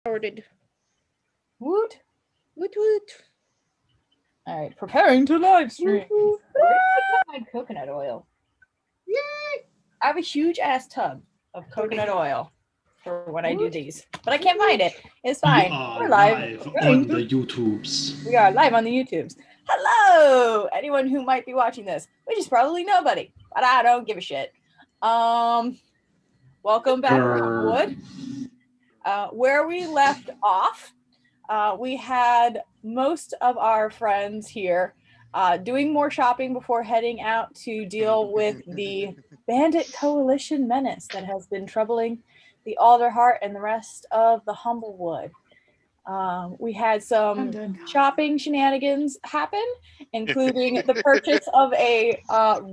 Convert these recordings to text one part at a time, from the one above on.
Started. Woot. Woot woot. All right, preparing to live stream. Woot, woot. Where did I find coconut oil? Yay! I have a huge ass tub of coconut oil for when I do these, but I can't find it. It's fine. We We're are live. on the YouTubes. We are live on the YouTubes. Hello, anyone who might be watching this, which is probably nobody, but I don't give a shit. Welcome back to Humblewood. Where we left off, we had most of our friends here doing more shopping before heading out to deal with the bandit coalition menace that has been troubling the Alderheart and the rest of the Humblewood. We had some shopping shenanigans happen, including the purchase of a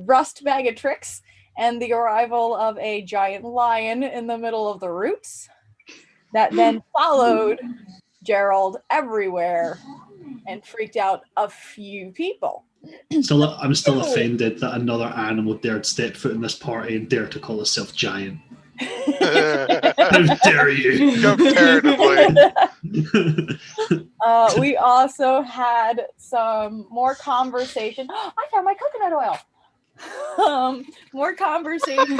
rust bag of tricks and the arrival of a giant lion in the middle of the roots that then followed Gerald everywhere and freaked out a few people. I'm still offended that another animal dared step foot in this party and dare to call itself giant. How dare you? Comparatively. We also had some more conversation. I found my coconut oil. More conversation.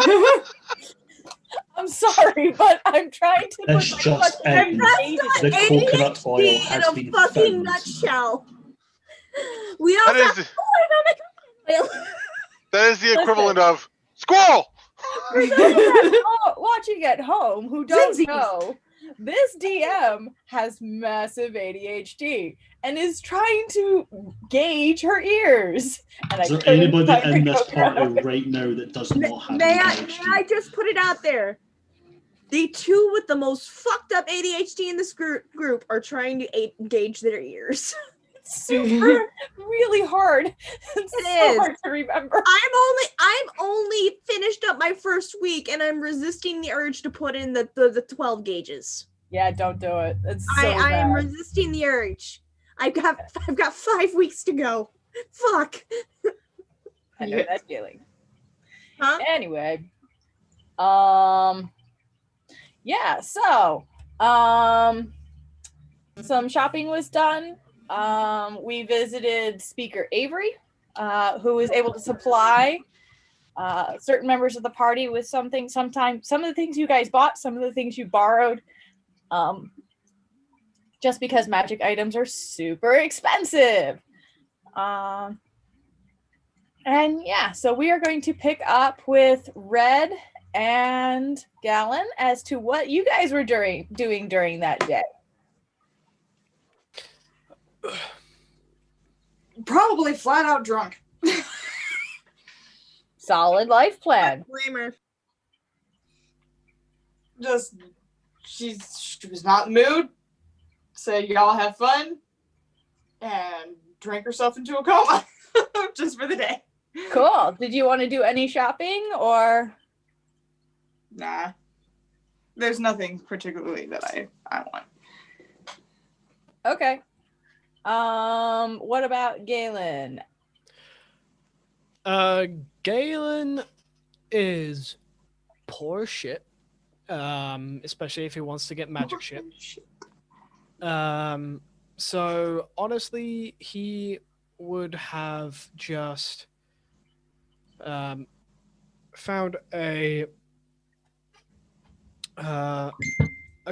I'm sorry, but I'm trying to. That's just the coconut oil has been fucking found. nutshell. We all That got, is, oil. that is the equivalent of squirrel. For those that are watching at home who don't Zinzies. know, this DM has massive ADHD and is trying to gauge her ears. And Is there couldn't anybody find in the this coconut party oil. right now that does not have May ADHD? I just put it out there? The two with the most fucked up ADHD in this group are trying to gauge their ears. Super, really hard. It's It so is. hard to remember. I'm only finished up my first week, and I'm resisting the urge to put in the 12 gauges. Yeah, don't do it. It's so I am bad. resisting the urge. I've got 5 weeks to go. Fuck. I know that feeling. Huh? Anyway, yeah. So, some shopping was done. We visited Speaker Avery, who was able to supply certain members of the party with something. Sometimes some of the things you guys bought, some of the things you borrowed. Just because magic items are super expensive. And yeah, so we are going to pick up with Red and Gallon as to what you guys were doing during that day. Probably flat out drunk. Solid life plan. Blamer. Just she was not in the mood. Said y'all have fun and drank herself into a coma just for the day. Cool. Did you want to do any shopping or? Nah. There's nothing particularly that I want. Okay. What about Galen? Galen is poor as shit. Especially if he wants to get magic shit. So honestly, he would have just found a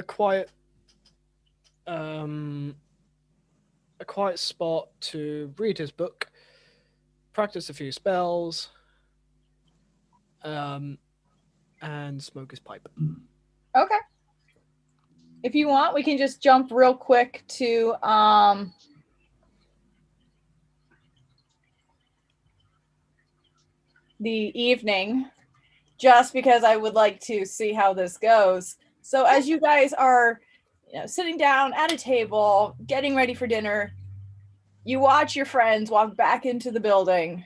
quiet spot to read his book, practice a few spells, and smoke his pipe. Okay. If you want, we can just jump real quick to the evening, just because I would like to see how this goes. So as you guys are, sitting down at a table, getting ready for dinner, you watch your friends walk back into the building,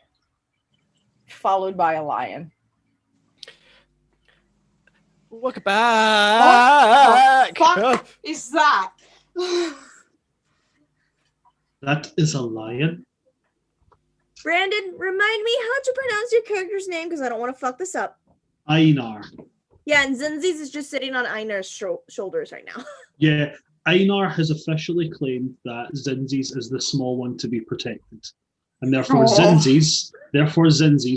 followed by a lion. Look back! What the fuck is that? That is a lion. Brandon, remind me how to pronounce your character's name because I don't want to fuck this up. Einar. Yeah, and Zinzi's is just sitting on Einar's shoulders right now. Yeah, Einar has officially claimed that Zinzi's is the small one to be protected, and therefore Zinzi's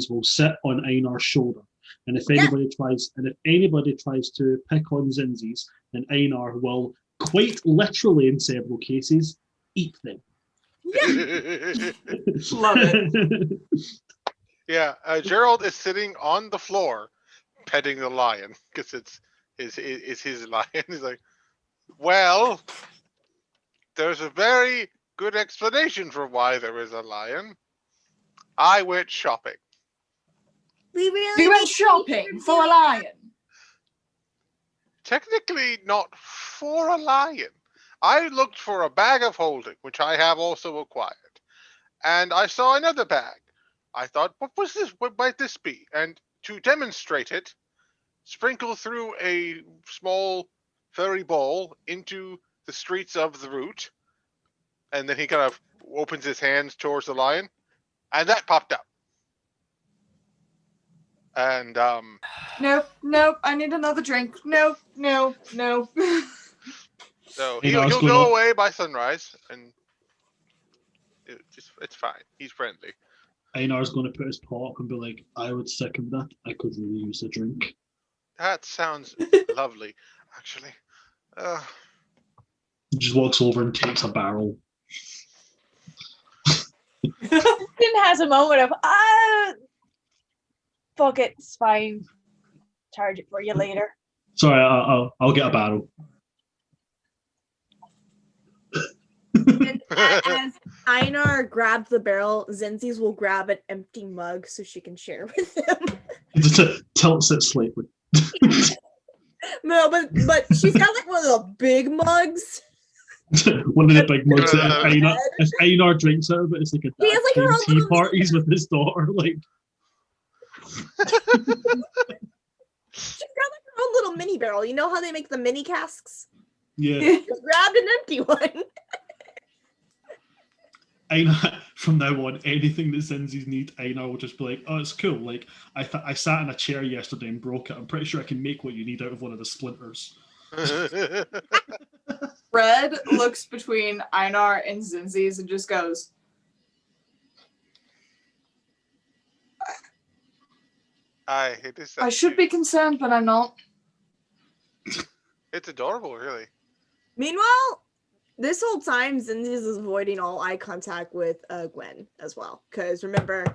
will sit on Einar's shoulder. And if anybody tries to pick on Zinzi's, then Einar will, quite literally in several cases, eat them. Love it. Yeah, Gerald is sitting on the floor, petting the lion because it's his lion. He's like, well, there's a very good explanation for why there is a lion. I went shopping. We really You went shopping for a lion. Technically, not for a lion. I looked for a bag of holding, which I have also acquired, and I saw another bag. I thought, what was this? What might this be? And to demonstrate it, sprinkle through a small furry ball into the streets of the route, and then he kind of opens his hands towards the lion, and that popped up. And Nope. I need another drink. No. so You know, I was he'll gonna- go away by sunrise, and it's fine. He's friendly. Einar's going to put his paw up and be like, I would second that. I could really use a drink. That sounds lovely, actually. He just walks over and takes a barrel. Then has a moment of fuck it, it's fine. Charge it for you later. Sorry, I'll get a barrel. And as Einar grabs the barrel, Zinzi's will grab an empty mug so she can share with him. He just tilts it slightly. No, but she's got like one of the big mugs. One of the big mugs that if Einar drinks out of it, it's like a He has, like, her own tea little parties with his daughter. Like, She's got like her own little mini barrel. You know how they make the mini casks? yeah. Just grabbed an empty one. Einar, from now on, anything that Zinzi's need, Einar will just be like, oh, it's cool. Like, I sat in a chair yesterday and broke it. I'm pretty sure I can make what you need out of one of the splinters. Red looks between Einar and Zinzi's and just goes, I should be concerned, but I'm not. It's adorable, really. Meanwhile, this whole time, Zinzi's is avoiding all eye contact with Gwen as well. Because remember,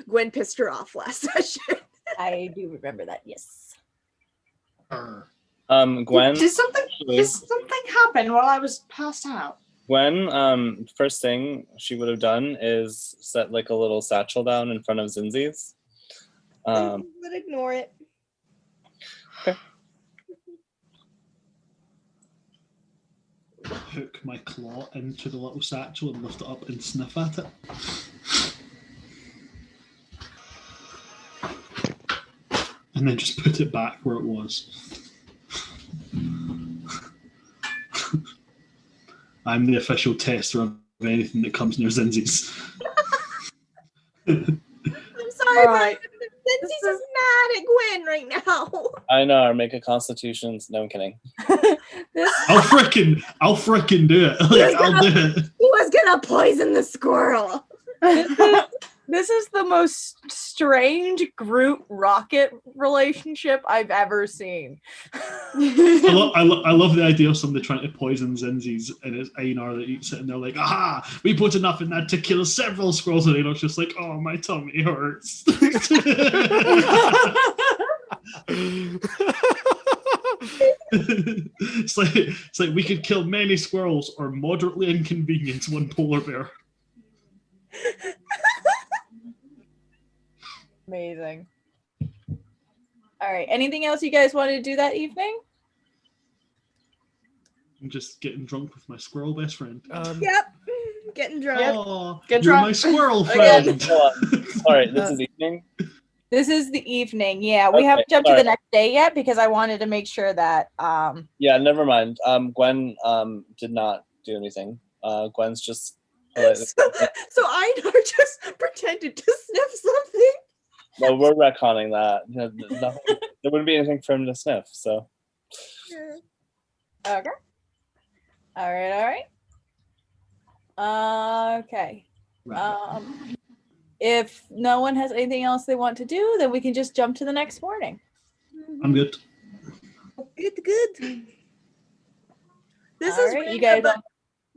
Gwen pissed her off last session. I do remember that, yes. Gwen. Did something happen while I was passed out? Gwen, first thing she would have done is set like a little satchel down in front of Zinzi's. But ignore it. Okay. Hook my claw into the little satchel and lift it up and sniff at it. And then just put it back where it was. I'm the official tester of anything that comes near Zinzi's. I'm sorry, Alright. but Zinzi's is mad at Gwen right now. I know, make a constitutions. No, I'm kidding. I'll frickin' do it. Like, I'll do it. He was gonna poison the squirrel. This is the most strange Groot Rocket relationship I've ever seen. I love the idea of somebody trying to poison Zinzi's and it's Einar that eats it and they're like, aha, we put enough in that to kill several squirrels, and Einar's just like, oh, my tummy hurts. It's like we could kill many squirrels or moderately inconvenience one polar bear. Amazing. All right. Anything else you guys wanted to do that evening? I'm just getting drunk with my squirrel best friend. Yep. Getting drunk. Oh, Get you're drunk. my squirrel Again. friend. Hold on. Sorry, this is evening. This is the evening. Yeah, we Okay, haven't jumped to sorry. the next day yet because I wanted to make sure that Yeah, never mind. Gwen did not do anything. Gwen's just So Einar just pretended to sniff something. no, we're retconning that. Nothing, there wouldn't be anything for him to sniff. So okay. All right. Okay. Right. If no one has anything else they want to do, then we can just jump to the next morning. I'm good. Good. This All is right, you random, guys. but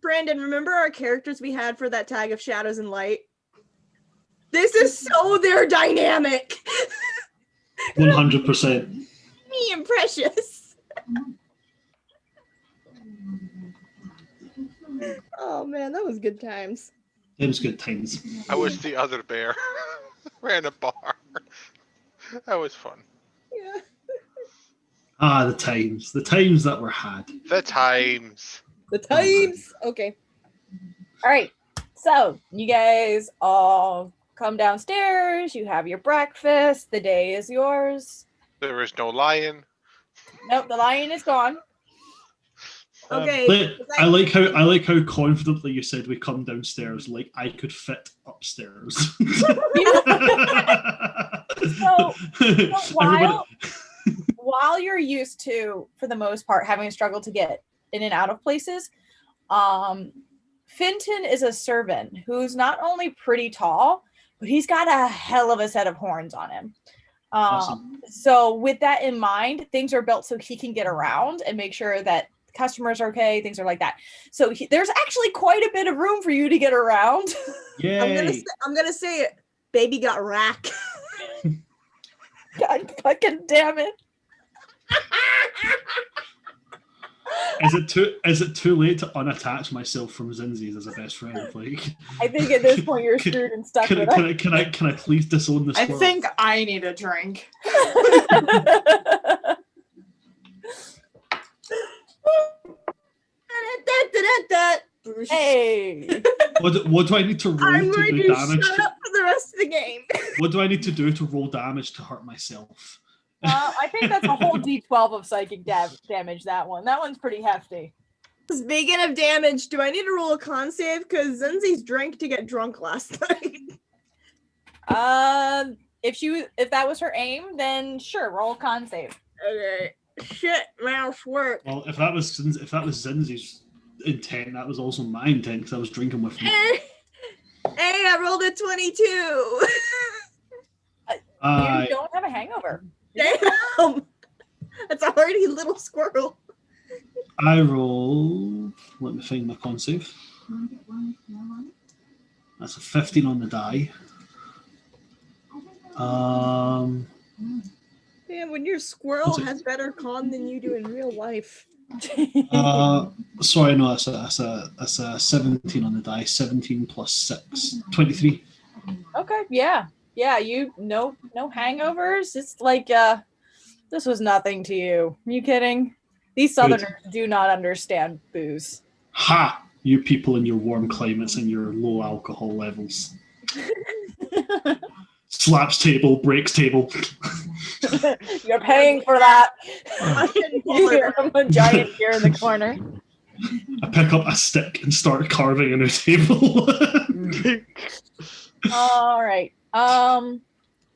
Brandon, remember our characters we had for that tag of Shadows and Light? This is so their dynamic. 100%. Me and Precious. Oh man, that was good times. Them's good times. I was the other bear. Ran a bar. That was fun. Yeah. Ah, the times that were had. The times. The times. Okay. All right. So you guys all come downstairs. You have your breakfast. The day is yours. There is no lion. Nope, the lion is gone. Okay. But I like how confidently you said we come downstairs. Like I could fit upstairs. So Everybody- while you're used to, for the most part, having a struggle to get in and out of places, Finton is a servant who's not only pretty tall, but he's got a hell of a set of horns on him. Awesome. So with that in mind, things are built so he can get around and make sure that customers are okay, things are like that. So there's actually quite a bit of room for you to get around. Yay. I'm gonna say it. Baby got rack. God fucking damn it. Is it too late to unattach myself from Zinzi's as a best friend? Like, I think at this point you're screwed and stuck with it. Can I please disown this? I think I need a drink. Hey. What do I need to roll I'm to going do to damage? shut up for the rest of the game. What do I need to do to roll damage to hurt myself? I think that's a whole D12 of psychic damage, that one. That one's pretty hefty. Speaking of damage, do I need to roll a con save? Because Zenzi's drank to get drunk last night. If that was her aim, then sure, roll con save. Okay. Shit, mouse work. Well, if that was Zinzi's intent, that was also my intent because I was drinking with him. Hey, I rolled a 22. You don't have a hangover. Damn. That's already a little squirrel. I roll. Let me find my con save. That's a 15 on the die. Man, when your squirrel has better con than you do in real life. Sorry, no, that's a 17 on the die. 17 plus 6, 23. Okay, yeah. You no hangovers. It's like this was nothing to you. Are you kidding? These Southerners do not understand booze. Ha! You people in your warm climates and your low alcohol levels. Slaps table, breaks table. You're paying for that. Fucking You're a giant here in the corner. I pick up a stick and start carving a new table. All right.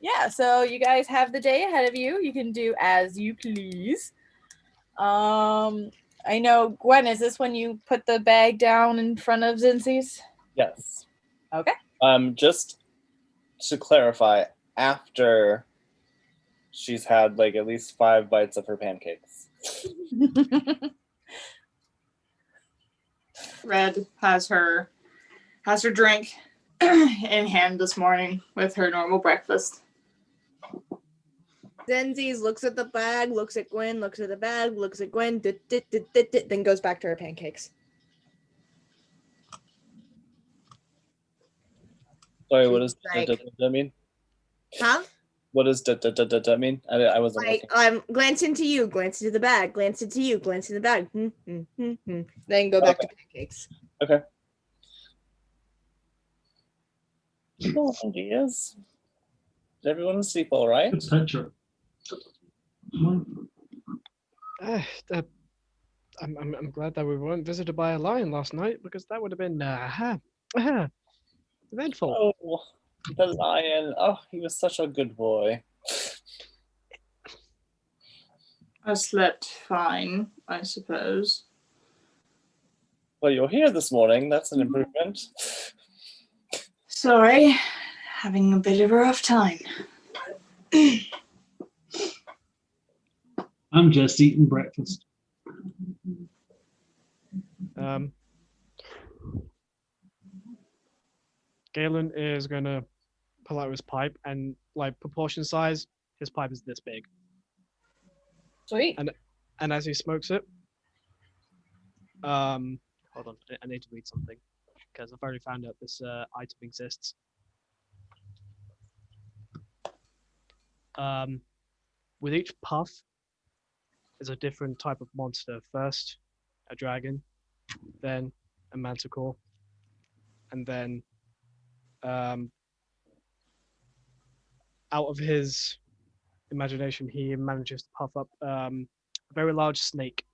Yeah, so you guys have the day ahead of you. You can do as you please. I know, Gwen, is this when you put the bag down in front of Zinzi's? Yes. Okay. Just to clarify, after she's had like at least 5 bites of her pancakes. Red has her drink in hand this morning with her normal breakfast. Zenzi's looks at the bag, looks at Gwen, looks at the bag, looks at Gwen, then goes back to her pancakes. Sorry, what does Like- that mean? Huh? What does that mean? I wasn't Like, looking. glancing to you, glancing to the bag, glancing to you, glancing to the bag. Then go back to pancakes. Okay. No ideas. Did everyone sleep all right? Good picture. I'm glad that we weren't visited by a lion last night because that would have been eventful. Oh, the lion. Oh, he was such a good boy. I slept fine, I suppose. Well, you're here this morning. That's an improvement. Sorry, having a bit of a rough time. I'm just eating breakfast. Galen is gonna pull out his pipe, and like proportion size, his pipe is this big. Sweet. And as he smokes it, hold on, I need to read something because I've already found out this item exists. With each puff is a different type of monster. First, a dragon, then a manticore, and then out of his imagination, he manages to puff up a very large snake.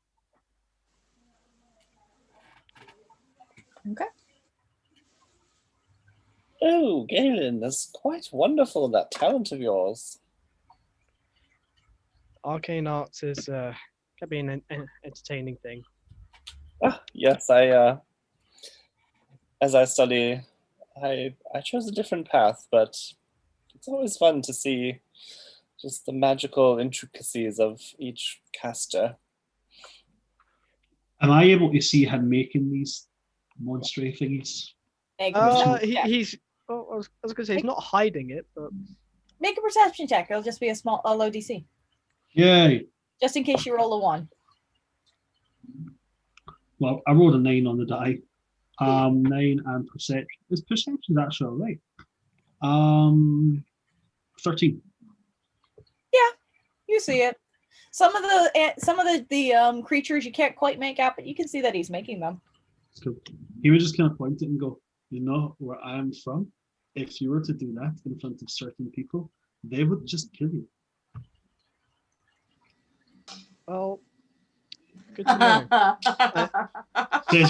Okay. Oh, Galen, that's quite wonderful, that talent of yours. Arcane arts is can be an entertaining thing. Ah, yes, as I study, I chose a different path, but it's always fun to see just the magical intricacies of each caster. Am I able to see him making these monster thingies? Make a perception check. He's. Oh, I was gonna say he's not hiding it, but Make a perception check. It'll just be a low DC, Yay! just in case you roll a 1. Well, I rolled a 9 on the die. 9 and perception. Is perception actually all right? 13. You see it. Some of the creatures you can't quite make out, but you can see that he's making them. Cool. He would just kind of point it and go, you know where I am from? If you were to do that in front of certain people, they would just kill you. well, good to know. He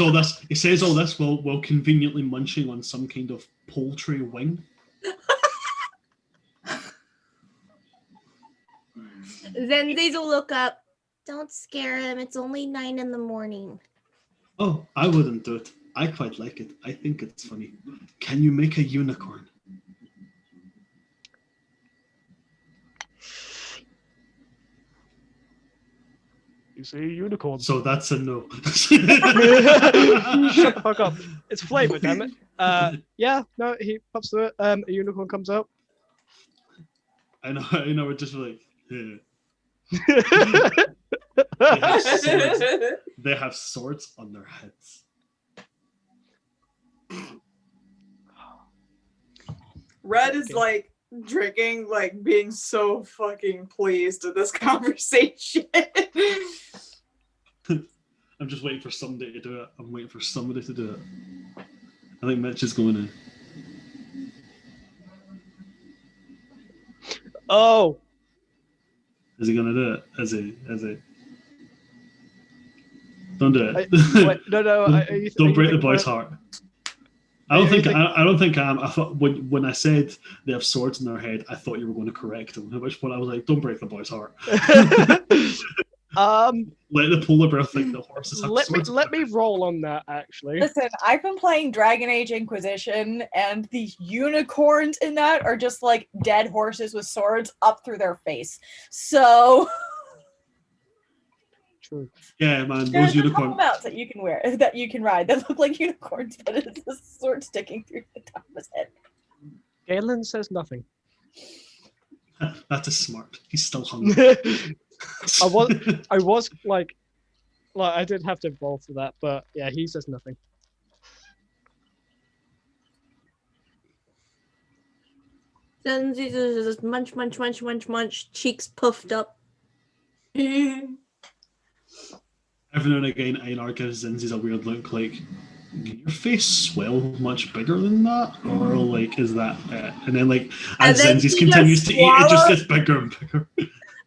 says all this while conveniently munching on some kind of poultry wing. Zenzi's will look up. Don't scare him. It's only 9 in the morning. Oh, I wouldn't do it. I quite like it. I think it's funny. Can you make a unicorn? You say unicorn. So that's a no. Shut the fuck up. It's flavor, damn it. Yeah, no, he pops through it. A unicorn comes out. I know. We're just like, yeah. They have swords on their heads. Red is like drinking, like being so fucking pleased with this conversation. I'm just waiting for somebody to do it. I'm waiting for somebody to do it. I think Mitch is going in. Oh, Is he gonna do it? Is he? Don't do it. wait, no. Don't break the boy's heart. I don't think I am. I thought when I said they have swords in their head, I thought you were going to correct him. At which point I was like, "Don't break the boy's heart." Let the polar bear think the horses have swords. Let me roll on that actually. Listen, I've been playing Dragon Age Inquisition, and the unicorns in that are just like dead horses with swords up through their face. So True. Yeah, man, there's those a couple unicorns. mounts that you can ride that look like unicorns, but it's a sword sticking through the top of his head. Galen says nothing. That is smart. He's still hungry. I was like I did have to roll for that, but yeah, he says nothing. Zenzi's just munch, cheeks puffed up. Every now and again, Einar gives Zinzi's a weird look, like, your face swell much bigger than that? Or, like, is that it? And then, like, as Zinzi's continues to eat, it just gets bigger and bigger.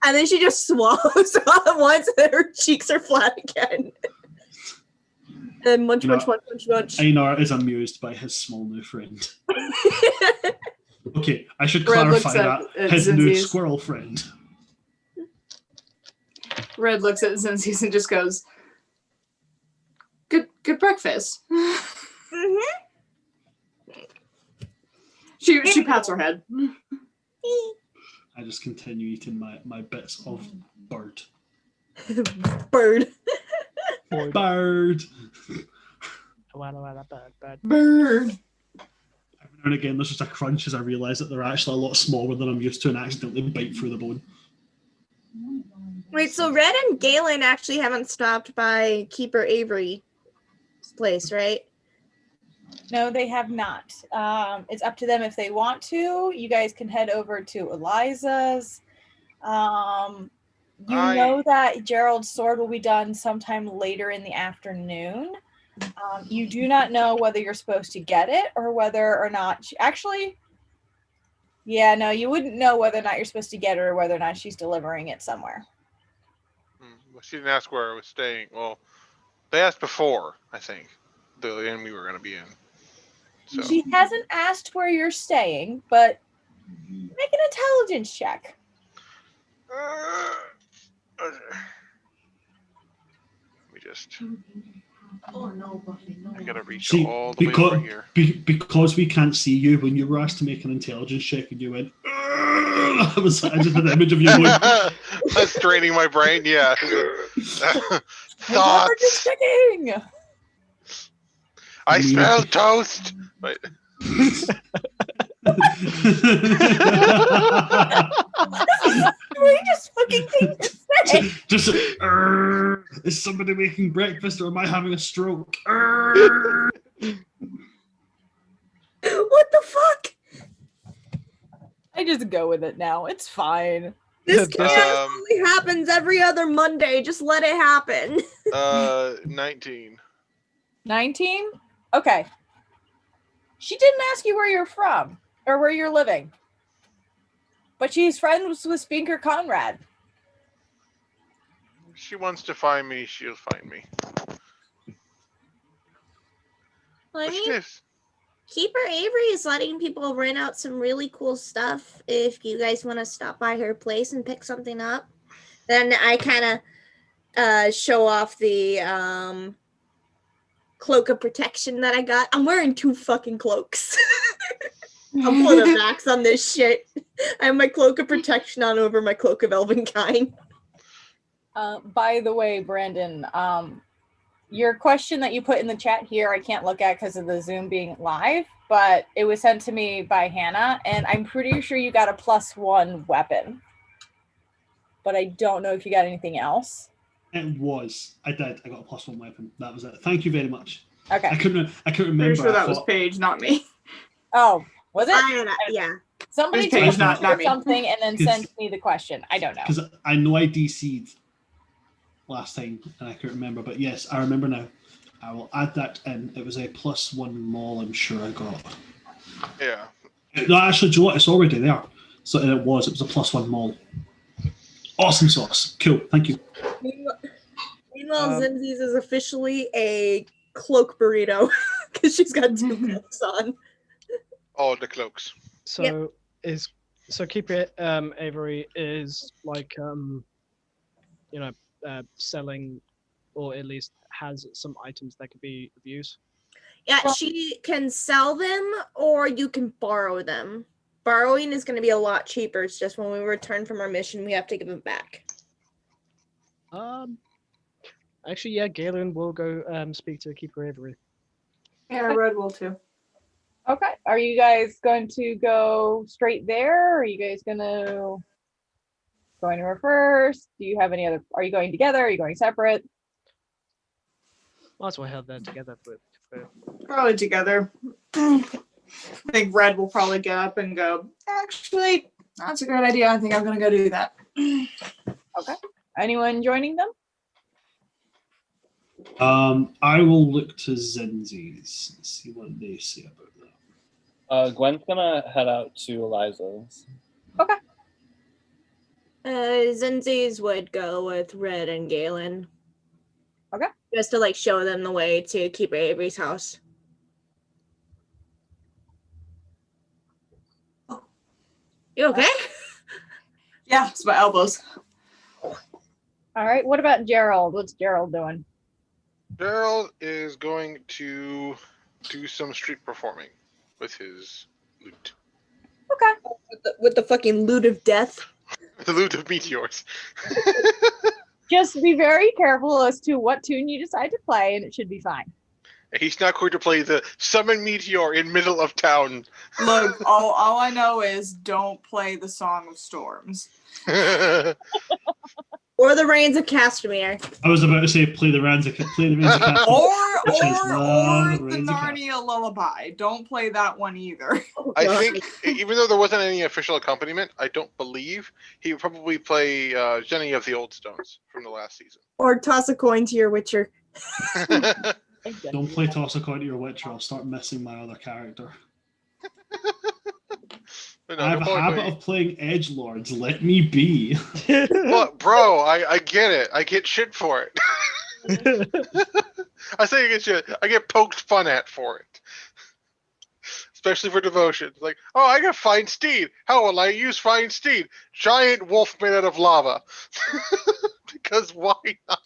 And then she just swallows all at once, and her cheeks are flat again. And munch. Einar is amused by his small new friend. Okay, I should Red clarify looks at that. His new Zinzi's. squirrel friend. Red looks at Zenzi's and just goes, Good breakfast. Mhm. She pats her head. I just continue eating my bits of bird. Bird. Bird. Bird. Bird. Every now and again, there's just a crunch as I realise that they're actually a lot smaller than I'm used to and accidentally bite through the bone. Wait, so Red and Galen actually haven't stopped by Keeper Avery's place, right? No, they have not. It's up to them if they want to. You guys can head over to Eliza's. You know that Gerald's sword will be done sometime later in the afternoon. You do not know whether you're supposed to get it or whether or not actually, yeah, no, you wouldn't know whether or not you're supposed to get it or whether or not she's delivering it somewhere. Well, she didn't ask where I was staying. Well, they asked before, I think, the inn we were going to be in. So. She hasn't asked where you're staying, but make an intelligence check. Let me just. Oh no, Buffy, no. I gotta reach See, all the way over here. because we can't see you, when you were asked to make an intelligence check and you went, I just had the image of you going. That's draining my brain, yeah. Thoughts. Thoughts. I smell toast. Wait. Were you just fucking thing to say? Just is somebody making breakfast or am I having a stroke? What the fuck? I just go with it now. It's fine. This chaos only happens every other Monday. Just let it happen. 19. 19? Okay. She didn't ask you where you're from or where you're living. But she's friends with Spinker Conrad. If she wants to find me, she'll find me. Well, I What's mean, this? Keeper Avery is letting people rent out some really cool stuff. If you guys want to stop by her place and pick something up, then I kind of show off the cloak of protection that I got. I'm wearing 2 fucking cloaks. I'm pulling a max on this shit. I have my cloak of protection on over my cloak of Elvenkind. By the way, Brandon, your question that you put in the chat here, I can't look at because of the Zoom being live, but it was sent to me by Hannah, and I'm pretty sure you got a +1 weapon. But I don't know if you got anything else. It was. I did. I got a +1 weapon. That was it. Thank you very much. Okay. I couldn't remember. Pretty sure that I was thought- Paige, not me. Oh, was it? Yeah. Somebody It was Paige, told not me me. something and then sent me the question. I don't know. Because I know I DC'd last time and I couldn't remember, but yes, I remember now. I will add that in. It was a +1 maul, I'm sure I got. Yeah. No, actually, do you know what? It's already there. So it was a +1 maul. Awesome sauce. Cool. Thank you. Meanwhile, Zinzi's is officially a cloak burrito because she's got 2 cloaks on. All the cloaks. So Keeper Avery is like selling, or at least has some items that could be of use. Yeah, she can sell them or you can borrow them. Borrowing is going to be a lot cheaper. It's just when we return from our mission, we have to give them back. Actually, yeah, Galen will go speak to Keeper Avery. Yeah, Red will too. Okay. Are you guys going to go straight there? Or are you guys going to go anywhere first? Do you have any other? Are you going together? Are you going separate? Might as well head there together. Probably together. I think Red will probably get up and go, actually, that's a great idea. I think I'm going to go do that. Okay. Anyone joining them? I will look to Zenzi's and see what they say about that. Gwen's gonna head out to Eliza's. Okay. Zenzi's would go with Red and Galen. Okay. Just to like show them the way to Keeper Avery's house. You okay? Yeah, it's my elbows. All right. What about Gerald? What's Gerald doing? Gerald is going to do some street performing with his lute. Okay. With the fucking loot of death. The lute of meteors. Just be very careful as to what tune you decide to play, and it should be fine. He's not going to play the summon meteor in middle of town. Look, all I know is don't play the Song of Storms. Or the Rains of Castamere. I was about to say play the Rains of Castamere. Or Which is the Rains of Narnia Lullaby. Don't play that one either. I think, even though there wasn't any official accompaniment, I don't believe he would probably play Jenny of the Old Stones from the last season. Or toss a coin to your Witcher. Don't play Toss a Coin to your Witcher. I'll start missing my other character. But no, I have a they're probably habit of playing edgelords. Let me be. But, bro, I get it. I get shit for it. I say I get shit. I get poked fun at for it. Especially for devotion. Like, oh, I got Fine Steed. How will I use Fine Steed? Giant wolf made out of lava. Because why not?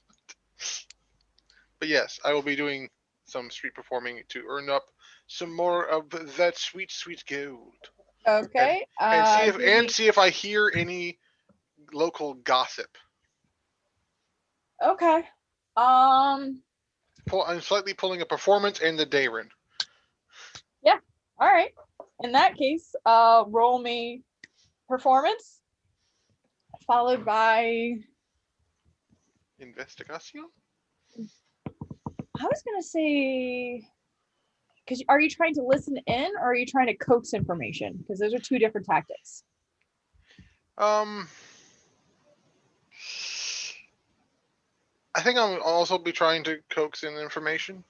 But yes, I will be doing some street performing to earn up some more of that sweet, sweet gold. Okay. And see if I hear any local gossip. Okay. I'm slightly pulling a performance and the Dayron. All right. In that case, roll me performance, followed by. Investigation? I was gonna say, because are you trying to listen in or are you trying to coax information? Because those are two different tactics. I think I'll also be trying to coax in information.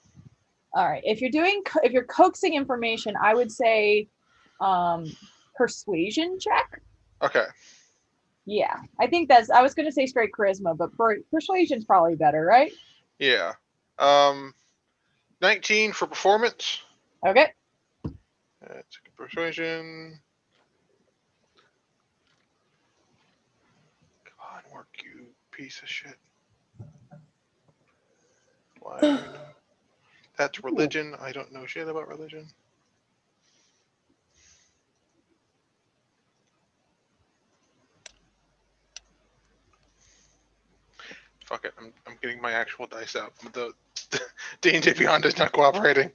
All right. If you're coaxing information, I would say persuasion check. Okay. Yeah, I think I was gonna say straight charisma, but persuasion's probably better, right? Yeah. 19 for performance. Okay. That's persuasion. Come on, work, you piece of shit. Why? Do I know? That's religion. I don't know shit about religion. Fuck it. I'm getting my actual dice out. The D&D Beyond is not cooperating.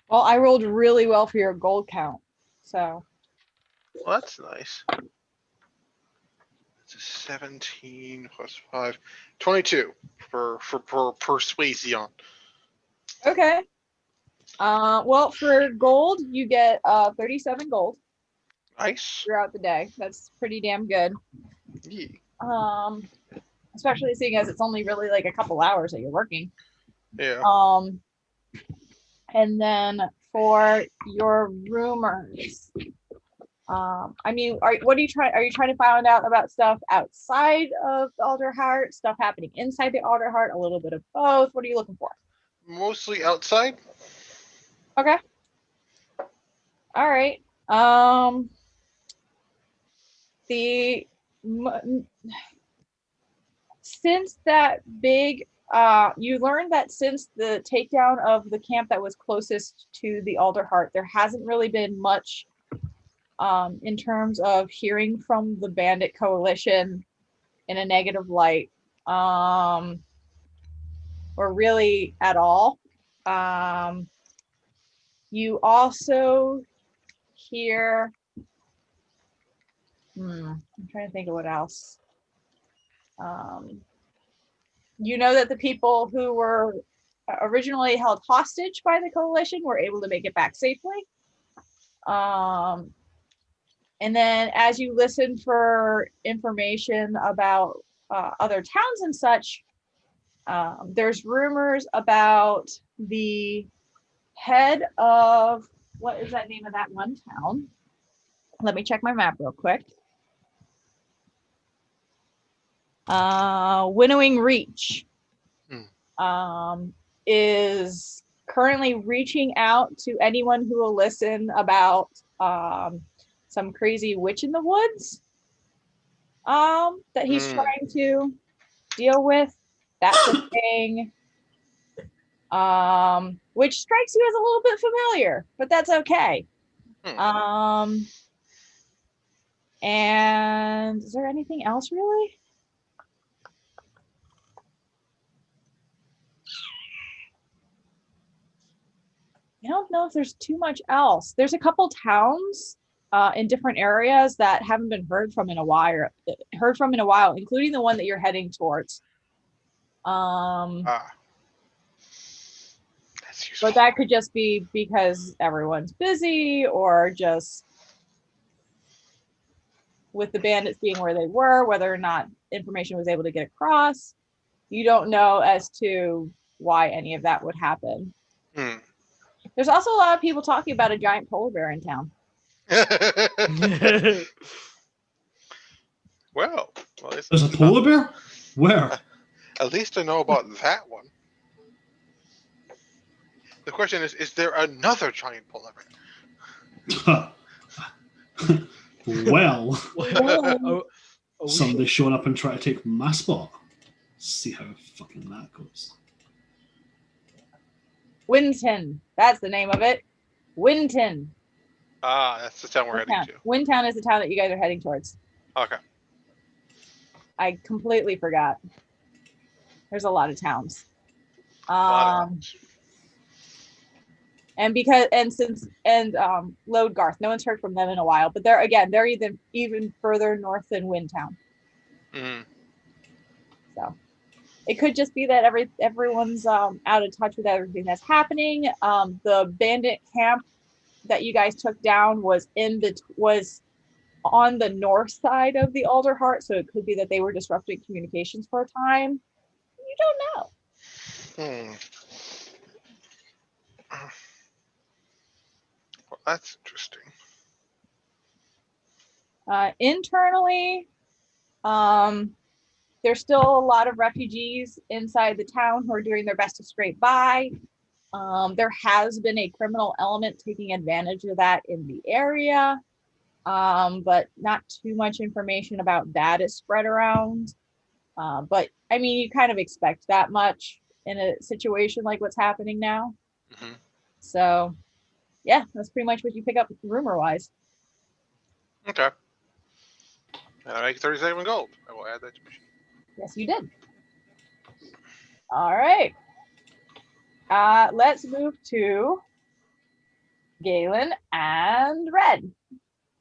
Well, I rolled really well for your gold count, so. Well, that's nice. It's a 17 plus 5. 22 for persuasion. Okay. Well, for gold, you get 37 gold Nice. throughout the day. That's pretty damn good. Yeah. Especially seeing as it's only really like a couple hours that you're working. Yeah. And then for your rumors, I mean, what are you trying? Are you trying to find out about stuff outside of the Alderheart, stuff happening inside the Alderheart, a little bit of both? What are you looking for? Mostly outside. Okay. All right. Since that big, you learned that since the takedown of the camp that was closest to the Alderheart, there hasn't really been much in terms of hearing from the bandit coalition in a negative light, or really at all. You also hear, I'm trying to think of what else. You know that the people who were originally held hostage by the coalition were able to make it back safely. And then as you listen for information about other towns and such, there's rumors about the head of, what is that name of that one town? Let me check my map real quick. Winnowing Reach is currently reaching out to anyone who will listen about some crazy witch in the woods. that he's trying to deal with. That's a thing. Which strikes you as a little bit familiar, but that's okay. And is there anything else really? I don't know if there's too much else. There's a couple towns in different areas that haven't been heard from in a while, including the one that you're heading towards. That's useful. But that could just be because everyone's busy, or just with the bandits being where they were, whether or not information was able to get across. You don't know as to why any of that would happen. There's also a lot of people talking about a giant polar bear in town. Well, There's a polar bear? Where? At least I know about that one. The question is there another giant polar bear? Well, Oh, somebody showing up and trying to take my spot. See how fucking that goes. Winton, that's the name of it. Winton. That's the town we're heading to. Wintown is the town that you guys are heading towards. Okay. I completely forgot. There's a lot of towns. And Lodegarth, no one's heard from them in a while, but they're even further north than Windtown. So it could just be that everyone's out of touch with everything that's happening. The bandit camp that you guys took down was on the north side of the Alderheart, so it could be that they were disrupting communications for a time. You don't know. Well, that's interesting. Internally, there's still a lot of refugees inside the town who are doing their best to scrape by. There has been a criminal element taking advantage of that in the area, but not too much information about that is spread around. But I mean, you kind of expect that much in a situation like what's happening now. So yeah, that's pretty much what you pick up rumor wise. Okay. And I make 37 gold. I will add that to my sheet. Yes, you did. All right. Let's move to Galen and Red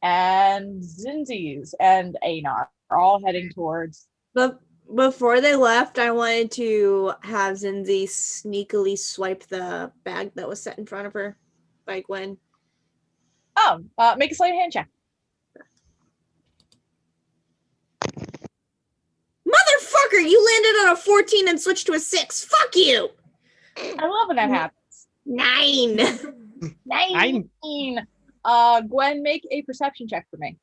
and Zinzies and Einar are all heading towards. But before they left, I wanted to have Zinzi sneakily swipe the bag that was set in front of her by Gwen. Oh, make a sleight of hand check. Motherfucker, you landed on a 14 and switched to a 6. Fuck you. I love when that happens. 9. 19. Gwen, make a perception check for me.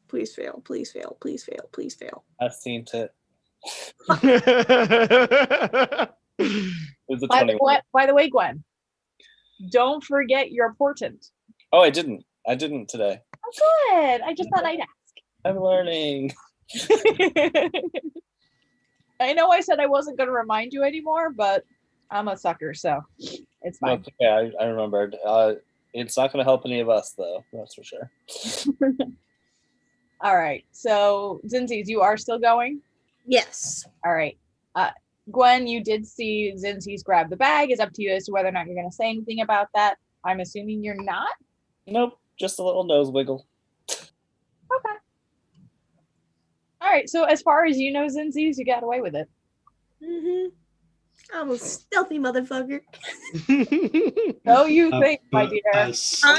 Please fail, please fail, please fail, please fail. I've seen it. By the way, Gwen, don't forget your portent. Oh, I didn't. I didn't today. Oh, good. I just thought I'd ask. I'm learning. I know I said I wasn't going to remind you anymore, but I'm a sucker, so it's fine. Okay, I remembered. It's not going to help any of us, though. That's for sure. All right. So, Zinzies, you are still going? Yes. All right. Gwen, you did see Zinzies grab the bag. It's up to you as to whether or not you're going to say anything about that. I'm assuming you're not? Nope. Just a little nose wiggle. Okay. All right. So, as far as you know, Zinzies, you got away with it. Mm-hmm. I'm a stealthy motherfucker. So you think, my dear. I am so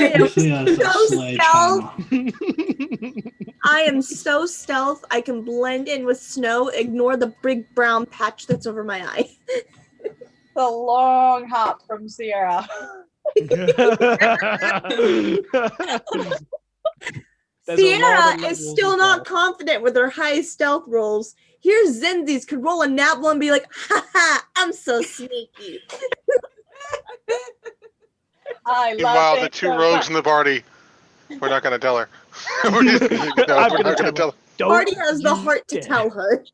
stealth. I am so stealth. I can blend in with snow. Ignore the big brown patch that's over my eye. The long hop from Sierra. Sierra is still not confident with her high stealth rolls. Here's Zinzi's could roll a nat one and be like, ha, I'm so sneaky. Meanwhile, the two rogues in the party, we're not going to tell her. We're not going to tell her. Don't Marty has the you heart to dare. tell her.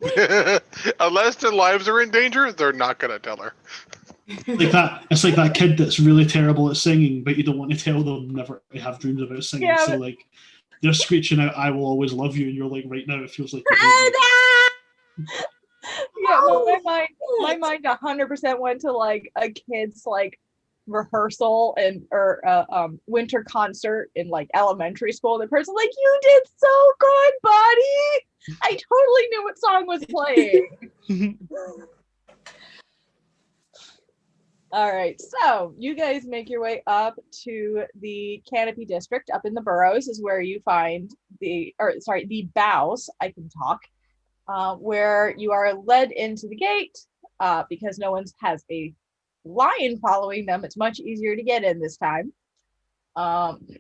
Unless their lives are in danger, they're not gonna tell her. Like that, it's like that kid that's really terrible at singing, but you don't want to tell them never to have dreams about singing. Yeah, So like, they're screeching out, "I will always love you," and you're like, right now, it feels like you hate me. Yeah, my mind 100% went to like a kid's like rehearsal and or winter concert in like elementary school. The person like, you did so good, buddy. I totally knew what song was playing. All right, so you guys make your way up to the Canopy District. Up in the Burrows is where you find the Bows. I can talk. Where you are led into the gate because no one has a lion following them. It's much easier to get in this time. And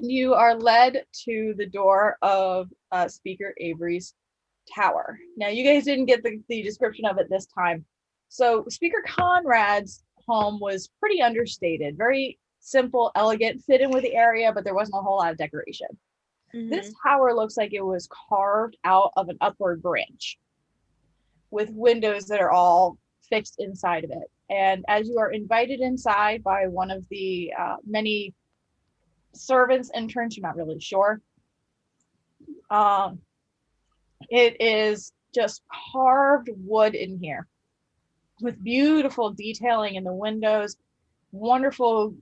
you are led to the door of Speaker Avery's tower. Now, you guys didn't get the description of it this time. So Speaker Conrad's home was pretty understated, very simple, elegant, fit in with the area, but there wasn't a whole lot of decoration. This tower looks like it was carved out of an upward branch with windows that are all fixed inside of it. And as you are invited inside by one of the many servants, interns, you're not really sure, it is just carved wood in here with beautiful detailing in the windows, wonderful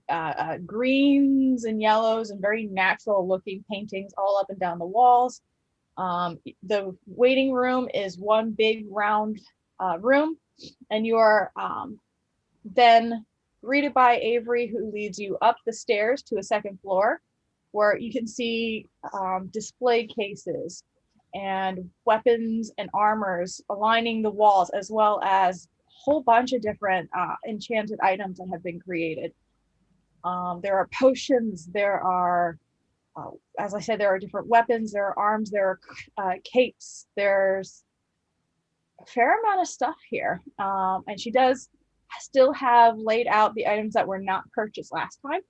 greens and yellows and very natural looking paintings all up and down the walls. The waiting room is one big round room, and you are then greeted by Avery, who leads you up the stairs to a second floor where you can see display cases and weapons and armors aligning the walls, as well as whole bunch of different enchanted items that have been created. There are potions, there are, as I said, there are different weapons, there are arms, there are capes, there's a fair amount of stuff here. And she does still have laid out the items that were not purchased last time.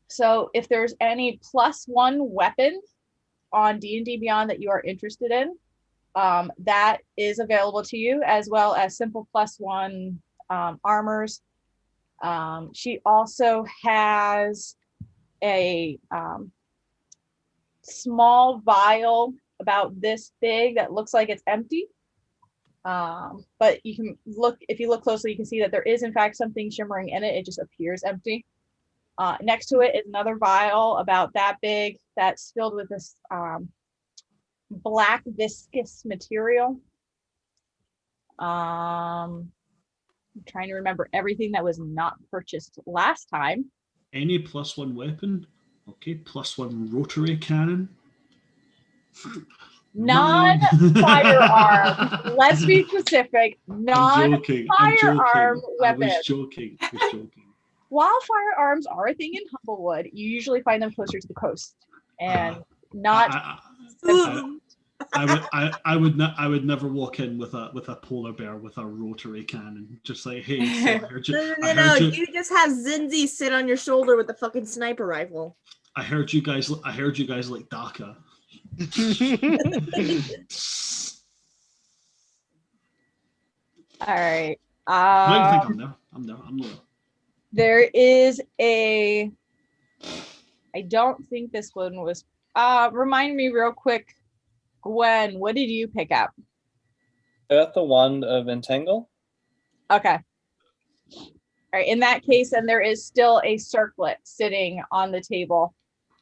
So if there's any +1 weapon on D&D Beyond that you are interested in, that is available to you, as well as simple +1 armors. She also has a small vial about this big that looks like it's empty. But you can look, if you look closely, you can see that there is in fact something shimmering in it. It just appears empty. Next to it is another vial about that big that's filled with this black viscous material. I'm trying to remember everything that was not purchased last time. Any +1 weapon? Okay, +1 rotary cannon. Non-firearm. Let's be specific. Non-firearm weapon. I was joking. While firearms are a thing in Humblewood, you usually find them closer to the coast and not. I would never walk in with a polar bear with a rotary cannon. Just like, hey, so I heard you. No. You just have Zinzi sit on your shoulder with a fucking sniper rifle. I heard you guys like DACA. All right. I think I'm there. I'm loyal. There is a. I don't think this one was. Remind me real quick, Gwen. What did you pick up? I got the wand of entangle. Okay. All right. In that case, then there is still a circlet sitting on the table,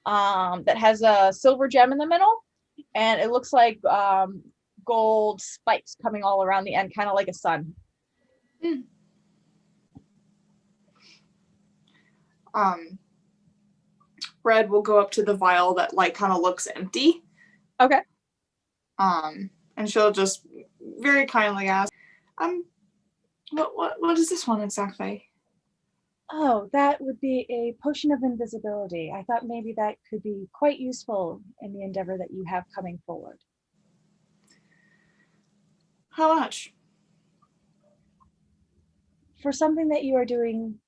that has a silver gem in the middle, and it looks like gold spikes coming all around the end, kind of like a sun. Red will go up to the vial that like kind of looks empty. Okay. And she'll just very kindly ask, what is this one exactly? Oh, that would be a potion of invisibility. I thought maybe that could be quite useful in the endeavor that you have coming forward. How much? For something that you are doing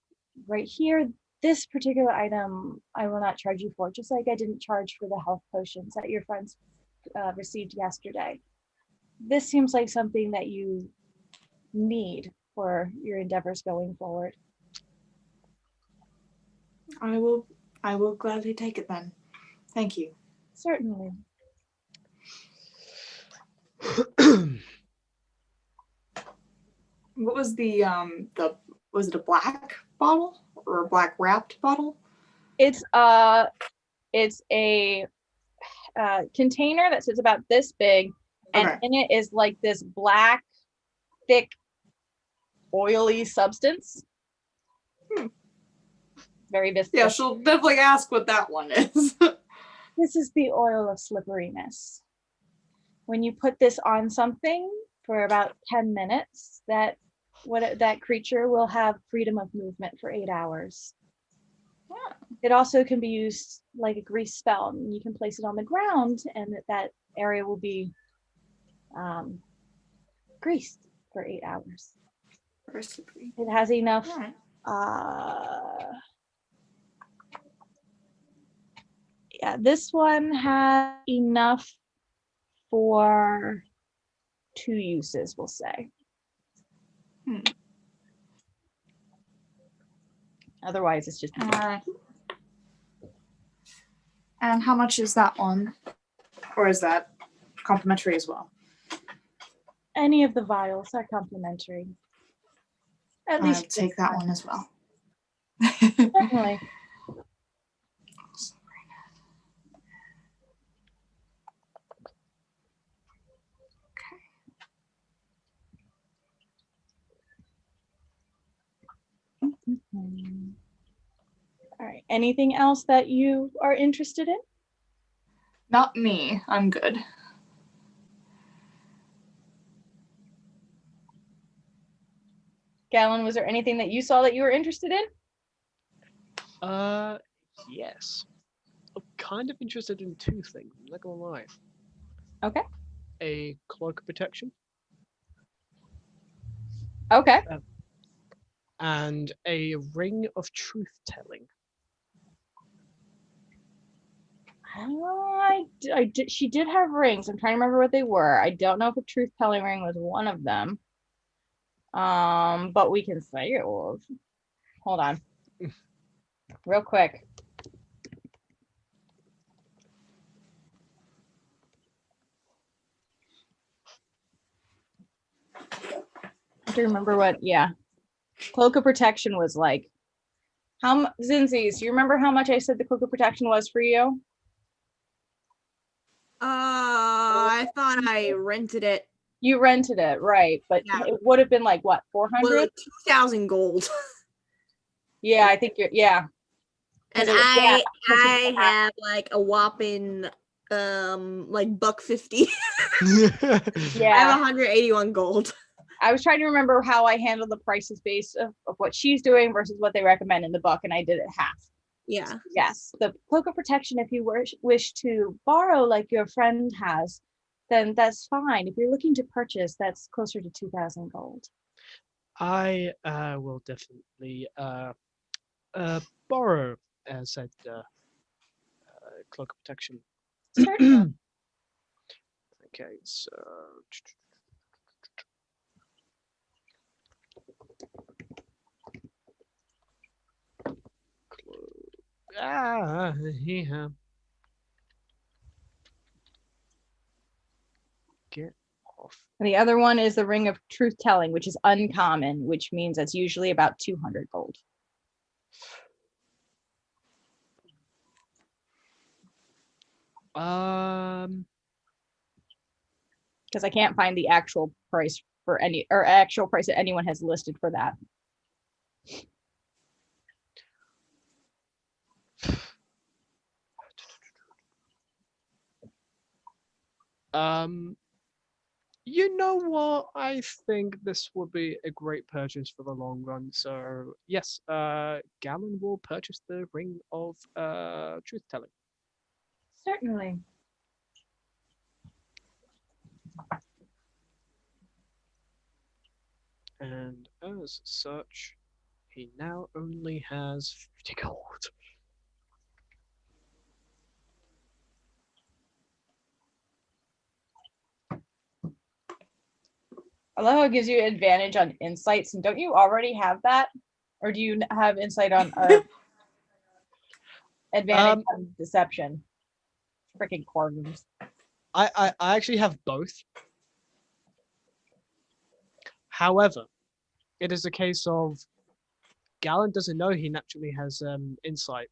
right here, This particular item I will not charge you for, just like I didn't charge for the health potions that your friends received yesterday. This seems like something that you need for your endeavors going forward. I will gladly take it then. Thank you. Certainly. What was the was it a black bottle or a black wrapped bottle? It's a container that sits about this big, and Okay. in it is like this black, thick, oily substance. Very viscous. Yeah, she'll definitely ask what that one is. This is the oil of slipperiness. When you put this on something for about 10 minutes, that creature will have freedom of movement for 8 hours. Yeah. It also can be used like a grease spell. You can place it on the ground, and that area will be greased for 8 hours. It has enough. Yeah, this one has enough for 2 uses, we'll say. Otherwise, it's just. And how much is that one? Or is that complimentary as well? Any of the vials are complimentary. At I'll least take that one as well. Certainly. All right. Anything else that you are interested in? Not me. I'm good. Gallon, was there anything that you saw that you were interested in? Yes. I'm kind of interested in 2 things, I'm not gonna lie. Okay. A cloak of protection. Okay. And a ring of truth telling. She did have rings. I'm trying to remember what they were. I don't know if a truth telling ring was one of them. But we can say it was. Hold on. Real quick. I have to remember what, yeah. Cloak of protection was like. Zinzies, you remember how much I said the cloak of protection was for you? I thought I rented it. You rented it, right? But Yeah. it would have been like what, 400? Like 2,000 gold. Yeah, I think yeah. And I have like a whopping like $1.50. Yeah. I have 181 gold. I was trying to remember how I handle the prices based of what she's doing versus what they recommend in the book, and I did it half. Yeah. Yes, the cloak of protection, if you wish to borrow like your friend has, then that's fine. If you're looking to purchase, that's closer to 2,000 gold. I will definitely borrow said cloak of protection. Certainly. Okay, so yeah. Get off. And the other one is the ring of truth telling, which is uncommon, which means that's usually about 200 gold. Because I can't find the actual price for actual price that anyone has listed for that. You know what? I think this will be a great purchase for the long run. So yes, Gallon will purchase the ring of truth telling. Certainly. And as such, He now only has 50 gold. I love how it gives you advantage on insights, and don't you already have that? Or do you have insight on advantage on deception? Freaking Corvins. I actually have both. However, it is a case of Galen doesn't know he naturally has insight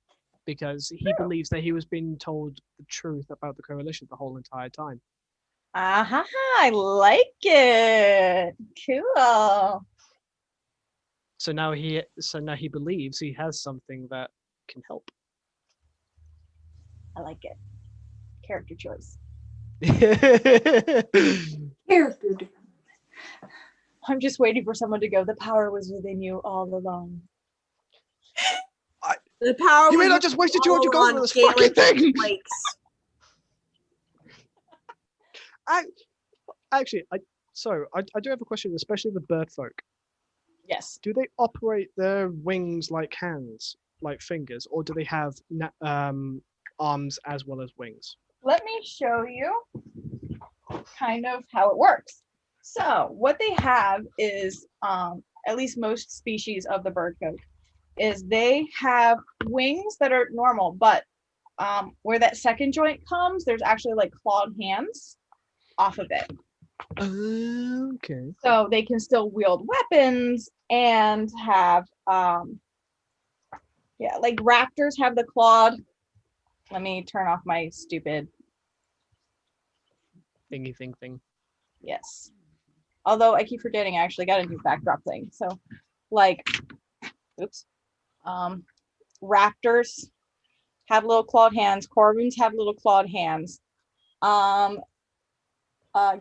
because he believes that he was being told the truth about the coalition the whole entire time. Aha, I like it. Cool. So now he believes he has something that can help. I like it. Character choice. Character. I'm just waiting for someone to go, the power was within you all along. The power. You was mean I just wasted 200 gold all on this on fucking Galen's thing? flakes. Actually, I do have a question, especially with bird folk. Yes. Do they operate their wings like hands, like fingers, or do they have arms as well as wings? Let me show you kind of how it works. So what they have is, at least most species of the bird folk, is they have wings that are normal, but where that second joint comes, there's actually like clawed hands off of it. Okay. So they can still wield weapons and have, yeah, like raptors have the clawed. Let me turn off my stupid. Thingy thing. Yes. Although I keep forgetting I actually got a new backdrop thing. So like, oops. Raptors have little clawed hands. Corvins have little clawed hands.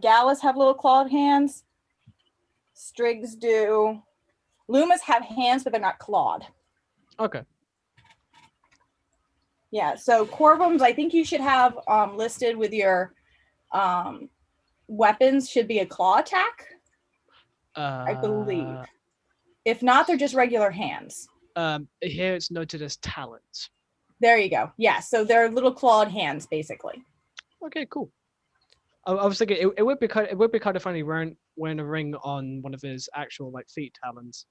Gallus have little clawed hands. Strigs do. Lumas have hands, but they're not clawed. Okay. Yeah, so Corvums, I think you should have listed with your weapons should be a claw attack. I believe. If not, they're just regular hands. Here it's noted as talons. There you go. Yeah, so they're little clawed hands, basically. Okay, cool. I was thinking it would be kind of funny wearing a ring on one of his actual like feet talons.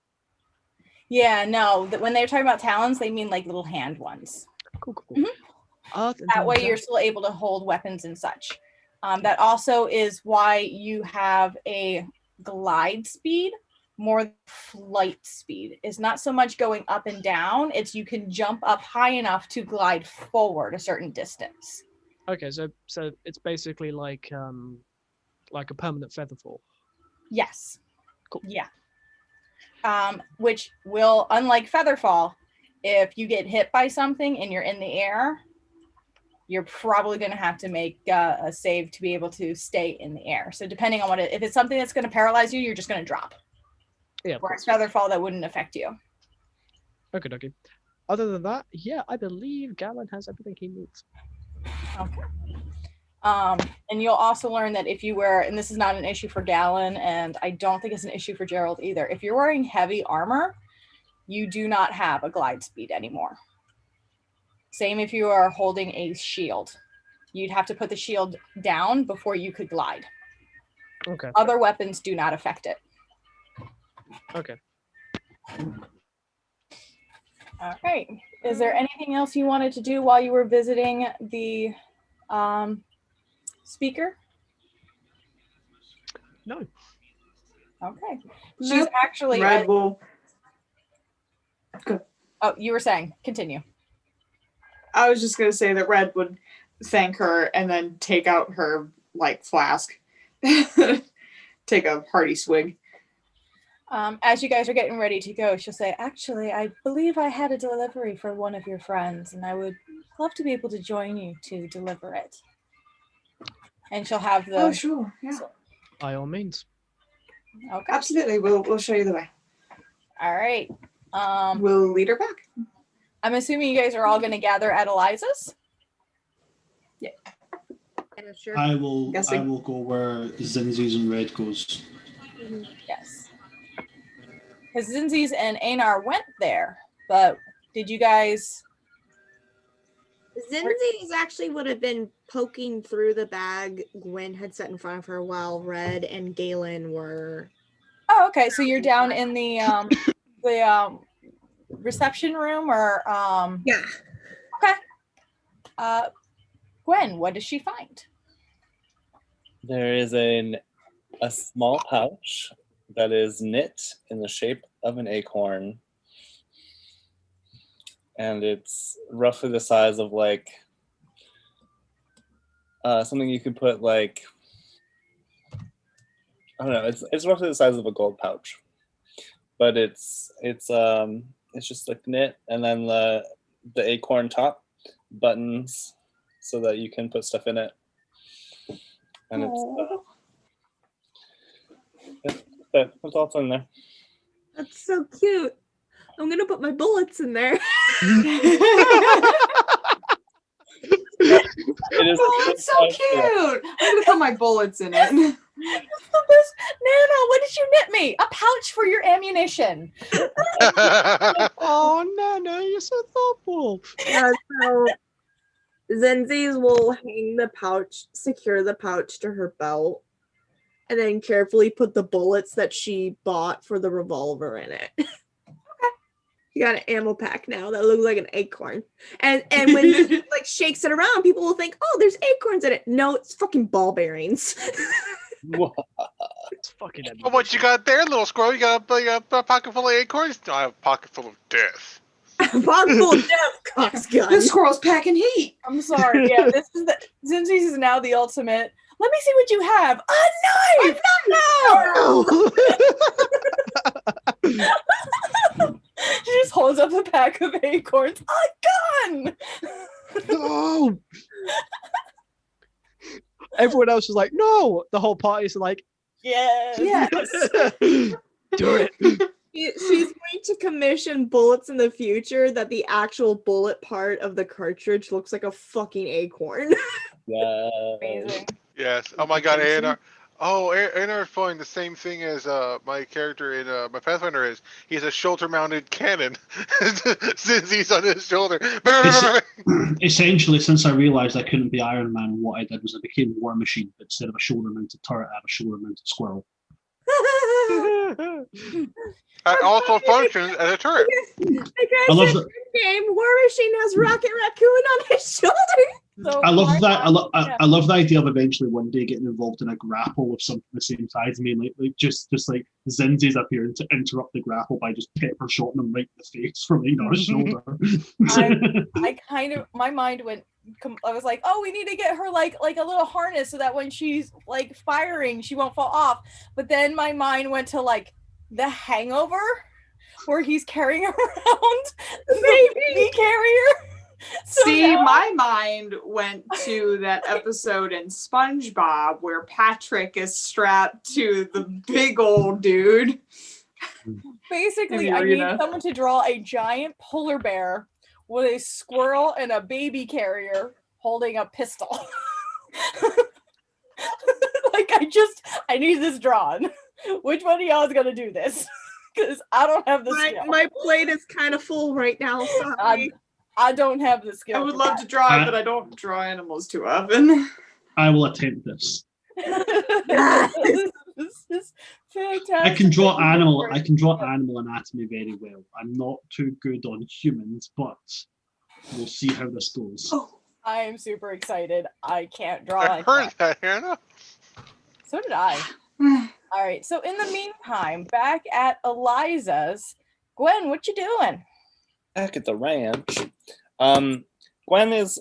Yeah, no, when they're talking about talons, they mean like little hand ones. Cool. Mm-hmm. That way you're still able to hold weapons and such. That also is why you have a glide speed more than flight speed. It's not so much going up and down, it's you can jump up high enough to glide forward a certain distance. Okay, so it's basically like a permanent feather fall. Yes. Cool. Yeah. Which will, unlike Featherfall, if you get hit by something and you're in the air, you're probably going to have to make a save to be able to stay in the air. So depending on if it's something that's going to paralyze you, you're just going to drop. Yeah. Whereas Featherfall, that wouldn't affect you. Okay. Other than that, yeah, I believe Galen has everything he needs. Okay. And you'll also learn that if you wear, and this is not an issue for Galen, and I don't think it's an issue for Gerald either, if you're wearing heavy armor, you do not have a glide speed anymore. Same if you are holding a shield. You'd have to put the shield down before you could glide. Okay. Other weapons do not affect it. Okay. All right. Is there anything else you wanted to do while you were visiting the speaker? No. Okay. She's actually Red Bull. Oh, you were saying. Continue. I was just gonna say that Red would thank her and then take out her like flask. Take a hearty swig. As you guys are getting ready to go, she'll say, actually, I believe I had a delivery for one of your friends, and I would love to be able to join you to deliver it. And she'll have the... Oh, sure, yeah. By all means. Okay. Absolutely, we'll show you the way. All right. We'll lead her back. I'm assuming you guys are all going to gather at Eliza's? Yeah. Sure. I will go where Zinzi's and Red goes. Yes. because Zinzi's and Einar went there, but did you guys? Zinzi's actually would have been poking through the bag Gwen had set in front of her while Red and Galen were. Oh, okay. So you're down in the reception room, or Yeah. Okay. Gwen, what does she find? There is a small pouch that is knit in the shape of an acorn. And it's roughly the size of like something you could put like, I don't know, it's roughly the size of a gold pouch. But it's just like knit, and then the acorn top buttons so that you can put stuff in it. And it's all in there. That's so cute. I'm gonna put my bullets in there. Oh, it's so cute. I'm gonna put my bullets in it. Nana, what did you knit me? A pouch for your ammunition. Oh, Nana, you're so thoughtful. So Zenzi's will hang the pouch, secure the pouch to her belt, and then carefully put the bullets that she bought for the revolver in it. You got an ammo pack now that looks like an acorn. And when it like shakes it around, people will think, oh, there's acorns in it. No, it's fucking ball bearings. It's fucking. Oh, what you got there, little squirrel? You got a pocket full of acorns? No, I have a pocket full of death. Pocket full of death, Cox gun. This squirrel's packing heat. I'm sorry. Yeah, this is Zinzi's is now the ultimate. Let me see what you have. A knife! No! She just holds up a pack of acorns. A gun! No. Everyone else is like, no. The whole party is like, Yes. do it. She's going to commission bullets in the future that the actual bullet part of the cartridge looks like a fucking acorn. Yeah. Amazing. Yes. Oh my God, Einar. Oh, Einar is pulling the same thing as my character in my Pathfinder is. He's a shoulder-mounted cannon since he's on his shoulder. Essentially, since I realised I couldn't be Iron Man, what I did was I became War Machine. Instead of a shoulder-mounted turret, I had a shoulder-mounted squirrel. That also functions as a turret. I love that. Game War Machine has Rocket Raccoon on his shoulder. So I love my that. mom- I love the idea of eventually one day getting involved in a grapple with something the same size as me, like just like Zinzi's appearing to interrupt the grapple by just pepper shotting him right in the face from Einar's shoulder. I kind of, my mind went, I was like, oh, we need to get her like a little harness so that when she's like firing, she won't fall off. But then my mind went to like the Hangover, where he's carrying around the baby carrier. So See, now- my mind went to that episode in SpongeBob where Patrick is strapped to the big old dude. basically, In the I need arena. someone to draw a giant polar bear with a squirrel and a baby carrier holding a pistol. Like, I need this drawn. Which one of y'all is gonna do this? Because I don't have the skill. My plate is kind of full right now. Sorry. I don't have the skill. I would for love that. to draw it, but I don't draw animals too often. I will attempt this. This is fantastic. I can draw animal anatomy very well. I'm not too good on humans, but we'll see how this goes. I am super excited. I can't draw. I heard that, Hannah. So did I. All right. So in the meantime, back at Eliza's, Gwen, what you doing? Back at the ranch. Gwen is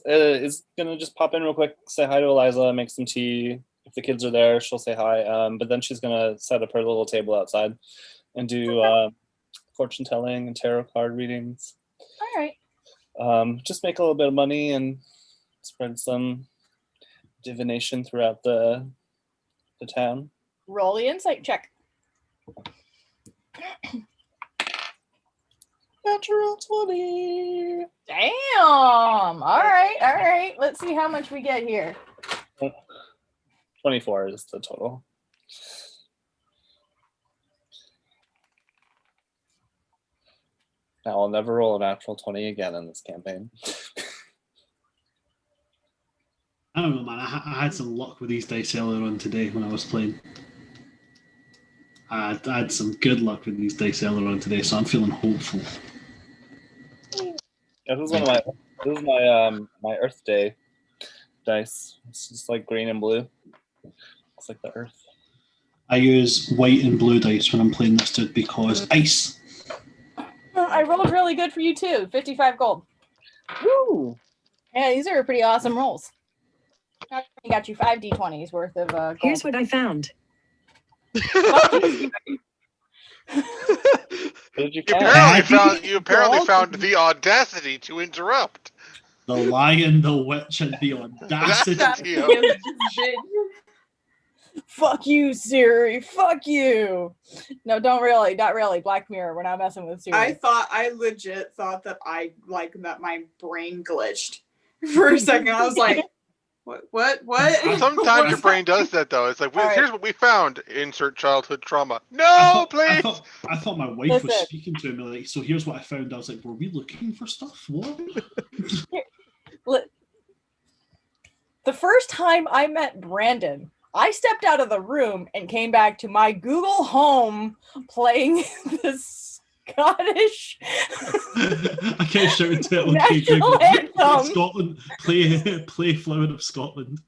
gonna just pop in real quick, say hi to Eliza, make some tea. If the kids are there, she'll say hi. But then she's gonna set up her little table outside and do fortune telling and tarot card readings. All right. Just make a little bit of money and spread some divination throughout the town. Roll the insight check. Natural 20. Damn. All right. Let's see how much we get here. 24 is the total. Now I'll never roll a natural 20 again in this campaign. I don't know, man. I had some luck with these dice earlier on today when I was playing. I had some good luck with these dice earlier on today, so I'm feeling hopeful. Yeah, this is my Earth Day dice. It's just like green and blue. It's like the Earth. I use white and blue dice when I'm playing this dude because ice. I rolled really good for you too. 55 gold. Woo! Yeah, these are pretty awesome rolls. I got you 5 d20s worth of gold. Here's what I found. What did you find? You apparently found the audacity to interrupt. The lion, the witch, and the audacity. Fuck you, Siri. Fuck you. No, don't really. Not really. Black Mirror. We're not messing with Siri. I legit thought that that my brain glitched for a second. I was like, what? Sometimes your brain does that though. It's like, here's what we found. Insert childhood trauma. No, please. I thought my wife was speaking to me like, so here's what I found. I was like, were we looking for stuff? What? The first time I met Brandon, I stepped out of the room and came back to my Google Home playing the Scottish I kept shouting to it on national anthem. Scotland, play Flower of Scotland.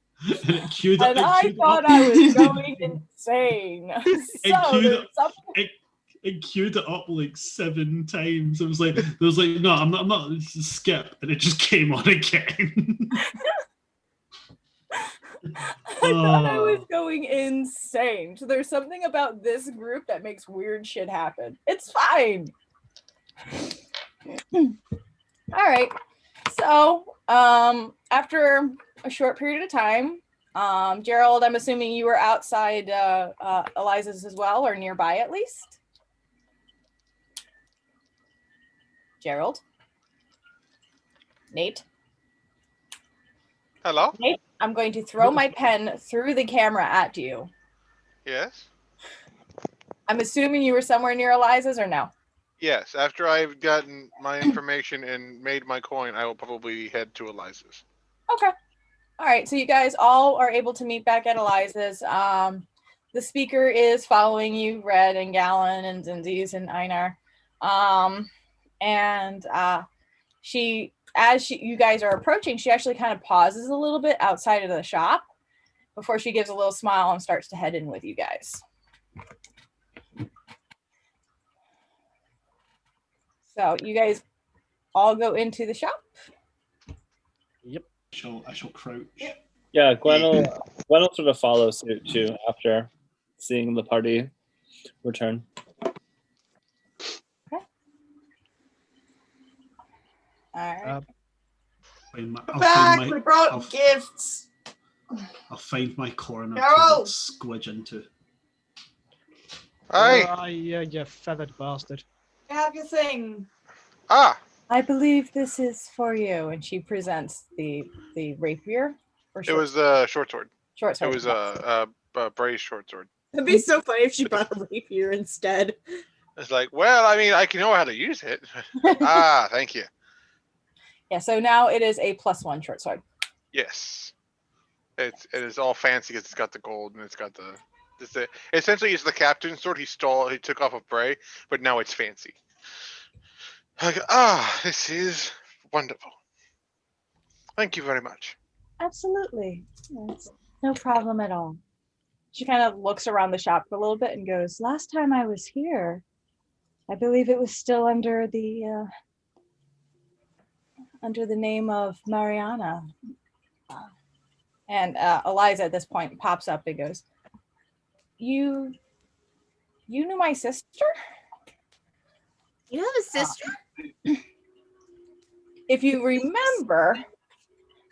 And it queued up. And I thought I was going insane. It queued it up like 7 times. It was like, no, I'm not. This is skip, and it just came on again. I thought I was going insane. So there's something about this group that makes weird shit happen. It's fine. All right. So after a short period of time, Gerald, I'm assuming you were outside Eliza's as well, or nearby at least. Gerald? Nate? Hello? Nate, I'm going to throw my pen through the camera at you. Yes? I'm assuming you were somewhere near Eliza's or no? Yes. After I've gotten my information and made my coin, I will probably head to Eliza's. Okay. All right. So you guys all are able to meet back at Eliza's. The speaker is following you, Red and Gallon and Zinzi's and Einar. You guys are approaching, she actually kind of pauses a little bit outside of the shop before she gives a little smile and starts to head in with you guys. So you guys all go into the shop? Yep. I shall crouch. Yeah, Gwen will sort of follow suit too after seeing the party return. All right. We brought gifts. I'll find my corner Gerald! to squidge into. Hi. You feathered bastard. Have your thing. Ah. I believe this is for you. And she presents the rapier. It was a short sword. Short sword. It was a Bray's short sword. It'd be so funny if she brought a rapier instead. It's like, well, I mean, I can know how to use it. Thank you. Yeah, so now it is a +1 short sword. Yes. It is all fancy because it's got the gold and it's got essentially it's the captain's sword he took off of Bray, but now it's fancy. Like, this is wonderful. Thank you very much. Absolutely. Yes. No problem at all. She kind of looks around the shop for a little bit and goes, last time I was here, I believe it was still under the name of Mariana. And Eliza at this point pops up and goes, You knew my sister? You have a sister? If you remember,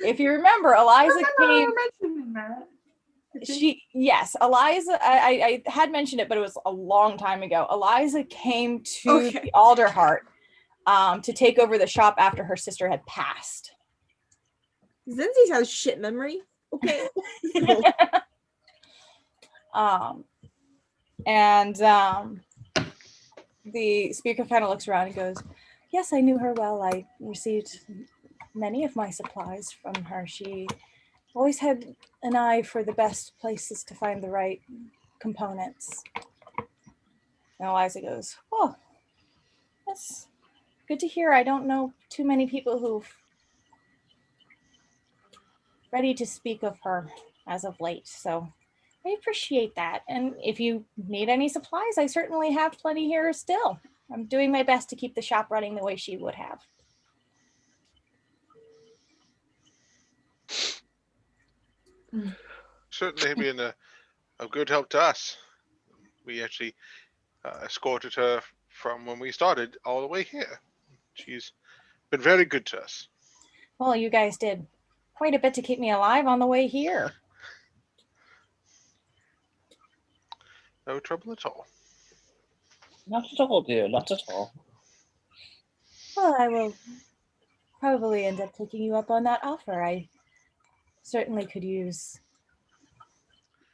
Eliza came. Eliza, I had mentioned it, but it was a long time ago. Eliza came to the Alderheart to take over the shop after her sister had passed. Zinzi's has shit memory. Okay. The speaker kind of looks around and goes, Yes, I knew her well. I received many of my supplies from her. She always had an eye for the best places to find the right components. And Eliza goes, oh, that's good to hear. I don't know too many people who've ready to speak of her as of late, so I appreciate that. And if you need any supplies, I certainly have plenty here still. I'm doing my best to keep the shop running the way she would have. Certainly been a good help to us. We actually escorted her from when we started all the way here. She's been very good to us. Well, you guys did quite a bit to keep me alive on the way here. No trouble at all. Not at all, dear. Not at all. Well, I will probably end up taking you up on that offer. I certainly could use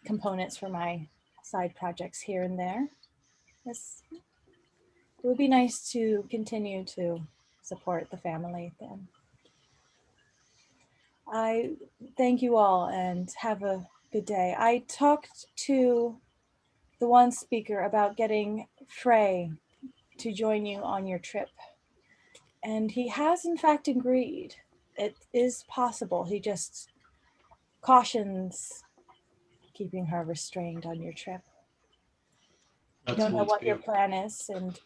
components for my side projects here and there. It would be nice to continue to support the family then. I thank you all and have a good day. I talked to the one speaker about getting Frey to join you on your trip, and he has in fact agreed. It is possible. He just cautions keeping her restrained on your trip. I don't know what your plan is, and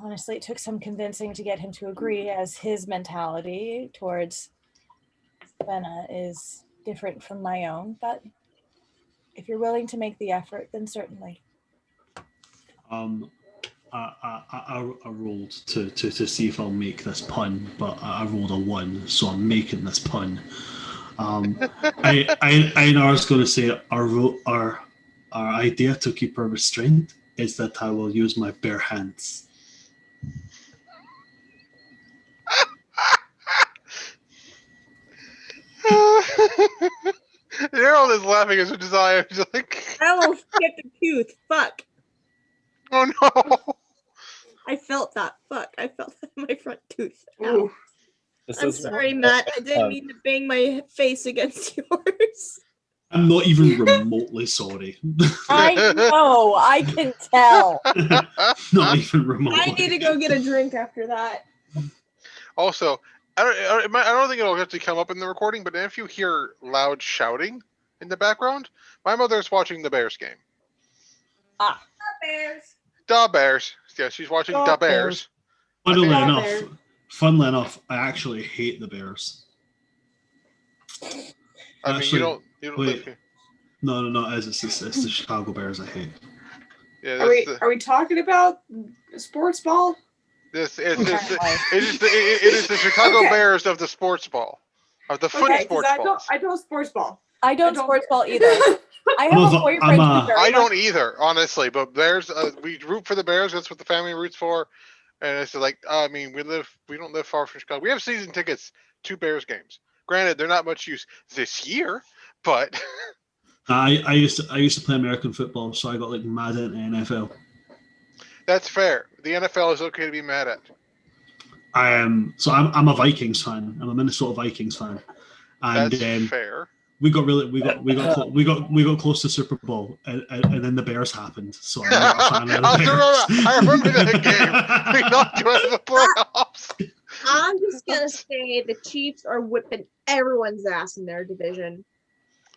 honestly, it took some convincing to get him to agree, as his mentality towards Benna is different from my own, but if you're willing to make the effort, then certainly. I rolled to see if I'll make this pun, but I rolled a 1, so I'm making this pun. I was going to say our idea to keep her restrained is that I will use my bare hands. Daryl is laughing as a desire. He's like, I almost skipped a tooth. Fuck. oh no. I felt that. Fuck. I felt that in my front tooth. Ooh. I'm sorry, Matt. I didn't mean to bang my face against yours. I'm not even remotely sorry. I know, I can tell. Not even remotely. I need to go get a drink after that. Also, I don't think it'll actually come up in the recording, but if you hear loud shouting in the background, my mother's watching the Bears game. Ah. Bears. Da Bears. Yeah, she's watching Da Da Bears. Funnily enough, I actually hate the Bears. I mean, Actually, you don't wait. live here. No, it's the Chicago Bears I hate. Yeah, Are we talking about sports ball? it is the Chicago Okay. Bears of the sports ball. Of the foot Okay, sports balls. I don't sports ball. I don't sports ball either. I have I'm a a- boyfriend I'm a- who very I much- don't either, honestly. But Bears, we root for the Bears. That's what the family roots for. And it's like, I mean, we don't live far from Chicago. We have season tickets to Bears games. Granted, they're not much use this year, but I used to play American football, so I got like mad into NFL. that's fair. The NFL is okay to be mad at. I'm a Vikings fan. I'm a Minnesota Vikings fan, and That's fair. we got close to Super Bowl, and then the Bears happened. So I'm not a fan of the Bears. I remember that game. We knocked you out of the playoffs. I'm just gonna say the Chiefs are whipping everyone's ass in their division.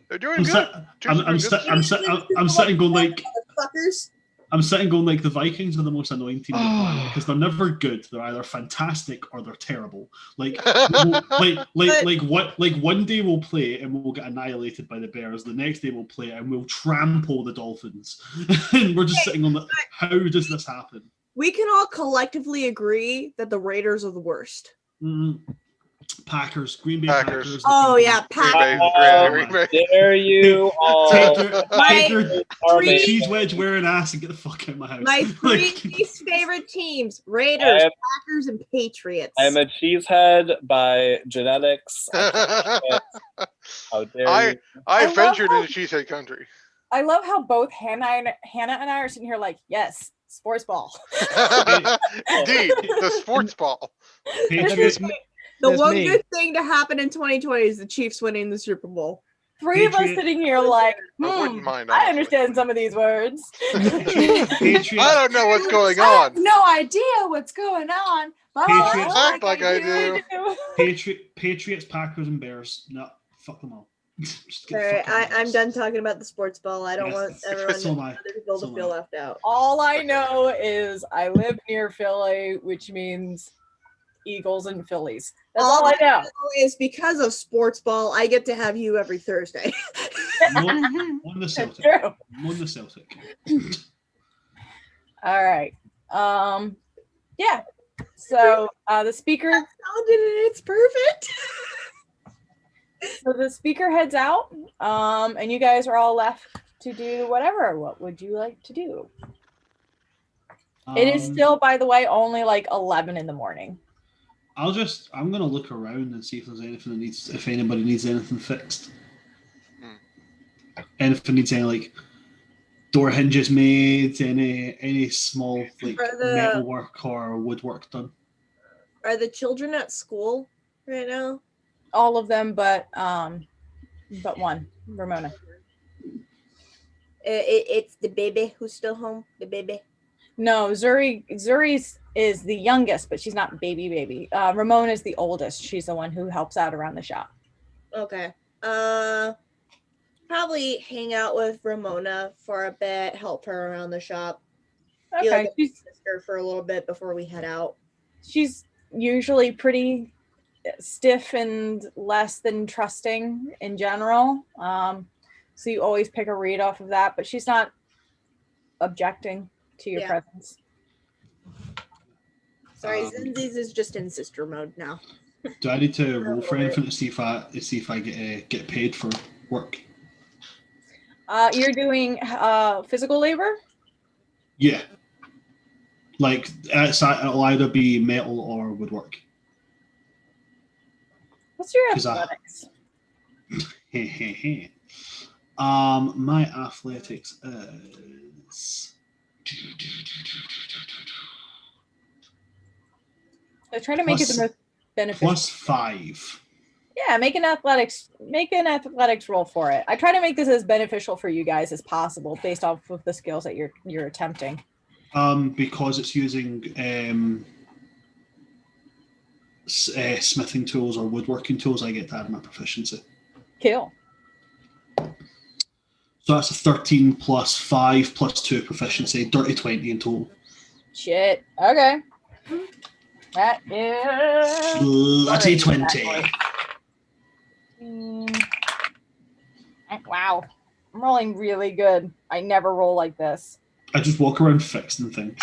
They're doing good. I'm sitting going like Motherfuckers. I'm sitting going like the Vikings are the most annoying team to play because they're never good. They're either fantastic or they're terrible. Like one day we'll play and we'll get annihilated by the Bears. The next day we'll play and we'll trample the Dolphins. And we're just sitting on the how does this happen? We can all collectively agree that the Raiders are the worst. Packers, Green Bay Packers. Packers. Oh yeah, Green Bay. Dare you all? Take your Army. cheese wedge wearing ass and get the fuck out of my house. My three least favorite teams: Raiders, Packers, and Patriots. I'm a cheesehead by genetics. How dare you? I ventured into cheesehead country. I love how both Hannah and I are sitting here like, yes, sports ball. Indeed, the sports ball. Patriots, The There's one me. good thing to happen in 2020 is the Chiefs winning the Super Bowl. Three of us Patriot- sitting here like, I wouldn't mind, I honestly. understand some of these words. Patriots, I don't know what's going I have on. no idea what's going on. But Patriots- Act like I do. Patriots, Packers, and Bears. No, fuck them all. Just get the Sorry, fuck out of the I'm house. done talking about the sports ball. I don't Yes. want everyone So am I. other people So to am feel I. left out. All I know is I live near Philly, which means Eagles and Phillies. That's all I know. Is because of sports ball, I get to have you every Thursday. On the Celtic. True. On the Celtic. All right. Yeah. So the speaker. It's perfect. So the speaker heads out, and you guys are all left to do whatever. What would you like to do? It is still, by the way, only like 11 in the morning. I'm gonna look around and see if there's anything that needs, if anybody needs anything fixed. Anything needs any like door hinges made, any small like metal work or woodwork done. Are the children at school right now? All of them, but one, Ramona. It's the baby who's still home. The baby. No, Zuri is the youngest, but she's not baby. Ramona is the oldest. She's the one who helps out around the shop. Okay. Probably hang out with Ramona for a bit, help her around the shop. Be Okay, like a sister for a little bit before we head out. she's usually pretty stiff and less than trusting in general. So you always pick a read off of that, but she's not objecting to your presence. Sorry, Zinzi's is just in sister mode now. Do I need to roll for anything to see if I get paid for work? You're doing physical labor? Yeah. Like it'll either be metal or woodwork. What's your 'Cause athletics? My athletics is I try to make it the most beneficial. +5. Yeah, make an athletics roll for it. I try to make this as beneficial for you guys as possible based off of the skills that you're attempting. Because it's using smithing tools or woodworking tools, I get to add my proficiency. Cool. So that's a 13 plus 5 plus 2 proficiency, dirty 20 in total. Shit. Okay. That is Bloody 20. Wow. I'm rolling really good. I never roll like this. I just walk around fixing things.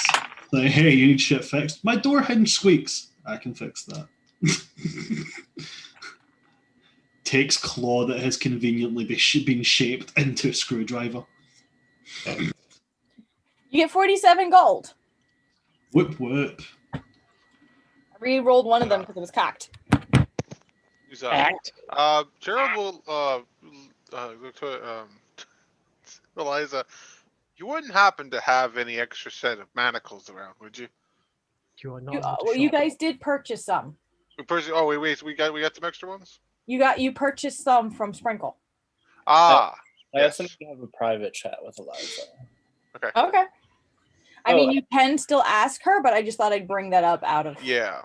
Like, hey, you need shit fixed? My door hinge squeaks. I can fix that. Takes claw that has conveniently been shaped into a screwdriver. You get 47 gold. Whoop whoop. I re-rolled one of them because it was cocked. Gerald will look to Eliza. You wouldn't happen to have any extra set of manacles around, would you? You are not. You guys did purchase some. We got some extra ones. You purchased some from Sprinkle. I Yes. also have a private chat with Eliza. Okay. I mean, you can still ask her, but I just thought I'd bring that up out of Yeah.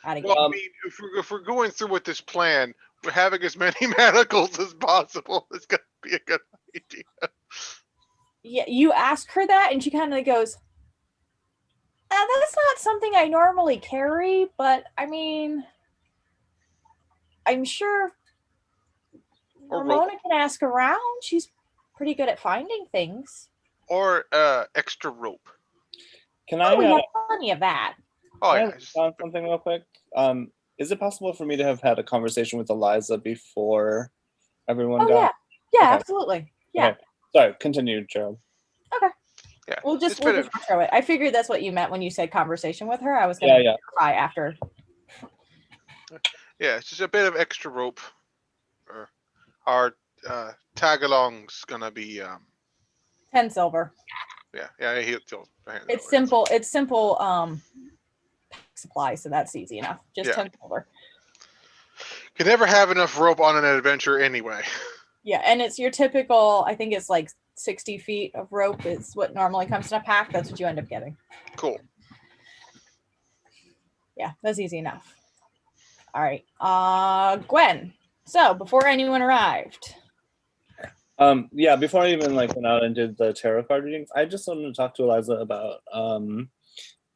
game. Well, I mean, if we're going through with this plan, we're having as many manacles as possible. It's gonna be a good idea. Yeah, you ask her that, and she kind of goes, "That's not something I normally carry, but I mean, I'm sure Ramona can ask around. She's pretty good at finding things. Or extra rope. Can We I have plenty of that. Oh can yeah. I found something real quick? Is it possible for me to have had a conversation with Eliza before everyone got? Yeah, Okay. absolutely. Yeah. Okay. Sorry, continue, Gerald. Okay. Yeah. We'll just throw it. I figured that's what you meant when you said conversation with her. I was gonna try after. Yeah, it's just a bit of extra rope. Our tag along's gonna be 10 silver. Yeah. It's simple. It's simple. Supply, so that's easy enough. Just Yeah. 10 silver. Can never have enough rope on an adventure anyway. Yeah, and it's your typical. I think it's like 60 feet of rope is what normally comes in a pack. That's what you end up getting. Cool. Yeah, that's easy enough. All right, Gwen. So before anyone arrived. Yeah, before I even like went out and did the tarot card readings, I just wanted to talk to Eliza about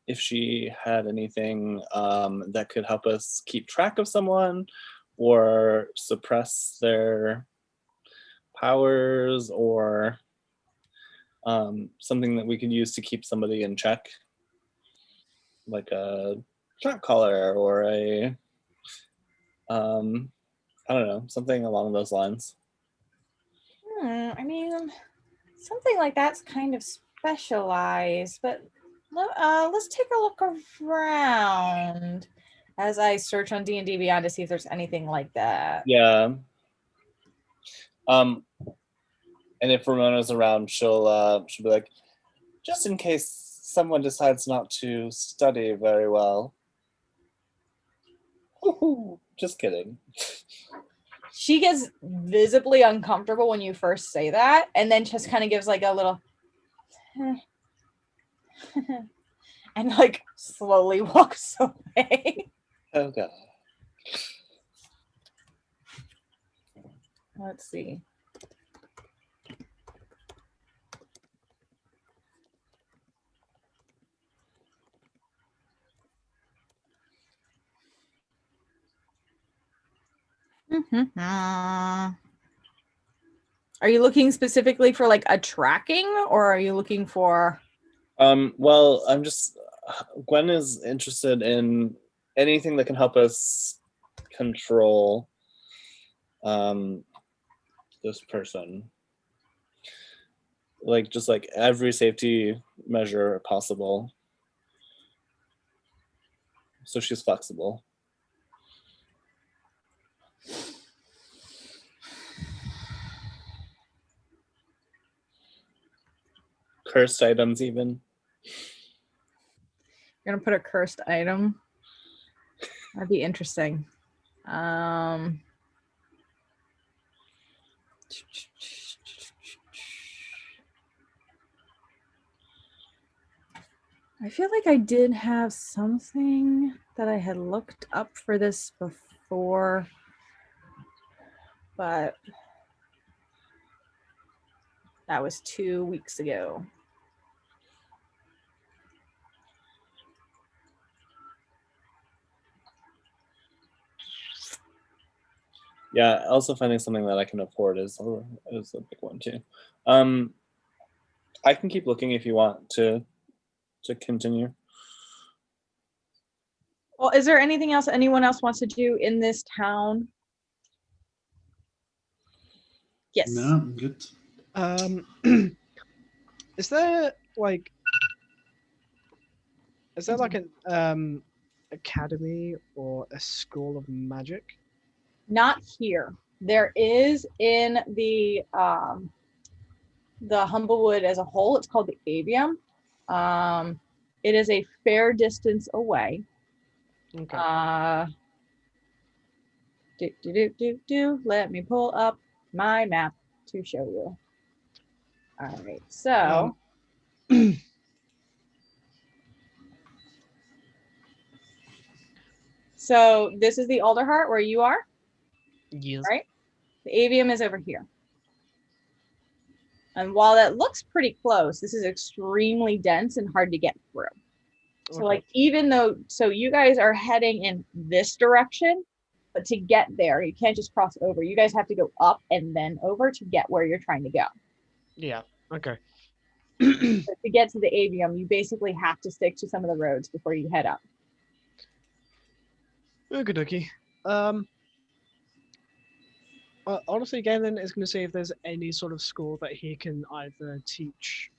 if she had anything that could help us keep track of someone or suppress their powers, or something that we could use to keep somebody in check, like a shot collar or a I don't know, something along those lines. I mean, something like that's kind of specialized, but let's take a look around as I search on D&D Beyond to see if there's anything like that. Yeah. And if Ramona's around, she'll be like, just in case someone decides not to study very well. Woo-hoo. Just kidding. She gets visibly uncomfortable when you first say that, and then just kind of gives like a little and like slowly walks away. Oh god. Let's see. Are you looking specifically for like a tracking, or are you looking for? Well, Gwen is interested in anything that can help us control this person. Like just like every safety measure possible. So she's flexible. Cursed items even. You're gonna put a cursed item. That'd be interesting. I feel like I did have something that I had looked up for this before, but that was 2 weeks ago. Yeah, also finding something that I can afford is a big one too. I can keep looking if you want to continue. Well, is there anything else anyone else wants to do in this town? Yes. No, I'm good. Is there like an academy or a school of magic? Not here. There is in the Humblewood as a whole. It's called the Avium. It is a fair distance away. Okay. Let me pull up my map to show you. All right, so so this is the Alderheart where you are, Yes. right? The Avium is over here. And while that looks pretty close, this is extremely dense and hard to get through. So Okay. like even though, so you guys are heading in this direction, but to get there, you can't just cross over. You guys have to go up and then over to get where you're trying to go. Yeah. Okay. But to get to the Avium, you basically have to stick to some of the roads before you head up. Okie dokie. Honestly, Galen is going to see if there's any sort of school that he can either teach,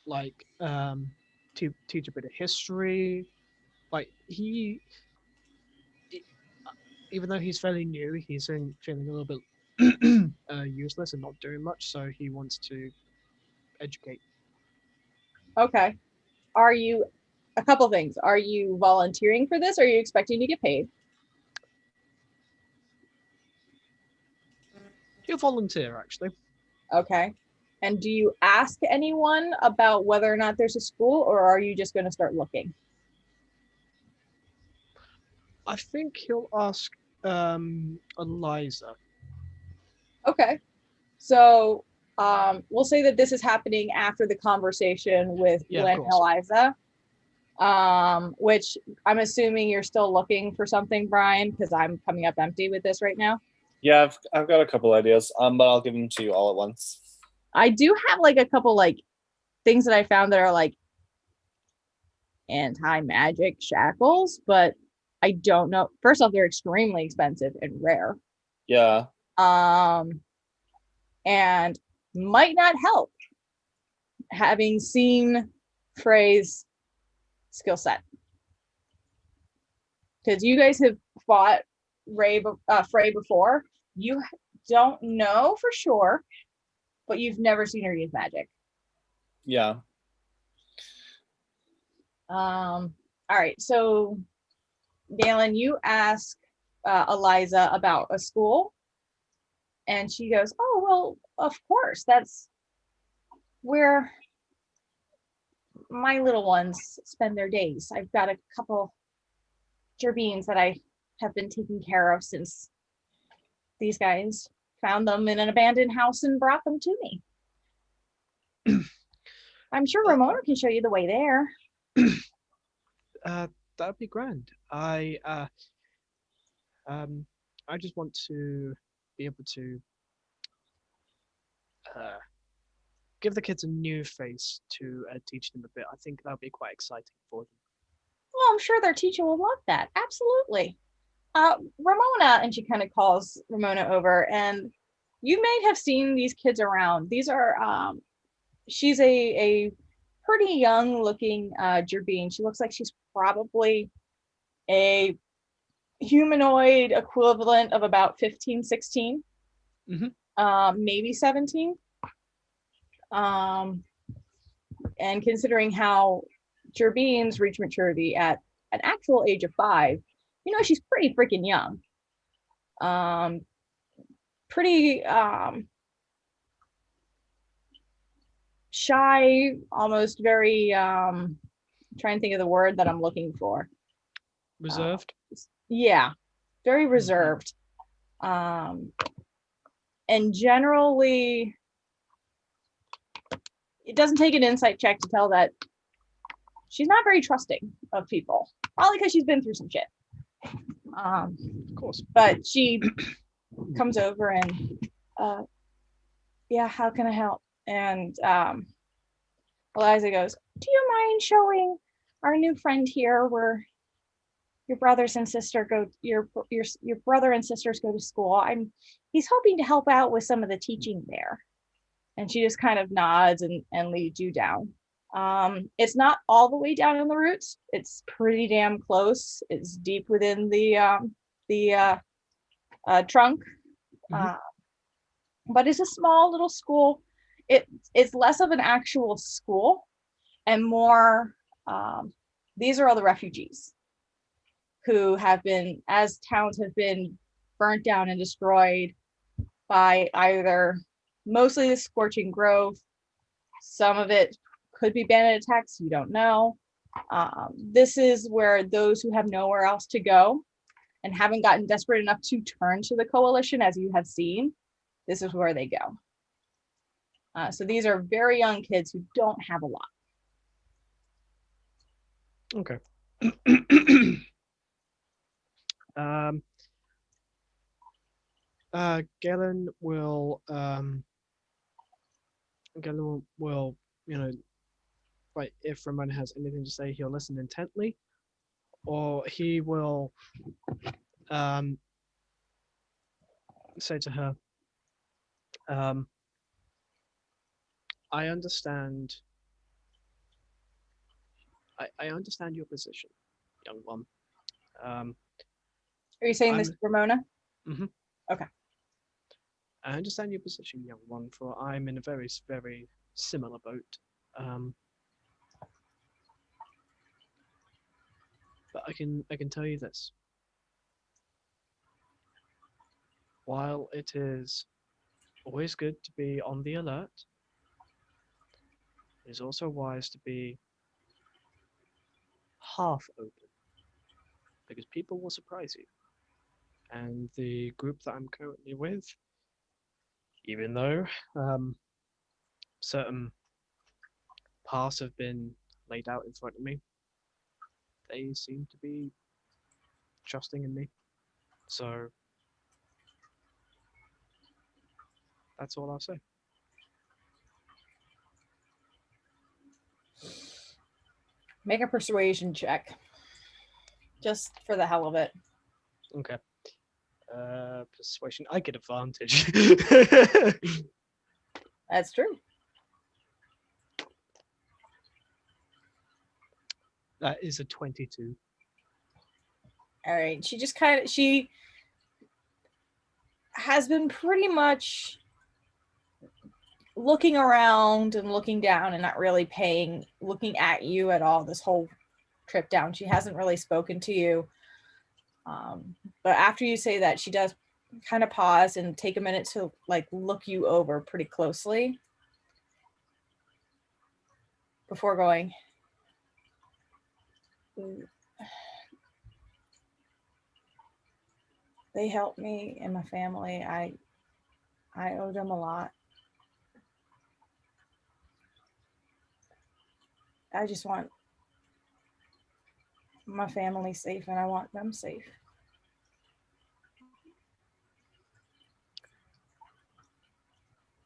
like, to teach a bit of history. Like even though he's fairly new, he's feeling a little bit useless and not doing much. So he wants to educate. Okay. Are you a couple things? Are you volunteering for this? Or are you expecting to get paid? You volunteer, actually. Okay. And do you ask anyone about whether or not there's a school, or are you just going to start looking? I think he'll ask Eliza. Okay. So we'll say that this is happening after the conversation with Yeah, of Glenn and course. Eliza, which I'm assuming you're still looking for something, Brian, because I'm coming up empty with this right now. Yeah, I've got a couple ideas, but I'll give them to you all at once. I do have like a couple like things that I found that are like anti-magic shackles, but I don't know. First off, they're extremely expensive and rare. Yeah. And might not help having seen Frey's skill set. Because you guys have fought Frey before. You don't know for sure, but you've never seen her use magic. Yeah. All right, so Galen, you ask Eliza about a school, and she goes, "Oh, well, of course, that's where my little ones spend their days. I've got a couple gerbines that I have been taking care of since these guys found them in an abandoned house and brought them to me. I'm sure Ramona can show you the way there." That'd be grand. I just want to be able to give the kids a new face to teach them a bit. I think that'll be quite exciting for them. Well, I'm sure their teacher will love that. Absolutely. Ramona, and she kind of calls Ramona over, and you may have seen these kids around. These are, she's a pretty young looking gerbine. She looks like she's probably a humanoid equivalent of about 15, 16, maybe 17. And considering how gerbines reach maturity at an actual age of 5, you know, she's pretty freaking young. Pretty shy, almost very trying to think of the word that I'm looking for. Reserved? Yeah, very reserved. And generally, it doesn't take an insight check to tell that she's not very trusting of people, probably because she's been through some shit. Of course. But she comes over and, yeah, how can I help? And Eliza goes, "Do you mind showing our new friend here where your brothers and sister go, your brother and sisters go to school? He's hoping to help out with some of the teaching there." And she just kind of nods and leads you down. It's not all the way down in the roots. It's pretty damn close. It's deep within the trunk. But it's a small little school. It's less of an actual school and more, these are all the refugees who have been, as towns have been burnt down and destroyed by either mostly the scorching grove, some of it could be bandit attacks, you don't know. This is where those who have nowhere else to go and haven't gotten desperate enough to turn to the coalition, as you have seen, this is where they go. So these are very young kids who don't have a lot. Okay. Galen will you know, right, if Ramona has anything to say, he'll listen intently, or he will say to her, I understand your position, young one. Are you saying this to Ramona? Okay. I understand your position, young one, for I'm in a very, very similar boat. But I can tell you this. While it is always good to be on the alert, it is also wise to be half open, because people will surprise you. And the group that I'm currently with, even though certain paths have been laid out in front of me, they seem to be trusting in me. So that's all I'll say. Make a persuasion check. Just for the hell of it. Okay. Persuasion. I get advantage. That's true. That is a 22. All right. She has been pretty much looking around and looking down and not really looking at you at all this whole trip down. She hasn't really spoken to you. But after you say that, she does kind of pause and take a minute to like look you over pretty closely before going, they helped me and my family. I owe them a lot. I just want my family safe and I want them safe.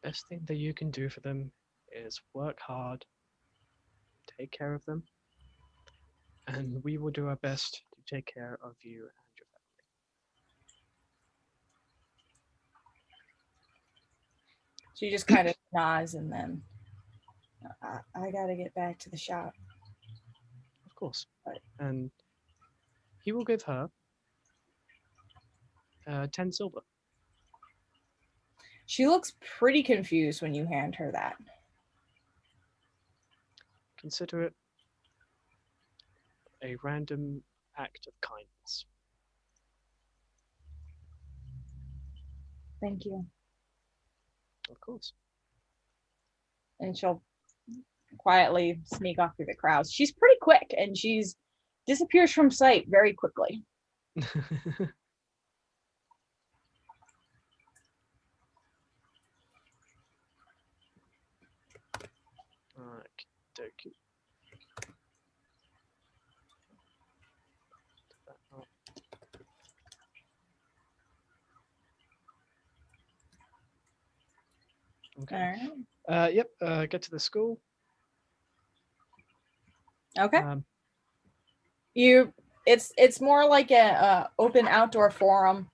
Best thing that you can do for them is work hard, take care of them, and we will do our best to take care of you and your family. She just kind of nods and then I gotta get back to the shop. Of course. And he will give her 10 silver. She looks pretty confused when you hand her that. Consider it a random act of kindness. Thank you. Of course. And she'll quietly sneak off through the crowds. She's pretty quick and she's disappears from sight very quickly. Okey-dokey. Okay. All right. Yep. Get to the school. Okay. It's more like a open outdoor forum.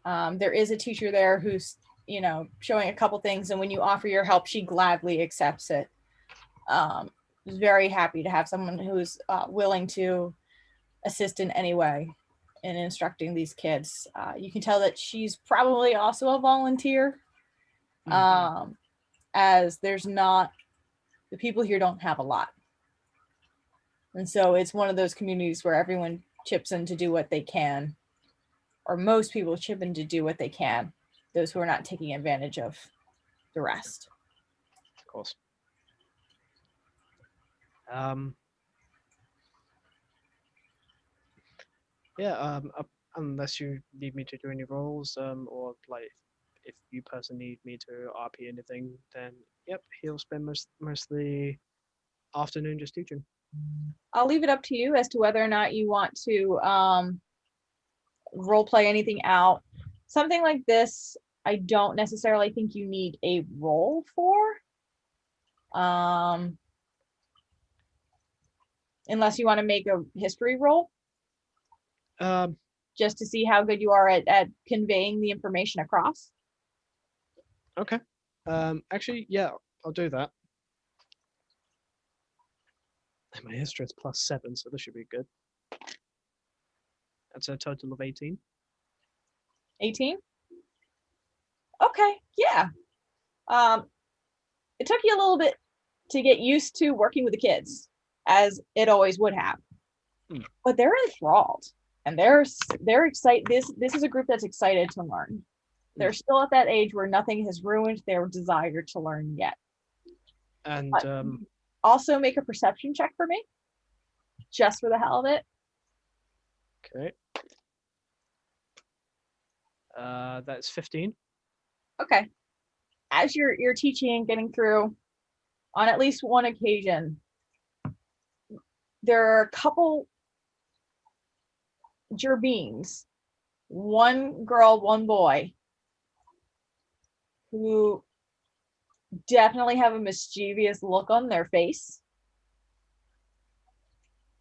There is a teacher there who's showing a couple things, and when you offer your help, she gladly accepts it. Is very happy to have someone who's willing to assist in any way in instructing these kids. You can tell that she's probably also a volunteer, as the people here don't have a lot. And so it's one of those communities where everyone chips in to do what they can, or most people chip in to do what they can, those who are not taking advantage of the rest. Of course. Unless you need me to do any roles, or like if you personally need me to RP anything, then yep, he'll spend most of the afternoon just teaching. I'll leave it up to you as to whether or not you want to role play anything out. Something like this, I don't necessarily think you need a role for. Unless you want to make a history roll. Just to see how good you are at conveying the information across. Okay. Actually, yeah, I'll do that. And my history is +7, so this should be good. That's a total of 18. 18? Okay, yeah. It took you a little bit to get used to working with the kids, as it always would have. but they're enthralled, and they're excited. This is a group that's excited to learn. They're still at that age where nothing has ruined their desire to learn yet. And Also make a perception check for me, just for the hell of it. okay. That's 15. Okay. As you're teaching and getting through, on at least one occasion, there are a couple Gerbines, one girl, one boy, who definitely have a mischievous look on their face.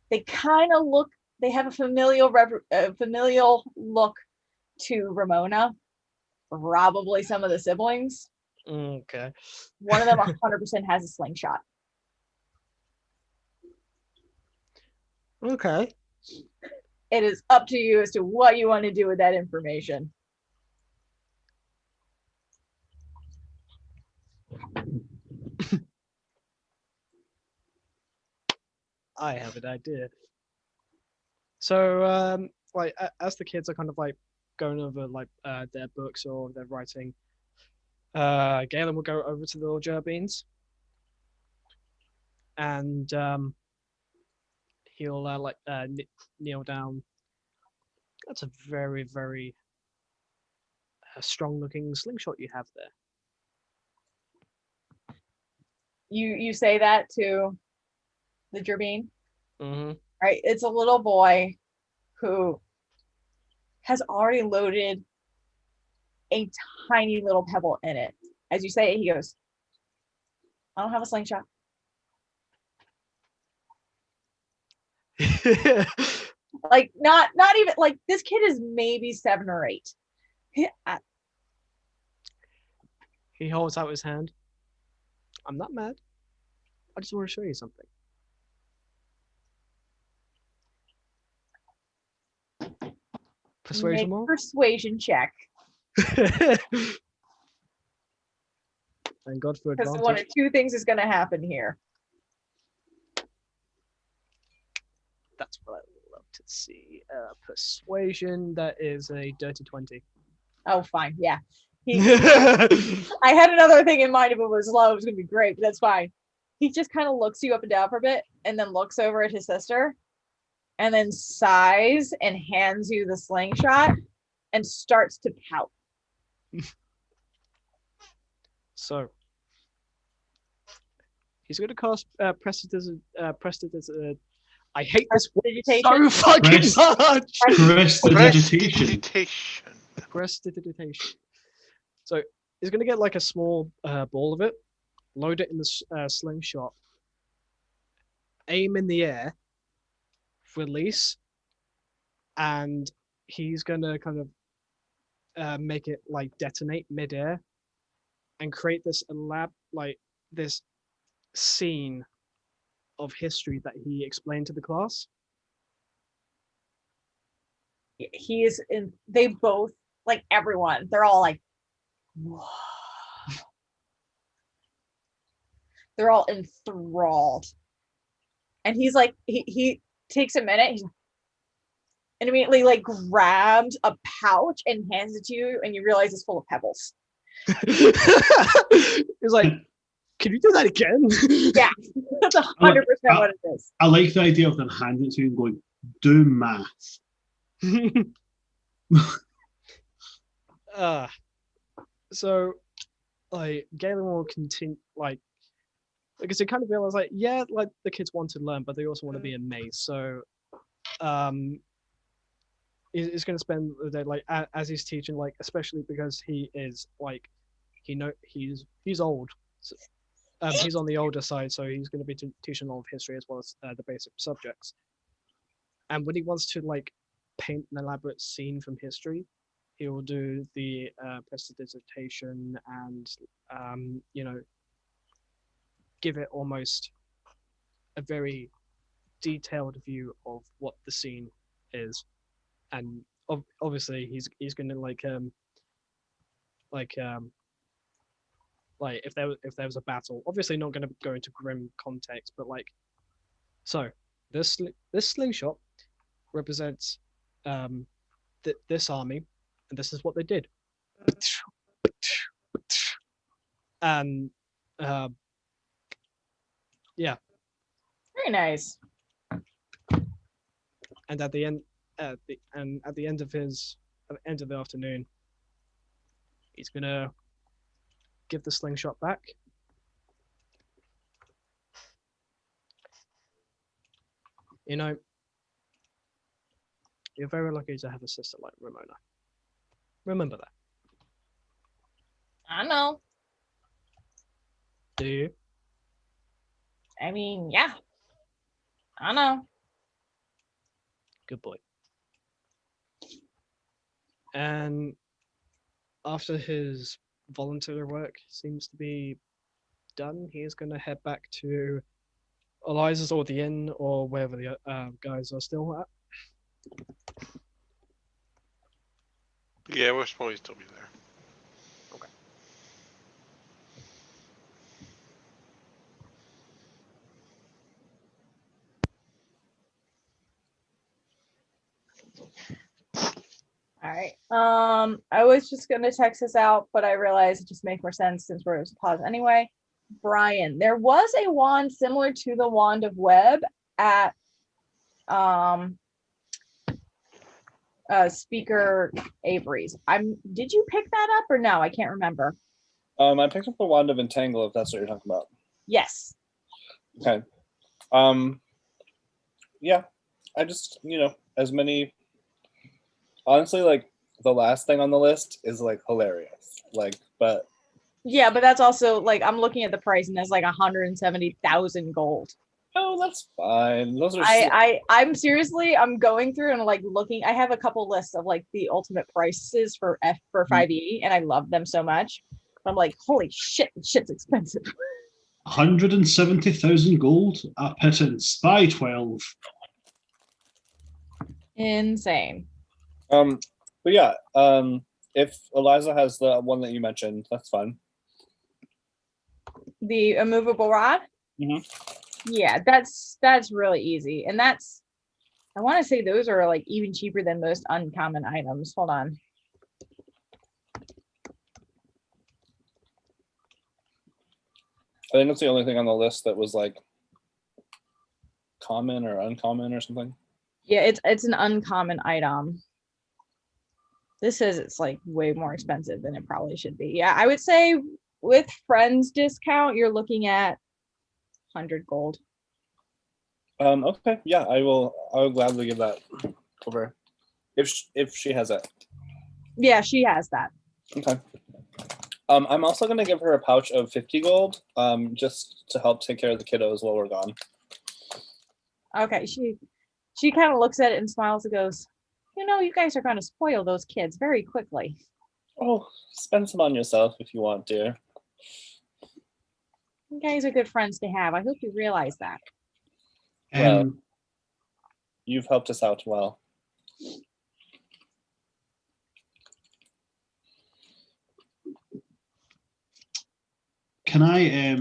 They kind of look, they have a familial look to Ramona, probably some of the siblings. Okay. One of them 100% has a slingshot. Okay. It is up to you as to what you want to do with that information. I have an idea. So, like, as the kids are kind of like going over like their books or their writing, Galen will go over to the little Gerbines, and he'll kneel down. That's a very, very strong-looking slingshot you have there. You say that to the Gerbine, Mm-hmm. right? It's a little boy who has already loaded a tiny little pebble in it. As you say it, he goes, I don't have a slingshot. Like not even like this kid is maybe 7 or 8. He holds out his hand. I'm not mad. I just want to show you something. Persuasion Make roll? persuasion check. Thank God for Because advantage. one of two things is going to happen here. That's what I love to see. Persuasion, that is a dirty 20. Oh, fine. Yeah. I had another thing in mind. If it was low, it was going to be great, but that's fine. He just kind of looks you up and down for a bit and then looks over at his sister and then sighs and hands you the slingshot and starts to pout. So, he's going to cast Prestidigitation. I hate this word so fucking much! Prestidigitation. Prestidigitation. So, he's going to get like a small ball of it, load it in the slingshot, aim in the air, release, and he's going to kind of make it like detonate midair and create this this scene of history that he explained to the class. He is in, they both, like everyone, they're all like, whoa. They're all enthralled. And he's like, he takes a minute and immediately like grabs a pouch and hands it to you, and you realize it's full of pebbles. He's like, can you do that again? Yeah, that's 100% what it is. I like the idea of them handing it to you and going, do math. So, like, Galen will continue, like, because they kind of realize, like, yeah, like, the kids want to learn, but they also want to be amazed. So, he's going to spend the day, like, as he's teaching, like, especially because he is, like, he's old. So, he's on the older side, so he's going to be teaching a lot of history as well as the basic subjects. And when he wants to, like, paint an elaborate scene from history, he will do the prestidigitation and, give it almost a very detailed view of what the scene is. And obviously, he's going to like if there was a battle, obviously not going to go into grim context, but like, so this slingshot represents this army, and this is what they did. And yeah, Very nice. and at the end, at the end of the afternoon, he's gonna give the slingshot back. You know, you're very lucky to have a sister like Ramona. Remember that. I know. Do you? I mean, yeah. I know. Good boy. And after his volunteer work seems to be done, he's going to head back to Eliza's or the inn or wherever the guys are still at. Yeah, we're supposed to be there. All right. I was just gonna text this out, but I realized it just makes more sense since we're paused anyway. Brian, there was a wand similar to the wand of Web at Speaker Avery's. Did you pick that up or no? I can't remember. I picked up the wand of entangle, if that's what you're talking about. Yes. Okay. Yeah. I just, as many. Honestly, like the last thing on the list is like hilarious. But yeah, but that's also like I'm looking at the price and that's like 170,000 gold. Oh, that's fine. Those are. I'm seriously, I'm going through and like looking. I have a couple lists of like the ultimate prices for 5e, and I love them so much. I'm like, holy shit, shit's expensive. 170,000 gold at pittance by 12. Insane. But yeah, if Eliza has the one that you mentioned, that's fine. The immovable rod. Mhm. Yeah, that's really easy, and I want to say those are like even cheaper than most uncommon items. Hold on. I think that's the only thing on the list that was like common or uncommon or something. Yeah, it's an uncommon item. This says it's like way more expensive than it probably should be. Yeah, I would say with friends discount, you're looking at 100 gold. Okay, yeah, I will gladly give that over if she has it. Yeah, she has that. Okay. I'm also gonna give her a pouch of 50 gold, just to help take care of the kiddos while we're gone. Okay, she kind of looks at it and smiles and goes, you guys are gonna spoil those kids very quickly. Oh, spend some on yourself if you want, dear. You guys are good friends to have. I hope you realize that. Well, you've helped us out well. Can I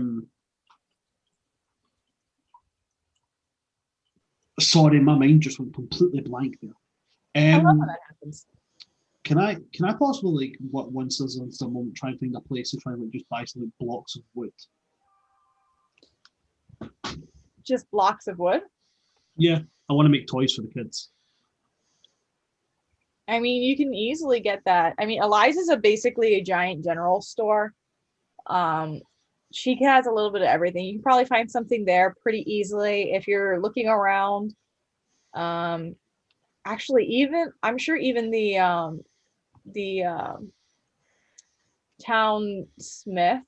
sorry, my mind just went completely blank there. I love when that happens. Can I possibly, like, once there's a moment, try and find a place to try and like just buy some like blocks of wood? Just blocks of wood? Yeah, I want to make toys for the kids. I mean, you can easily get that. I mean, Eliza's basically a giant general store. She has a little bit of everything. You can probably find something there pretty easily if you're looking around. Actually, I'm sure even the town smith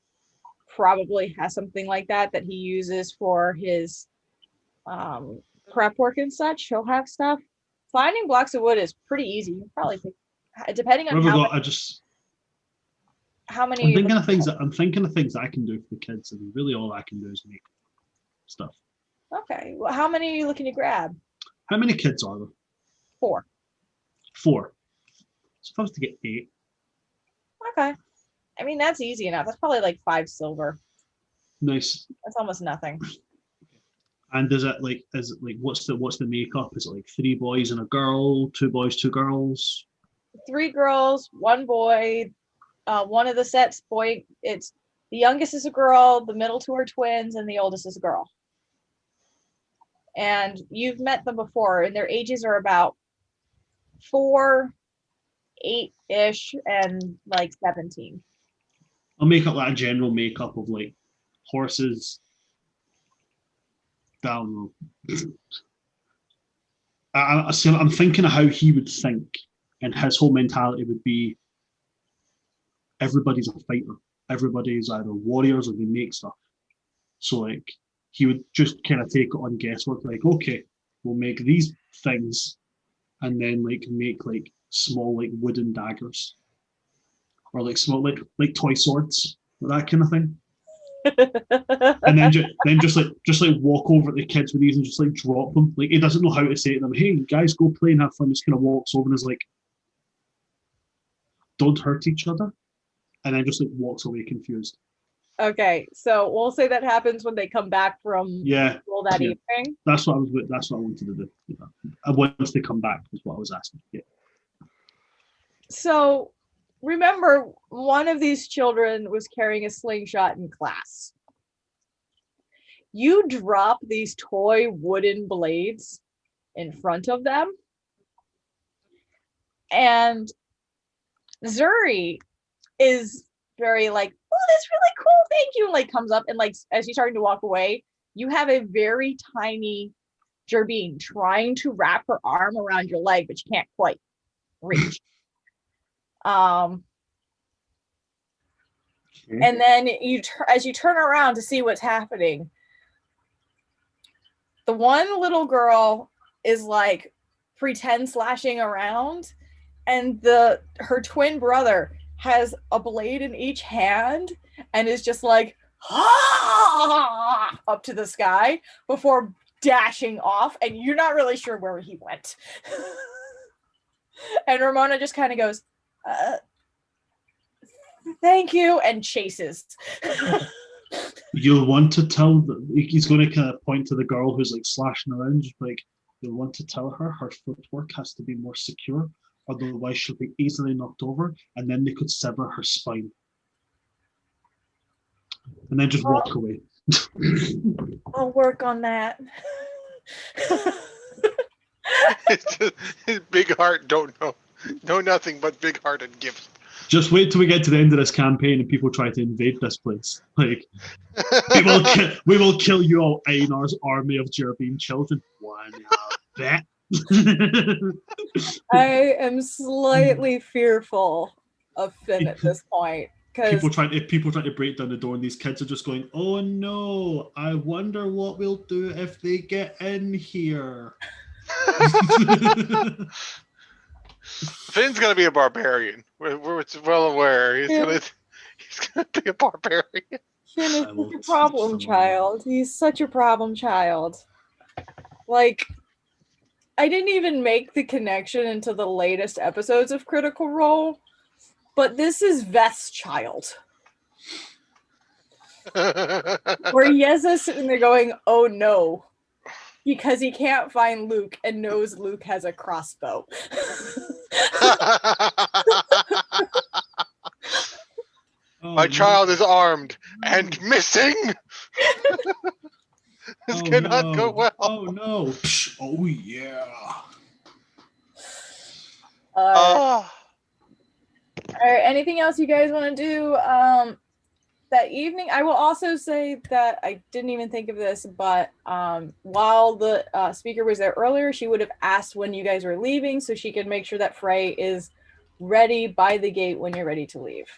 probably has something like that he uses for his prep work and such. He'll have stuff. Finding blocks of wood is pretty easy. You probably think, depending on how many. I'm thinking of things that I can do for the kids, and really all I can do is make stuff. Okay. Well, how many are you looking to grab? How many kids are there? 4. 4. Supposed to get 8. Okay. I mean, that's easy enough. That's probably like 5 silver. Nice. That's almost nothing. And is it like what's the makeup? Is it like 3 boys and a girl, 2 boys, 2 girls? 3 girls, 1 boy. One of the sets, boy, it's the youngest is a girl, the middle 2 are twins, and the oldest is a girl. And you've met them before, and their ages are about 4, 8-ish, and like 17. I'll make up like a general makeup of like horses. I don't know. I'm thinking of how he would think, and his whole mentality would be everybody's a fighter. Everybody's either warriors or they make stuff. So like he would just kind of take it on guesswork, like, okay, we'll make these things and then like make like small like wooden daggers. Or like small like toy swords, that kind of thing. And then just like walk over to the kids with these and just like drop them. Like he doesn't know how to say to them, hey guys, go play and have fun. Just kind of walks over and is like, don't hurt each other. And then just like walks away confused. Okay, so we'll say that happens when they come back from school that evening. That's what I wanted to do. Once they come back is what I was asking. Yeah. So remember, one of these children was carrying a slingshot in class. You drop these toy wooden blades in front of them, and Zuri is very like, oh, that's really cool, thank you, and like comes up, and like as you're starting to walk away, you have a very tiny Gerbine trying to wrap her arm around your leg, but you can't quite reach. And then as you turn around to see what's happening, the one little girl is like pretend slashing around, and her twin brother has a blade in each hand and is just like up to the sky before dashing off, and you're not really sure where he went. And Ramona just kind of goes, thank you, and chases. You'll want to tell he's going to kind of point to the girl who's like slashing around, just like, you'll want to tell her footwork has to be more secure, otherwise she'll be easily knocked over, and then they could sever her spine. And then just walk away. I'll work on that. It's just, his big heart don't know nothing but big hearted gifts. Just wait till we get to the end of this campaign and people try to invade this place. Like, we will kill you all, Einar's army of Gerbine children. One bet. I am slightly fearful of Finn at this point. People trying to break down the door, and these kids are just going, oh no, I wonder what we'll do if they get in here. Finn's gonna be a barbarian. We're well aware. He's gonna be a barbarian. Finn is such a problem child. He's such a problem child. Like, I didn't even make the connection into the latest episodes of Critical Role, but this is Veth's child. Where Yeza's sitting there going, oh no, because he can't find Luke and knows Luke has a crossbow. My child is armed and missing. This cannot go well. Oh no. Oh yeah. All right, anything else you guys want to do that evening? I will also say that I didn't even think of this, but while the speaker was there earlier, she would have asked when you guys were leaving so she could make sure that Frey is ready by the gate when you're ready to leave.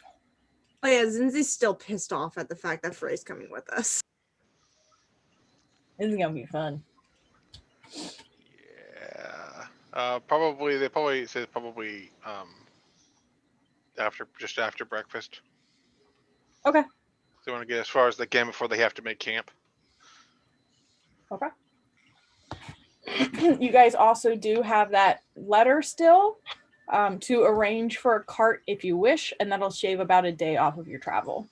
Oh yeah, Zinzi's still pissed off at the fact that Frey's coming with us. This is gonna be fun. Yeah. Probably they probably said after breakfast. Okay. They want to get as far as they can before they have to make camp. Okay. You guys also do have that letter still to arrange for a cart if you wish, and that'll shave about a day off of your travel.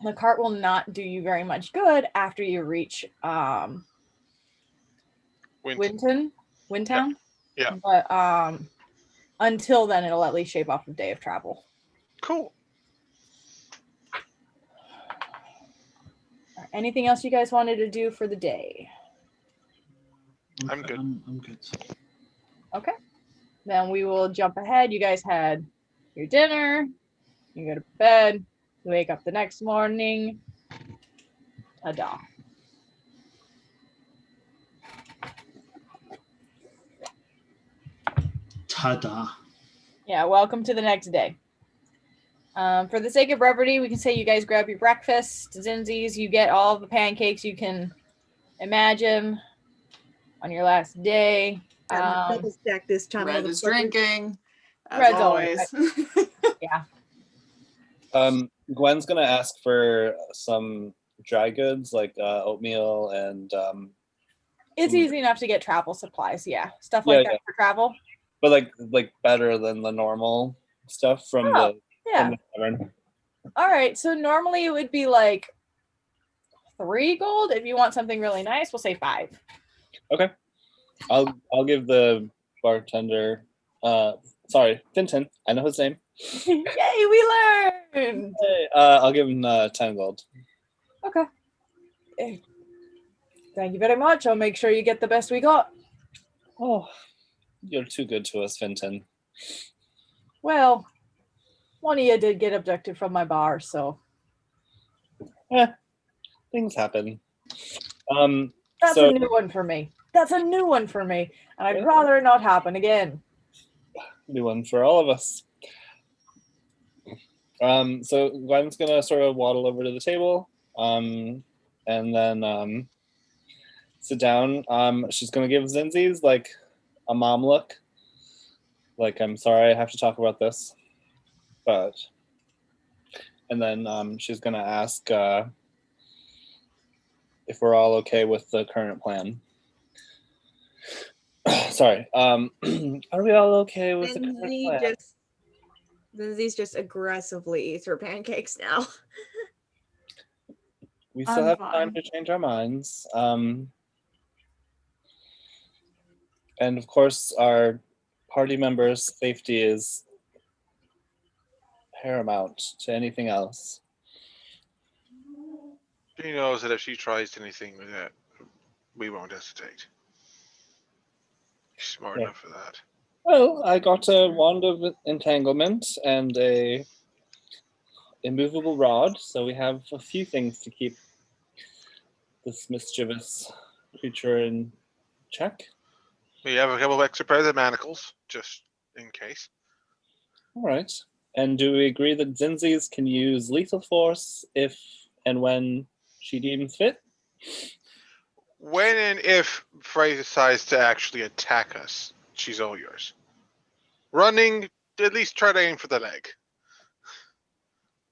The cart will not do you very much good after you reach Wintown. Yeah. But until then, it'll at least shave off a day of travel. Cool. Anything else you guys wanted to do for the day? I'm good. I'm good. Okay. Then we will jump ahead. You guys had your dinner. You go to bed. You wake up the next morning. Ta-da. Ta-da. Yeah, welcome to the next day. For the sake of brevity, we can say you guys grab your breakfast, Zinzi's, you get all the pancakes you can imagine on your last day. Double stack this time. Red is motherfucker. drinking. As Red's always. Yeah. Gwen's gonna ask for some dry goods like oatmeal and It's easy enough to get travel supplies, yeah. Stuff Yeah, like that yeah. for travel. but like better than the normal stuff from Oh, yeah. from the tavern. All right. So normally it would be like 3 gold. If you want something really nice, we'll say 5. Okay. I'll give the bartender Finton, I know his name. Yay, we learned. I'll give him 10 gold. Okay. Thank you very much. I'll make sure you get the best we got. Oh, you're too good to us, Finton. Well, one of you did get abducted from my bar, so Things happen. that's So- a new one for me. That's a new one for me, and I'd Yeah. rather it not happen again. New one for all of us. So Gwen's gonna sort of waddle over to the table, and then sit down. She's gonna give Zinzi's like a mom look, like I'm sorry I have to talk about this, and then she's gonna ask if we're all okay with the current plan. Sorry. Are we all okay with the current plan? Lindsay's just aggressively eats her pancakes now. We still I'm have time fine. to change our minds. And of course, our party members' safety is paramount to anything else. She knows that if she tries anything with that, we won't hesitate. She's smart Yeah. enough for that. Well, I got a wand of entanglement and a immovable rod, so we have a few things to keep this mischievous creature in check. We have a couple of extra pairs of manacles, just in case. All right. And do we agree that Zinzi's can use lethal force if and when she deems fit? When and if Frey decides to actually attack us, she's all yours. Running, at least try to aim for the leg.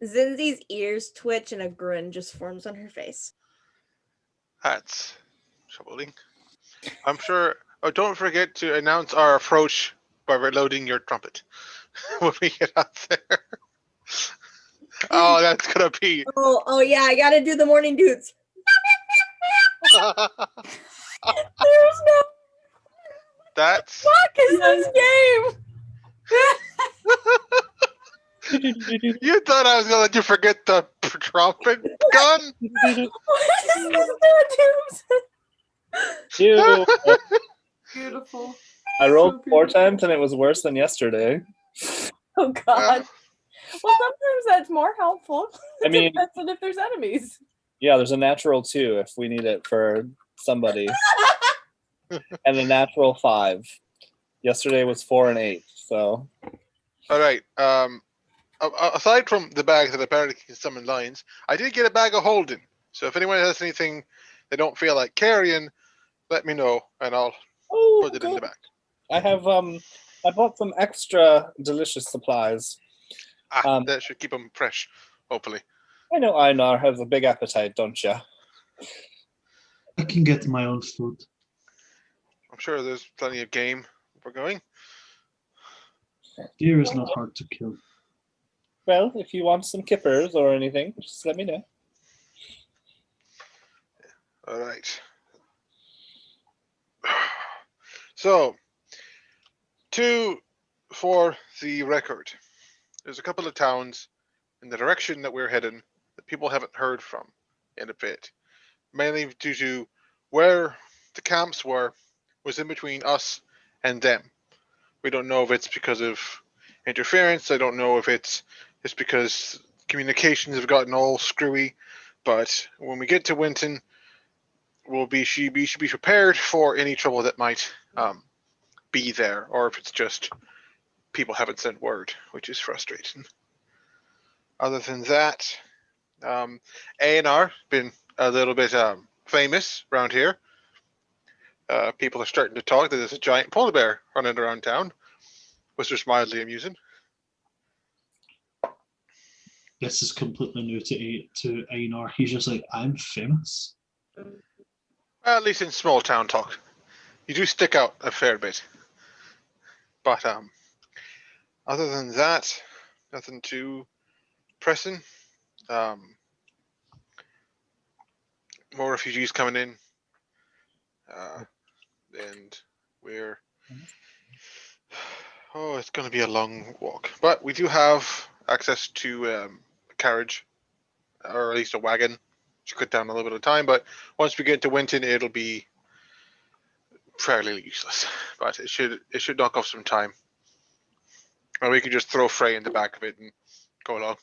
Zinzi's ears twitch and a grin just forms on her face. That's troubling. I'm sure. Oh, don't forget to announce our approach by reloading your trumpet when we get out there. Oh, that's gonna be. Oh yeah, I gotta do the morning dudes. There's no That's. fuck is this game? You thought I was gonna let you forget the trumpet gun? What is this Ew. Beautiful. I rolled So 4 beautiful. times and it was worse than yesterday. Oh god. Well, sometimes that's more helpful. I mean, Depends on if there's enemies. yeah, there's a natural 2 if we need it for somebody, and a natural 5. Yesterday was 4 and 8, so. All right. Aside from the bags that apparently can summon lions, I did get a bag of Holden. So if anyone has anything they don't feel like carrying, let me know and I'll put it in the good. bag. I have I bought some extra delicious supplies. That should keep them fresh, hopefully. I know Einar has a big appetite, don't you? I can get my own food. I'm sure there's plenty of game if we're going. Deer is not hard to kill. Well, if you want some kippers or anything, just let me know. All right. So, for the record, there's a couple of towns in the direction that we're heading that people haven't heard from in a bit, mainly due to where the camps was in between us and them. We don't know if it's because of interference. I don't know if it's just because communications have gotten all screwy. But when we get to Winton, we should be prepared for any trouble that might be there, or if it's just people haven't sent word, which is frustrating. Other than that, A&R been a little bit famous around here. People are starting to talk that there's a giant polar bear running around town, which is mildly amusing. This is completely new to Einar. He's just like, I'm famous. At least in small town talk, you do stick out a fair bit. But other than that, nothing too pressing. More refugees coming in, and we're it's going to be a long walk, but we do have access to a carriage, or at least a wagon, to cut down a little bit of time. But once we get to Winton, it'll be fairly useless. But it should knock off some time, or we can just throw Frey in the back of it and go along.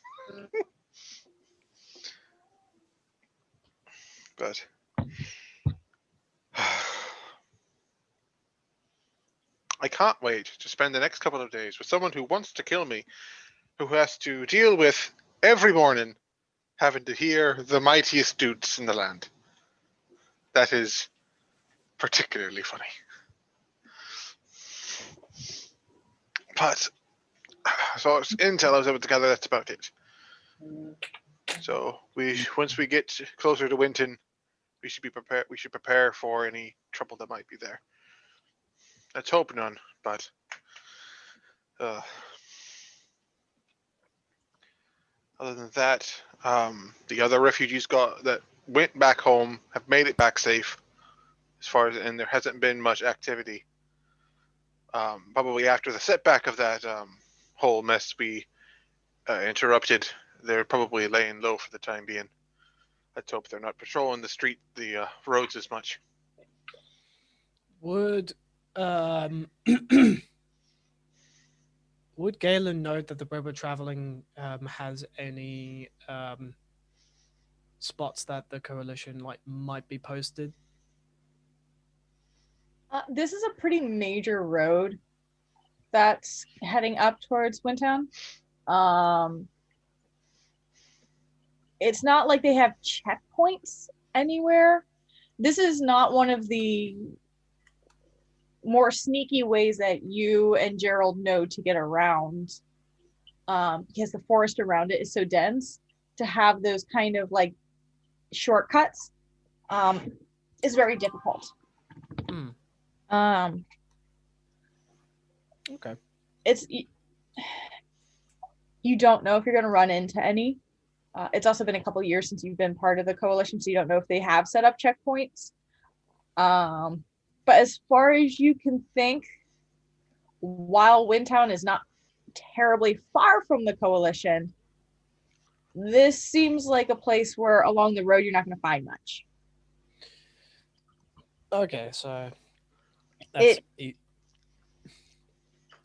But I can't wait to spend the next couple of days with someone who wants to kill me, who has to deal with every morning having to hear the mightiest dudes in the land. That is particularly funny. But so it's intel I was able to gather. That's about it. So once we get closer to Winton, we should be prepared. We should prepare for any trouble that might be there. Let's hope none. But other than that, the other refugees that went back home have made it back safe, and there hasn't been much activity. Probably after the setback of that whole mess we interrupted, they're probably laying low for the time being. Let's hope they're not patrolling the roads as much. Would would Galen know that the river traveling has any spots that the coalition might be posted? This is a pretty major road that's heading up towards Wintown. It's not like they have checkpoints anywhere. This is not one of the more sneaky ways that you and Gerald know to get around, because the forest around it is so dense. To have those kind of like shortcuts is very difficult. Okay. It's you don't know if you're going to run into any. It's also been a couple of years since you've been part of the coalition, so you don't know if they have set up checkpoints. But as far as you can think, while Wintown is not terribly far from the coalition, this seems like a place where along the road you're not going to find much. Okay, so that's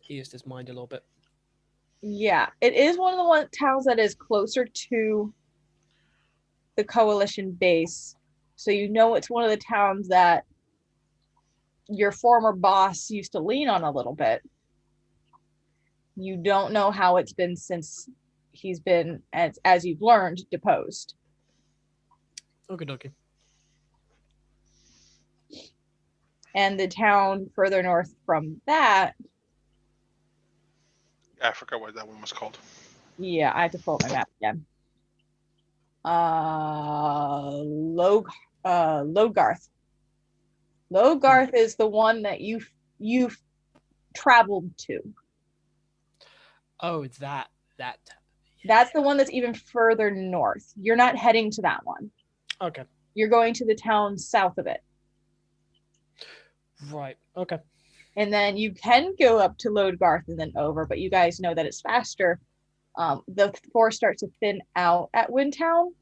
eased his mind a little bit. Yeah, it is one of the towns that is closer to the coalition base. So you know it's one of the towns that your former boss used to lean on a little bit. You don't know how it's been since he's been, as you've learned, deposed. Okay. And the town further north from that, I forgot what that one was called. yeah, I have to pull up my map again. Logarth. Logarth is the one that you've traveled to. Oh, that. That's the one that's even further north. You're not heading to that one. Okay. You're going to the town south of it. Right. Okay. And then you can go up to Lodegarth and then over, but you guys know that it's faster. The forest starts to thin out at Windtown,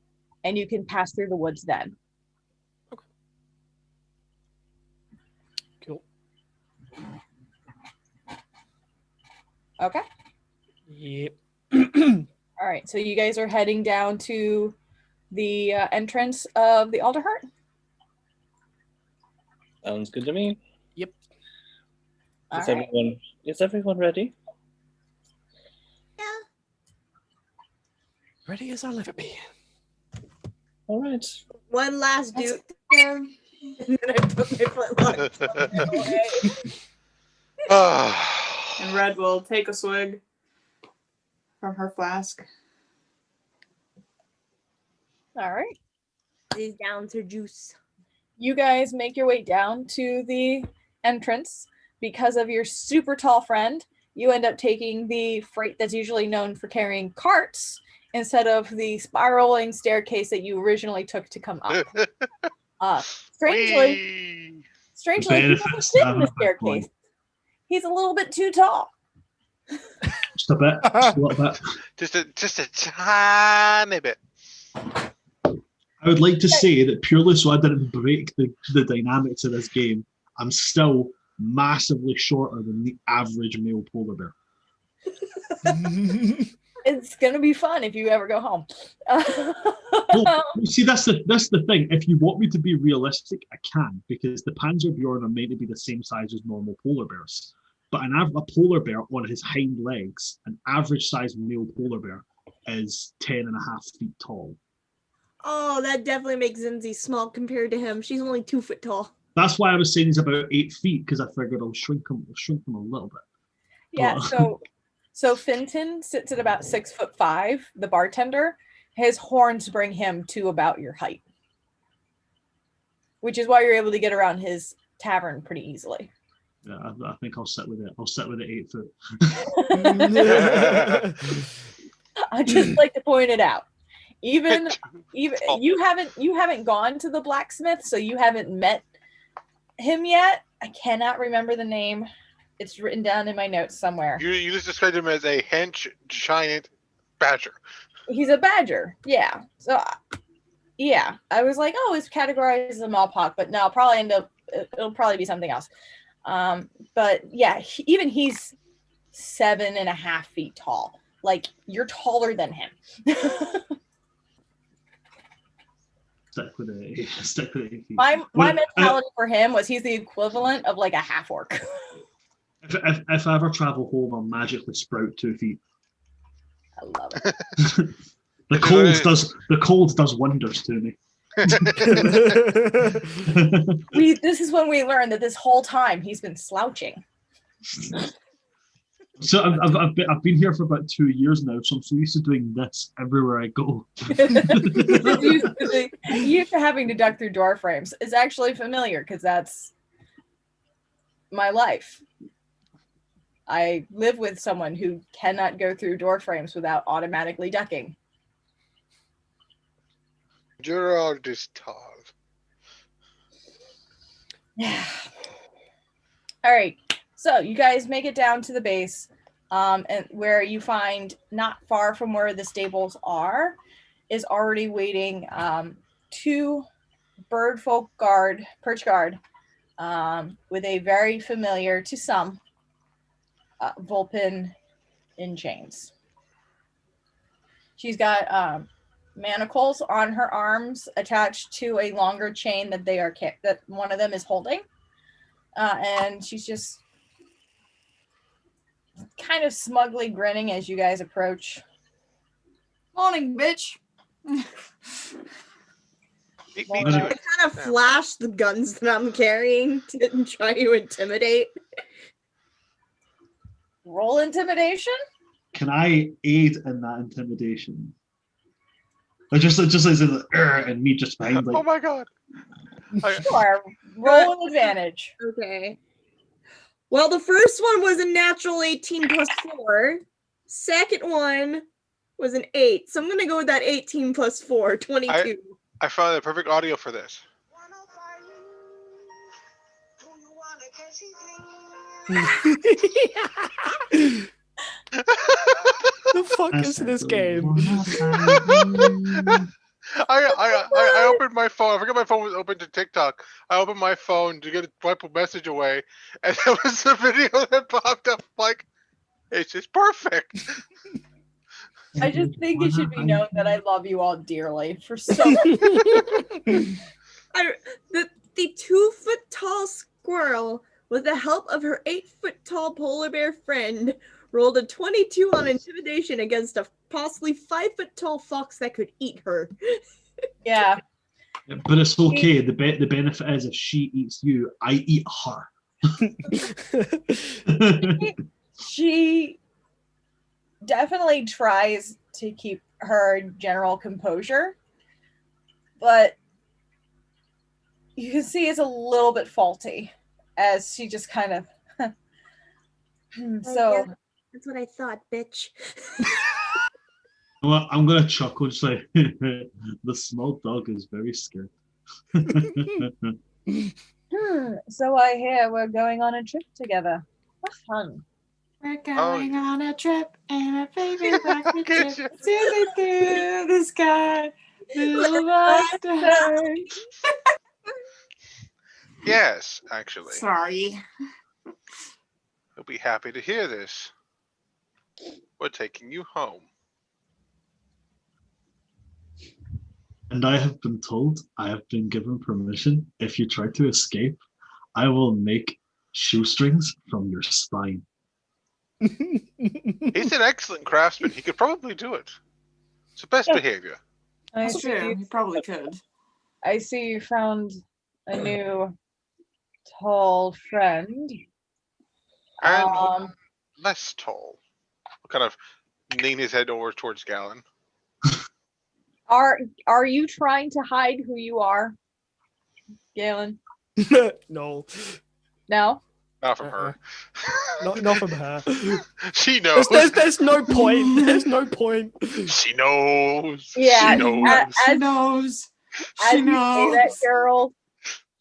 and you can pass through the woods then. Cool. Okay. Yep. All right. So you guys are heading down to the entrance of the Alderheart. Sounds good to me. Yep. All Is right. everyone ready? Yeah. Ready as I'll ever be. All right. One last dude. And then I put my foot on. And Red will take a swig from her flask. All right. These downs her juice. You guys make your way down to the entrance. Because of your super tall friend, you end up taking the freight that's usually known for carrying carts instead of the spiraling staircase that you originally took to come up. Strangely, he doesn't fit in the staircase. He's a little bit too tall. Just a bit. Just a little bit. just a tiny bit. I would like to say that purely so I didn't break the dynamics of this game, I'm still massively shorter than the average male polar bear. It's gonna be fun if you ever go home. Well, see, that's the thing. If you want me to be realistic, I can, because the Panzerbjorn are meant to be the same size as normal polar bears. But a polar bear on his hind legs, an average sized male polar bear, is 10.5 feet tall. Oh, that definitely makes Zinzi small compared to him. She's only 2 foot tall. That's why I was saying he's about 8 feet, because I figured I'll shrink him a little bit. Yeah, so Finton sits at about 6'5", the bartender. His horns bring him to about your height, which is why you're able to get around his tavern pretty easily. Yeah, I think I'll sit with it. I'll sit with it 8 foot. I just like to point it out. Even you haven't gone to the blacksmith, so you haven't met him yet. I cannot remember the name. It's written down in my notes somewhere. You just described him as a hench giant badger. He's a badger, yeah. So, yeah, I was like, oh, it's categorized as a Malpok, but no, it'll probably be something else. But yeah, even he's 7.5 feet tall. Like, you're taller than him. Stick with it. 8 feet. My mentality for him was he's the equivalent of like a half orc. If I ever travel home, I'll magically sprout 2 feet. I love it. The cold does wonders to me. This is when we learned that this whole time he's been slouching. So I've been here for about 2 years now, so I'm so used to doing this everywhere I go. Used to having to duck through door frames is actually familiar because that's my life. I live with someone who cannot go through door frames without automatically ducking. Gerard is tall. Yeah. All right. So you guys make it down to the base, and where you find not far from where the stables are is already waiting 2 birdfolk perch guard, with a very familiar to some Vulpin in chains. She's got manacles on her arms attached to a longer chain that that one of them is holding, and she's just kind of smugly grinning as you guys approach. Morning, bitch. Me Well, too. I kind of flash the guns that I'm carrying to try to intimidate. Roll intimidation. Can I aid in that intimidation? It just as in and me just behind Oh like my god. Sure. Roll an advantage. Okay. Well, the first one was a natural 18 plus 4. Second one was an 8. So I'm going to go with that 18 plus 4, 22. I found the perfect audio for this. The fuck is this game? I opened my phone. I forgot my phone was open to TikTok. I opened my phone to wipe a message away, and there was a video that popped up. Like, it's just perfect. I just think it should be known that I love you all dearly for so The 2-foot tall squirrel, with the help of her 8-foot tall polar bear friend, rolled a 22 on intimidation against a possibly 5-foot tall fox that could eat her. yeah. But it's okay. The benefit is if she eats you, I eat her. She definitely tries to keep her general composure, but you can see it's a little bit faulty as she just kind of so That's what I thought, bitch. Well, I'm gonna chuckle. Just like the small dog is very scared. so I hear we're going on a trip together. What fun. We're going on a trip in a baby rocket ship. Sailing through the sky. Little monster. Yes, actually. Sorry. You'll be happy to hear this. We're taking you home. And I have been told, I have been given permission. If you try to escape, I will make shoestrings from your spine. He's an excellent craftsman. He could probably do it. It's the best behavior. That's true. You probably could. I see you found a new tall friend. And less tall. We'll kind of lean his head over towards Galen. Are you trying to hide who you are, Galen? No. No? Not from her. Not from her. She knows. There's no point. There's no point. She knows. Yeah, She knows. She knows. As She you say that, knows. girl,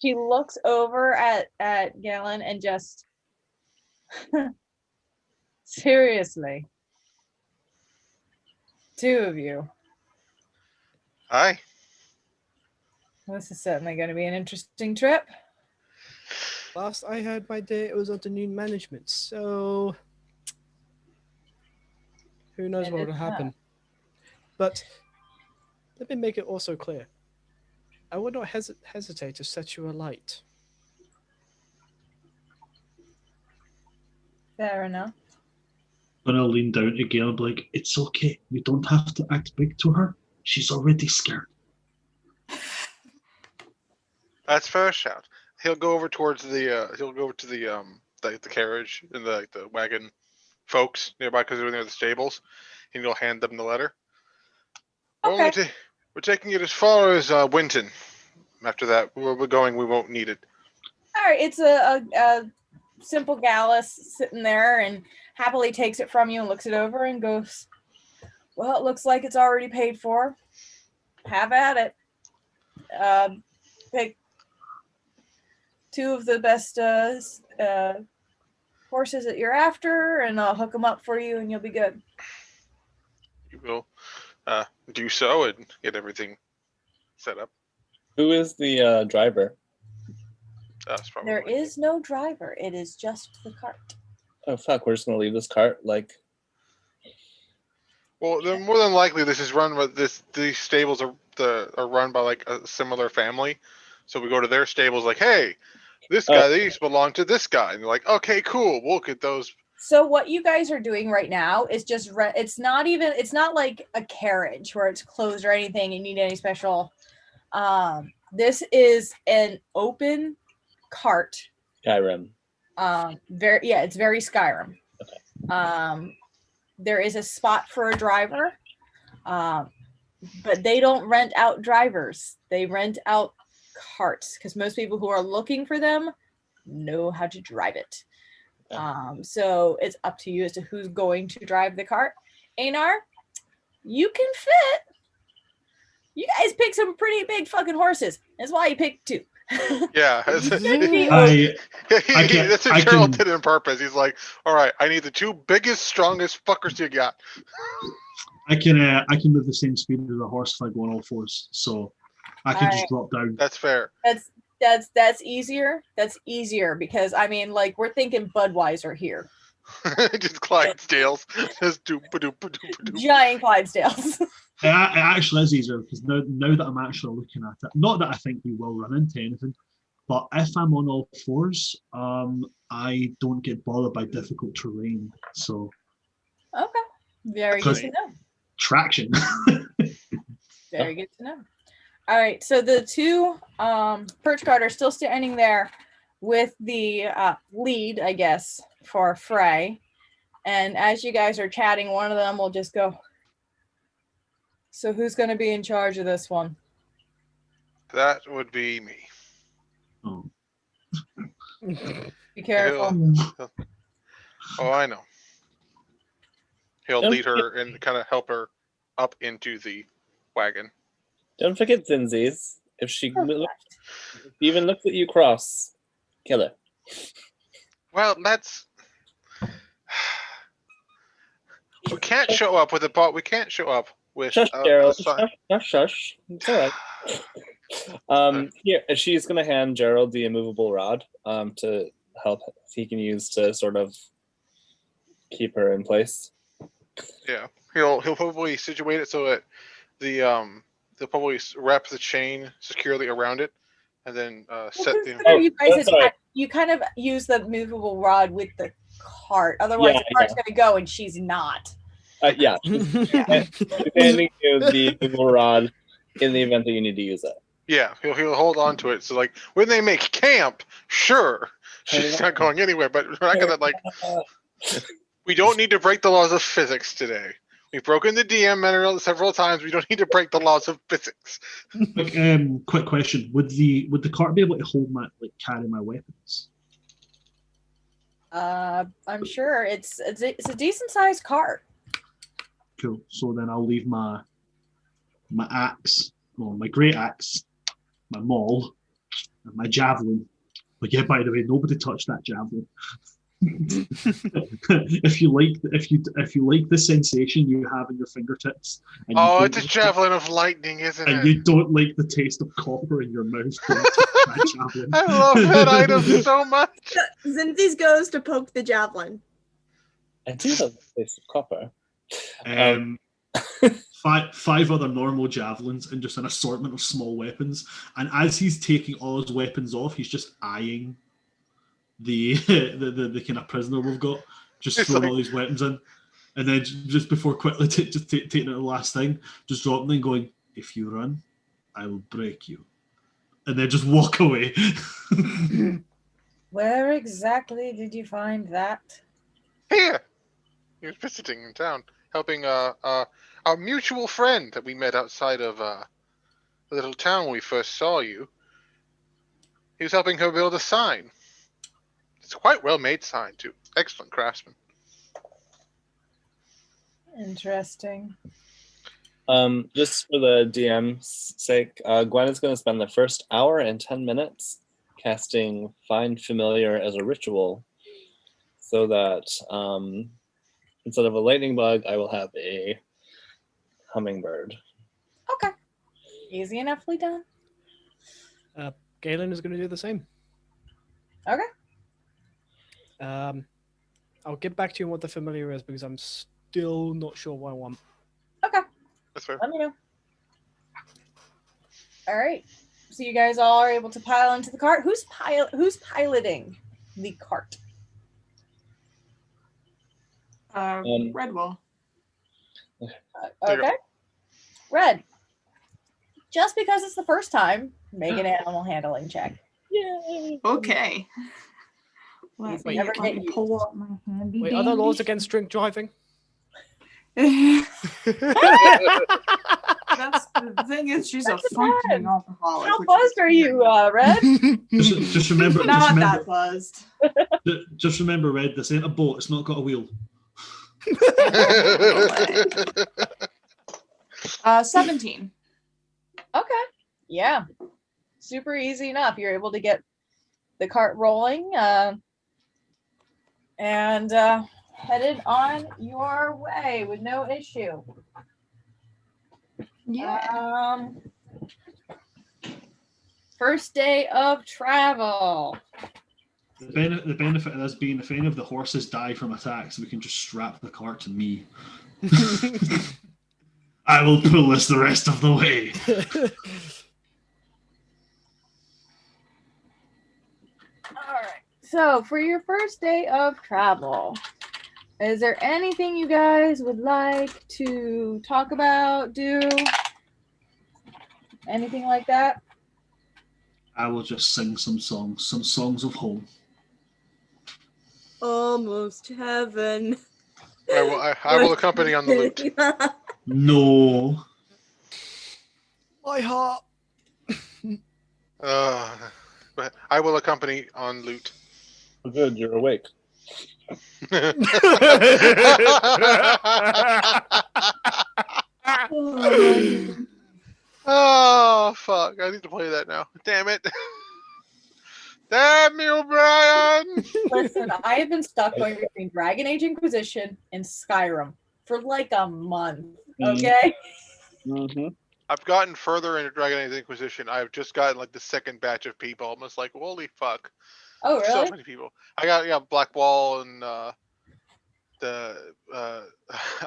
she looks over at Galen and just seriously. 2 of you. Aye. This is certainly going to be an interesting trip. Last I heard my day, it was under new management, so who knows what will happen. But let me make it also clear. I would not hesitate to set you alight. Fair enough. I'm gonna lean down to Gail and be like, it's okay. You don't have to act big to her. She's already scared. That's fair shout. He'll go over towards the the carriage and the wagon folks nearby because they're near the stables, and he'll hand them the letter. Okay. We're taking it as far as Winton. After that, where we're going, we won't need it. All right, it's a simple Gallus sitting there and happily takes it from you and looks it over and goes, well, it looks like it's already paid for. Have at it. Pick 2 of the best horses that you're after, and I'll hook them up for you, and you'll be good. You will do so and get everything set up. Who is the driver? That's probably. There is no driver. It is just the cart. Oh fuck, we're just gonna leave this cart like. Well, then more than likely this is run by these stables are run by like a similar family. So we go to their stables like, hey, this guy, these belong to this guy. And they're like, okay, cool, we'll get those. So what you guys are doing right now is just it's not like a carriage where it's closed or anything and you need any special. This is an open cart. Skyrim. It's very Skyrim. Okay. There is a spot for a driver, but they don't rent out drivers. They rent out carts because most people who are looking for them know how to drive it. So it's up to you as to who's going to drive the cart. Einar, you can fit You guys picked some pretty big fucking horses. That's why you picked 2. Yeah. I can- That's what I Gerald can- did on purpose. He's like, all right, I need the 2 biggest, strongest fuckers you got. I can move the same speed as a horse if I go on all fours, so I can just drop down. That's fair. That's easier. That's easier because I mean, like, we're thinking Budweiser here. Just Clydesdales. Just doop-a-doop-a-doop-a-doop. Giant Clydesdales. It actually is easier because now that I'm actually looking at it, not that I think we will run into anything, but if I'm on all fours, I don't get bothered by difficult terrain. So Okay. Very good to know. traction. Very good to know. All right, so the 2 perch guard are still standing there with the lead, I guess, for Frey. And as you guys are chatting, one of them will just go, so who's going to be in charge of this one? That would be me. Oh. Be careful. Oh, I know. He'll Don't lead her and kind of help her up into the wagon. Don't forget Zinzi's. If she even looks at you cross, kill her. Well, that's. We can't show up with a bot. We can't show up with Shush, a Gerald. sign. Shush. It's all right. Here, she's gonna hand Gerald the immovable rod to help he can use to sort of keep her in place. Yeah, he'll probably situate it so that they'll probably wrap the chain securely around it, and then set the. Consider you guys sorry. you kind of use the movable rod with the cart. Otherwise, the cart's going to go and she's not. Yeah. She's handing you the immovable rod in the event that you need to use it. Yeah, he'll hold on to it. So like when they make camp, sure, she's not going anywhere. But we're not gonna like. We don't need to break the laws of physics today. We've broken the DM manual several times. We don't need to break the laws of physics. Quick question: Would the cart be able to hold carry my weapons? I'm sure it's a decent sized cart. Cool. So then I'll leave my axe, my great axe, my maul, and my javelin. But yeah, by the way, nobody touched that javelin. if you like the sensation you have in your fingertips, and it's a javelin of lightning, isn't and it? you don't like the taste of copper in your mouth. Don't touch that javelin. I love that item so much. Zinzi's goes to poke the javelin. I do love the taste of copper. Five other normal javelins and just an assortment of small weapons. And as he's taking all his weapons off, he's just eyeing the kind of prisoner we've got, just It's throwing like- all these weapons in, and then just before quickly taking it the last thing, just dropping and going, "If you run, I will break you," and then just walk away. Where exactly did you find that? Here, he was visiting in town, helping our mutual friend that we met outside of the little town when we first saw you. He was helping her build a sign. It's a quite well-made sign too. Excellent craftsman. Interesting. Just for the DM's sake, Gwen is going to spend the first hour and 10 minutes casting Find Familiar as a ritual, so that instead of a lightning bug, I will have a hummingbird. Okay. Easy enoughly done. Galen is going to do the same. Okay. I'll get back to you on what the familiar is because I'm still not sure what I want. Okay. That's fair. Let me know. All right. So you guys all are able to pile into the cart. Who's piloting the cart? Redwell. There you Okay. Red. Just because it's the first time, make an animal handling check. Yay! Okay. Please Let me never get used. pull up my handy. Wait, are there laws against drink driving? That's the thing is, she's a functioning alcoholic. How which buzzed is are you, Red? just remember, Not that buzzed. just remember, Red. This ain't a boat. It's not got a wheel. 17. Okay. Yeah. Super easy enough. You're able to get the cart rolling and headed on your way with no issue. Yeah. First day of travel. The benefit of this being if any of the horses die from attacks, we can just strap the cart to me. I will pull this the rest of the way. All right. So for your first day of travel, is there anything you guys would like to talk about, do? Anything like that? I will just sing some songs of home. Almost heaven. I will accompany on the lute. No. My heart. But I will accompany on lute. Good, you're awake. Oh fuck! I need to play that now. Damn it! Damn you, Brian! Listen, I have been stuck going between Dragon Age Inquisition and Skyrim for like a month. Okay. Mm-hmm. I've gotten further into Dragon Age Inquisition. I've just gotten like the second batch of people. I'm just like, holy fuck! Oh, really? So many people. I got Black Wall and the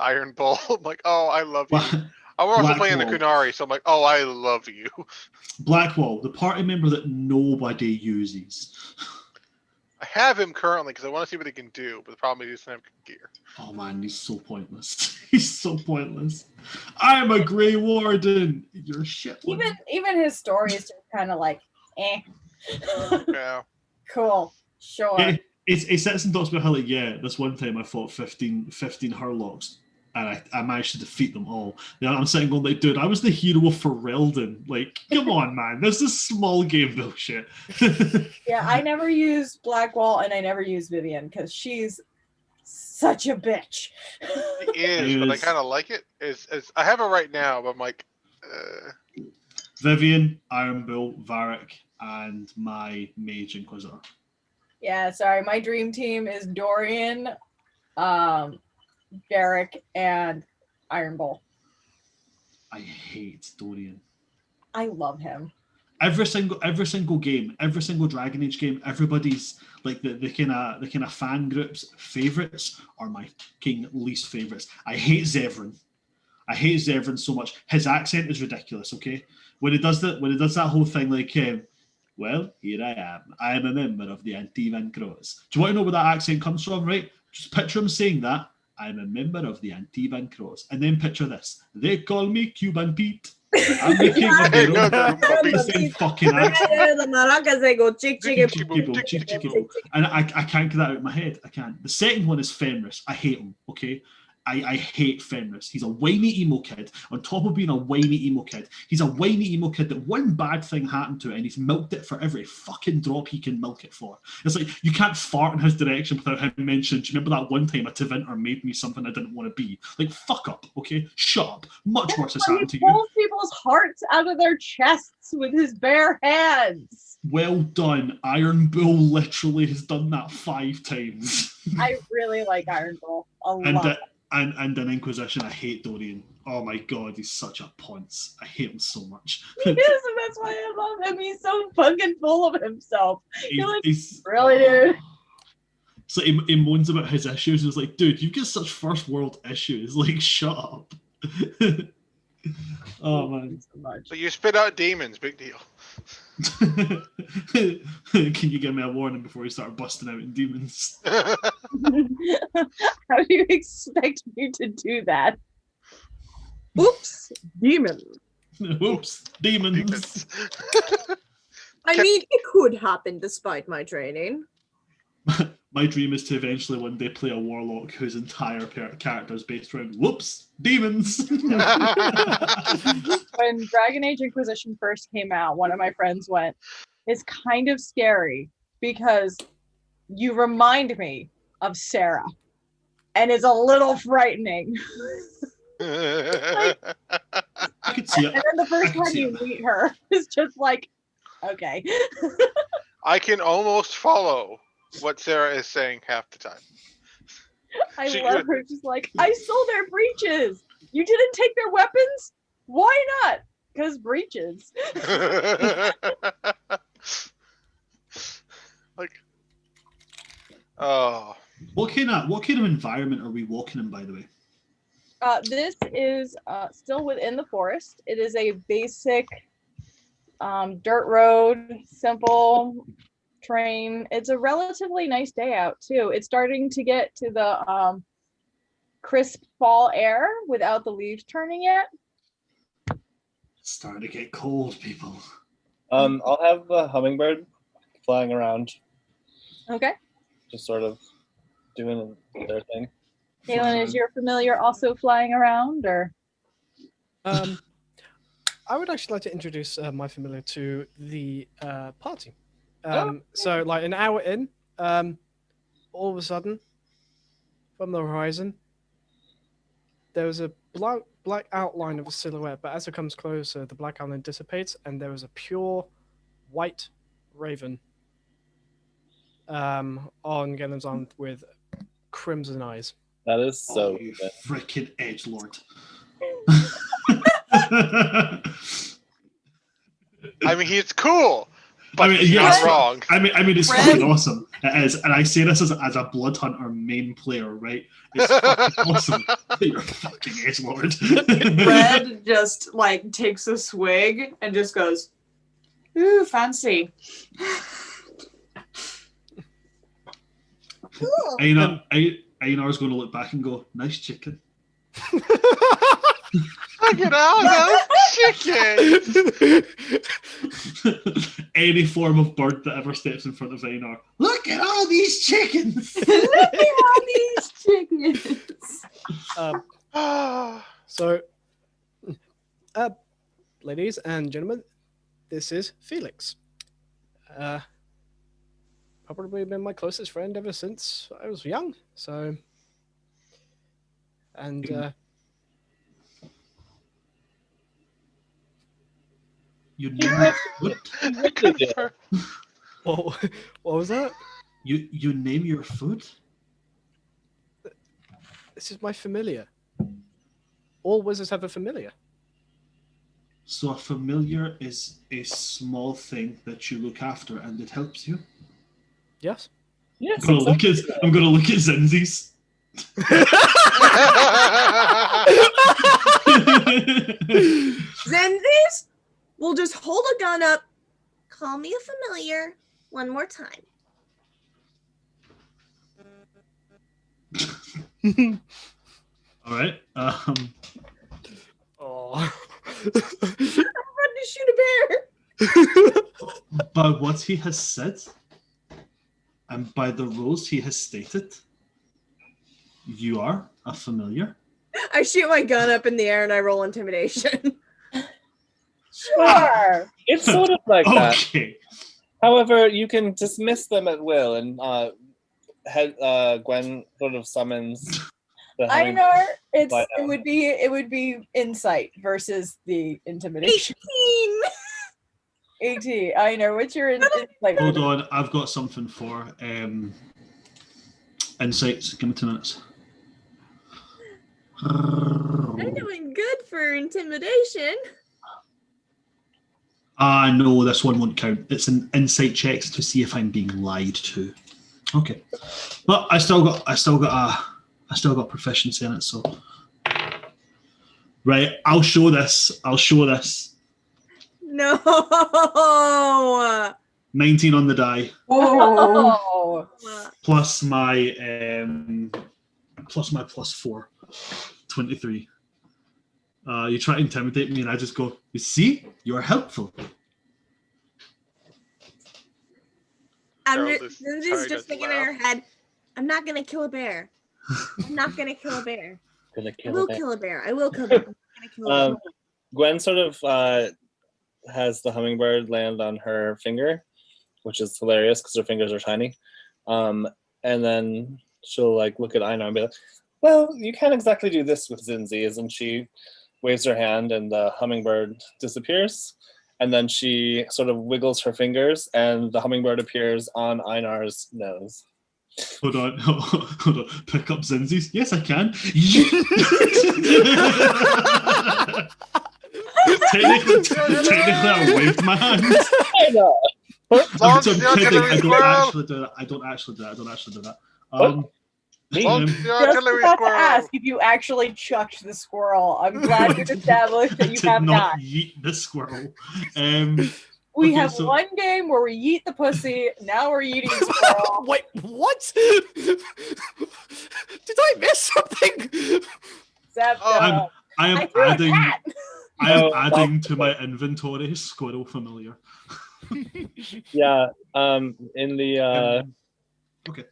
Iron Bull. I'm like, oh, I love you. I'm also playing the Kunari, so I'm like, oh, I love you. Blackwall, the party member that nobody uses. I have him currently because I want to see what he can do, but the problem is he doesn't have good gear. Oh man, he's so pointless. He's so pointless. I'm a Grey Warden. You're shit. Even his story is just kind of like, eh. Yeah. Cool. Sure. It sits and talks about how, like, yeah, this one time I fought 15 Hurlocks and I managed to defeat them all. Yeah, I'm sitting going like, dude, I was the hero of Ferelden. Like, come on, man. This is small game bullshit. Yeah, I never used Blackwall and I never used Vivian because she's such a bitch. He is, but I kind of like it. I have it right now, but I'm like, Vivian, Iron Bull, Varric, and my Mage Inquisitor. Yeah, sorry. My dream team is Dorian, Derek, and Iron Bull. I hate Dorian. I love him. Every single game, every single Dragon Age game, everybody's like the kind of fan groups favorites are my king least favorites. I hate Zevran. I hate Zevran so much. His accent is ridiculous. Okay, when he does that whole thing like, well, here I am. I am a member of the Anti-Van Cross. Do you want to know where that accent comes from? Right, just picture him saying that. I'm a member of the Anti-Van Cross, and then picture this. They call me Cuban Pete. I'm the king of the same fucking accent. The maracas, they go chick chick. And I can't get that out of my head. I can't. The second one is Fenris. I hate him. Okay. I hate Fenris. He's a whiny emo kid. On top of being a whiny emo kid, he's a whiny emo kid that one bad thing happened to it and he's milked it for every fucking drop he can milk it for. It's like, you can't fart in his direction without him mentioning, do you remember that one time a Tevinter made me something I didn't want to be? Like, fuck up, okay? Shut up. Much worse has happened to you. He pulls people's hearts out of their chests with his bare hands. Well done. Iron Bull literally has done that 5 times. I really like Iron Bull a lot. And in Inquisition, I hate Dorian. Oh my god, he's such a ponce. I hate him so much. He is, and that's why I love him. He's so fucking full of himself. He's really, dude. So he moans about his issues. It's like, dude, you've got such first world issues. Like, shut up. Oh man. So much. But you spit out demons, big deal. Can you give me a warning before you start busting out in demons? How do you expect me to do that? Oops, demon. Oops, demons. I mean, it could happen despite my training. My dream is to eventually one day play a warlock whose entire character is based around whoops, demons. When Dragon Age Inquisition first came out, one of my friends went, "It's kind of scary because you remind me of Sarah, and it's a little frightening." I could see it. And then the first can time see you it. meet her is just like, okay. I can almost follow what Sarah is saying half the time. I She- love her. Just like, I stole their breeches. You didn't take their weapons? Why not? Because breeches. Like, oh, What kind of environment are we walking in, by the way? This is still within the forest. It is a basic dirt road, simple terrain. It's a relatively nice day out too. It's starting to get to the crisp fall air without the leaves turning yet. It's starting to get cold, people. I'll have the hummingbird flying around, Okay. just sort of doing their thing. Galen, is your familiar also flying around, or? I would actually like to introduce my familiar to the party. So, like an hour in, all of a sudden, from the horizon, there was a black outline of a silhouette, but as it comes closer, the black outline dissipates, and there was a pure white raven on Galen's arm with crimson eyes. That is so you good. freaking edgelord. I mean, he's cool, but I mean, he's yes, not wrong. I mean, it's Red. fucking awesome. It is, and I say this as a Blood Hunter main player, right? It's fucking awesome. You're a fucking edgelord. Red just like takes a swig and just goes, "Ooh, fancy." Cool. Einar's going to look back and go, "Nice chicken." Look at all those chickens. Any form of bird that ever steps in front of Einar. Look at all these chickens. Look at all these chickens. So, ladies and gentlemen, this is Felix. Probably been my closest friend ever since I was young. So, and You name your food. what was that? You name your food. This is my familiar. All wizards have a familiar. So a familiar is a small thing that you look after, and it helps you. Yes. Yes, I'm gonna look at Zenzi's. Zenzi's will just hold a gun up, call me a familiar one more time. All right. Oh. I'm ready to shoot a bear. By what he has said, and by the rules he has stated, you are a familiar. I shoot my gun up in the air and I roll intimidation. Sure. It's sort of like that. Okay. However, you can dismiss them at will, and Gwen sort of summons the Einar, it Fly down. would be insight versus the intimidation. 18. Einar, what's your insight? Hold on, I've got something for insights. Give me 2 minutes. I'm doing good for intimidation. No, this one won't count. It's an insight checks to see if I'm being lied to. Okay, but I still got proficiency in it. So, right, I'll show this. No. 19 on the die, Whoa. plus my +4, 23. You try to intimidate me, and I just go, "You see, you are helpful." Harold is Lindsay's tired just of thinking in laugh. her head, I'm not going to kill a bear. I'm not going to kill a bear. Gonna I kill will them. kill a bear. I will kill a bear. I'm not going to kill a bear. Gwen sort of has the hummingbird land on her finger, which is hilarious because her fingers are tiny. And then she'll like look at Einar and be like, "Well, you can't exactly do this with Zinzi," and she waves her hand, and the hummingbird disappears. And then she sort of wiggles her fingers, and the hummingbird appears on Einar's nose. Hold on, hold on. Pick up Zinzi's? Yes, I can. technically, I waved my hand. I know. Launch I'm the kidding. artillery I don't squirrel. actually do that. I don't actually do that. Launch the Just artillery about to squirrel. ask if you actually chucked the squirrel. I'm glad we've established that I you did have not. yeet the squirrel. We okay, have so- one game where we yeet the pussy. Now we're eating the squirrel. Wait, what? Did I miss something? Except, Oh, I am I threw adding. a cat. I am Oh, adding to my inventory squirrel familiar. Yeah. In the Okay.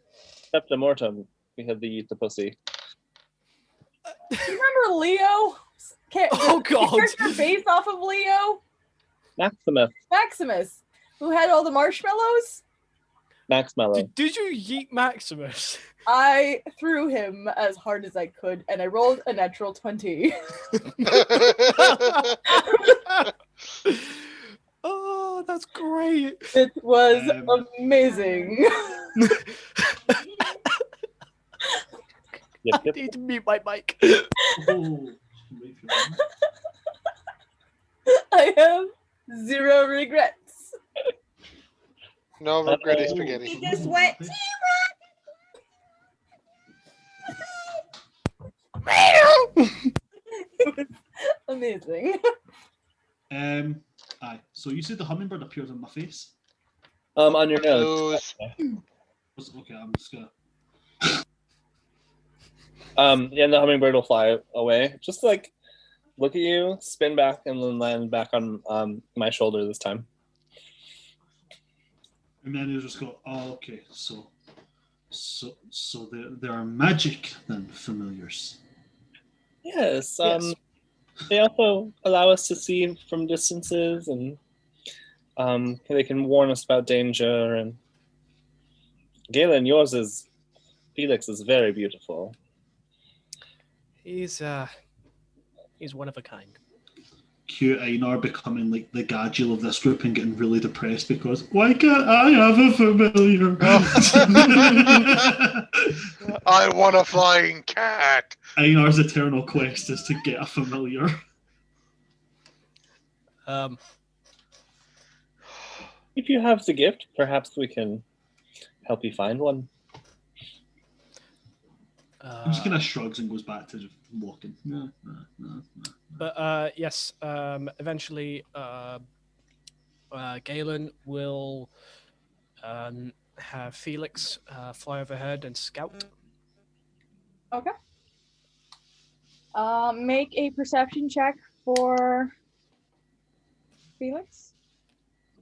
Septa Mortem, we had the eat the pussy. Do you remember Leo? Oh, God. Character based off of Leo? Maximus, who had all the marshmallows. Maxmellow. Did you yeet Maximus? I threw him as hard as I could, and I rolled a natural 20. Oh, that's great. It was amazing. Yep, I yep. need to mute my mic. Oh, wait for a minute. I have zero regrets. No regretty spaghetti. He just went. It was amazing. Aye. So you said the hummingbird appeared on my face? On your nose. Okay, I'm just gonna. And the hummingbird will fly away. Just like look at you, spin back, and then land back on my shoulder this time. And then you just go, oh, okay, so there are magic then familiars. Yes. Yes. They also allow us to see from distances, and they can warn us about danger. And Galen, Felix is very beautiful. He's one of a kind. Cute Einar becoming like the Gadgil of this group and getting really depressed because why can't I have a familiar? I want a flying cat. Einar's eternal quest is to get a familiar. If you have the gift, perhaps we can help you find one. I'm just kind of shrugs and goes back to just walking. No. But yes, eventually Galen will have Felix fly overhead and scout. Okay. Make a perception check for Felix.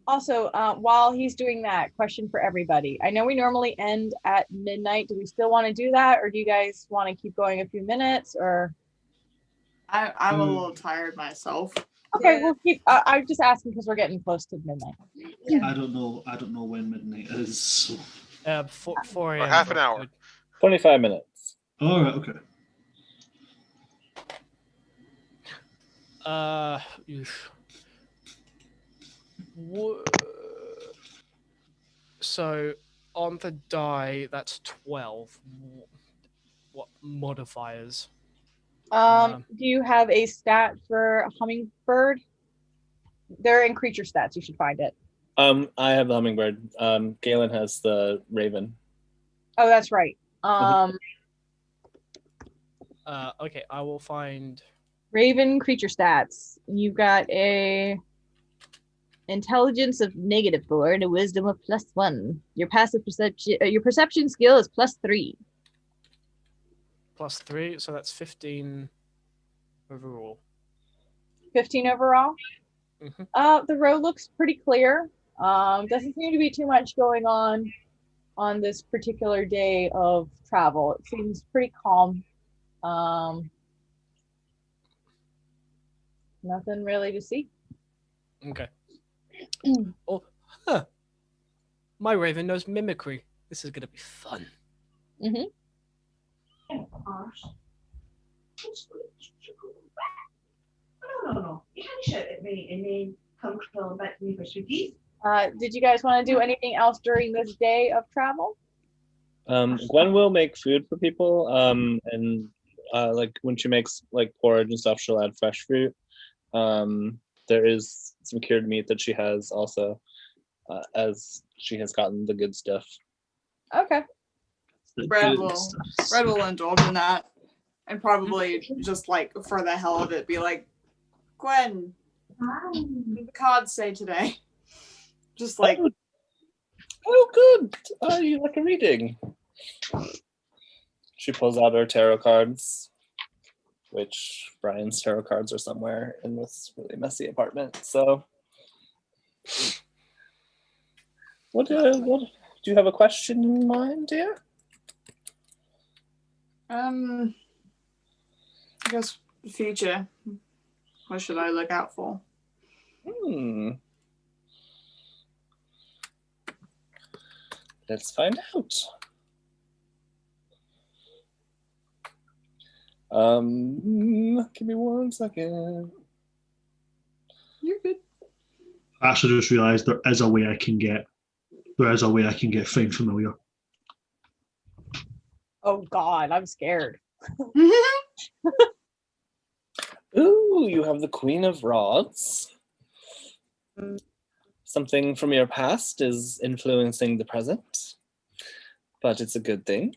Also, while he's doing that, question for everybody. I know we normally end at midnight. Do we still want to do that, or do you guys want to keep going a few minutes? Or I'm a little tired myself. okay, we'll keep. I'm just asking because we're getting close to midnight. I don't know when midnight is. So. 4 a.m. half an hour. 25 minutes. All right. Okay. So on the die, that's 12. What modifiers? Do you have a stat for Hummingbird? They're in creature stats. You should find it. I have the hummingbird. Galen has the raven. Oh, that's right. Okay, I will find. Raven creature stats. You've got a intelligence of -4 and a wisdom of +1. Your passive perception, your perception skill is +3. +3, so that's 15 overall. 15 overall. Mhm. The road looks pretty clear. Doesn't seem to be too much going on this particular day of travel. It seems pretty calm. Nothing really to see. Okay. Oh, my raven knows mimicry. This is gonna be fun. No. You can't shout at me and then come crawling back to me for sweeties. Did you guys want to do anything else during this day of travel? Gwen will make food for people, and like when she makes like porridge and stuff, she'll add fresh fruit. There is some cured meat that she has also, as she has gotten the good stuff. Okay. The Red good will stuff. Red will indulge in that, and probably just like for the hell of it, be like, Gwen, what did the cards say today? Just like, Oh, good. You like a reading? She pulls out her tarot cards, which Brian's tarot cards are somewhere in this really messy apartment. So, what do you have a question in mind, dear? I guess the future. What should I look out for? Let's find out. Give me 1 second. You're good. I actually just realised there is a way I can get find familiar. Oh God, I'm scared. Ooh, you have the Queen of Rods. Something from your past is influencing the present, but it's a good thing.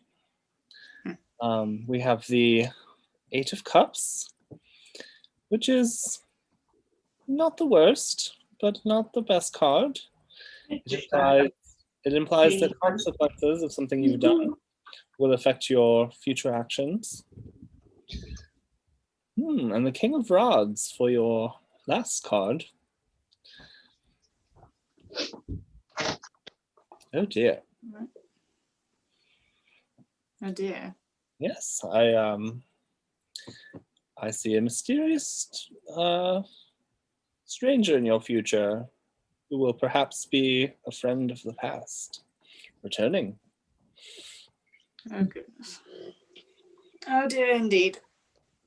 We have the Eight of Cups, which is not the worst, but not the best card. It implies that consequences of something you've done will affect your future actions. And the King of Rods for your last card. Oh dear. Oh dear. Yes, I see a mysterious stranger in your future who will perhaps be a friend of the past, returning. Oh goodness. Oh dear indeed.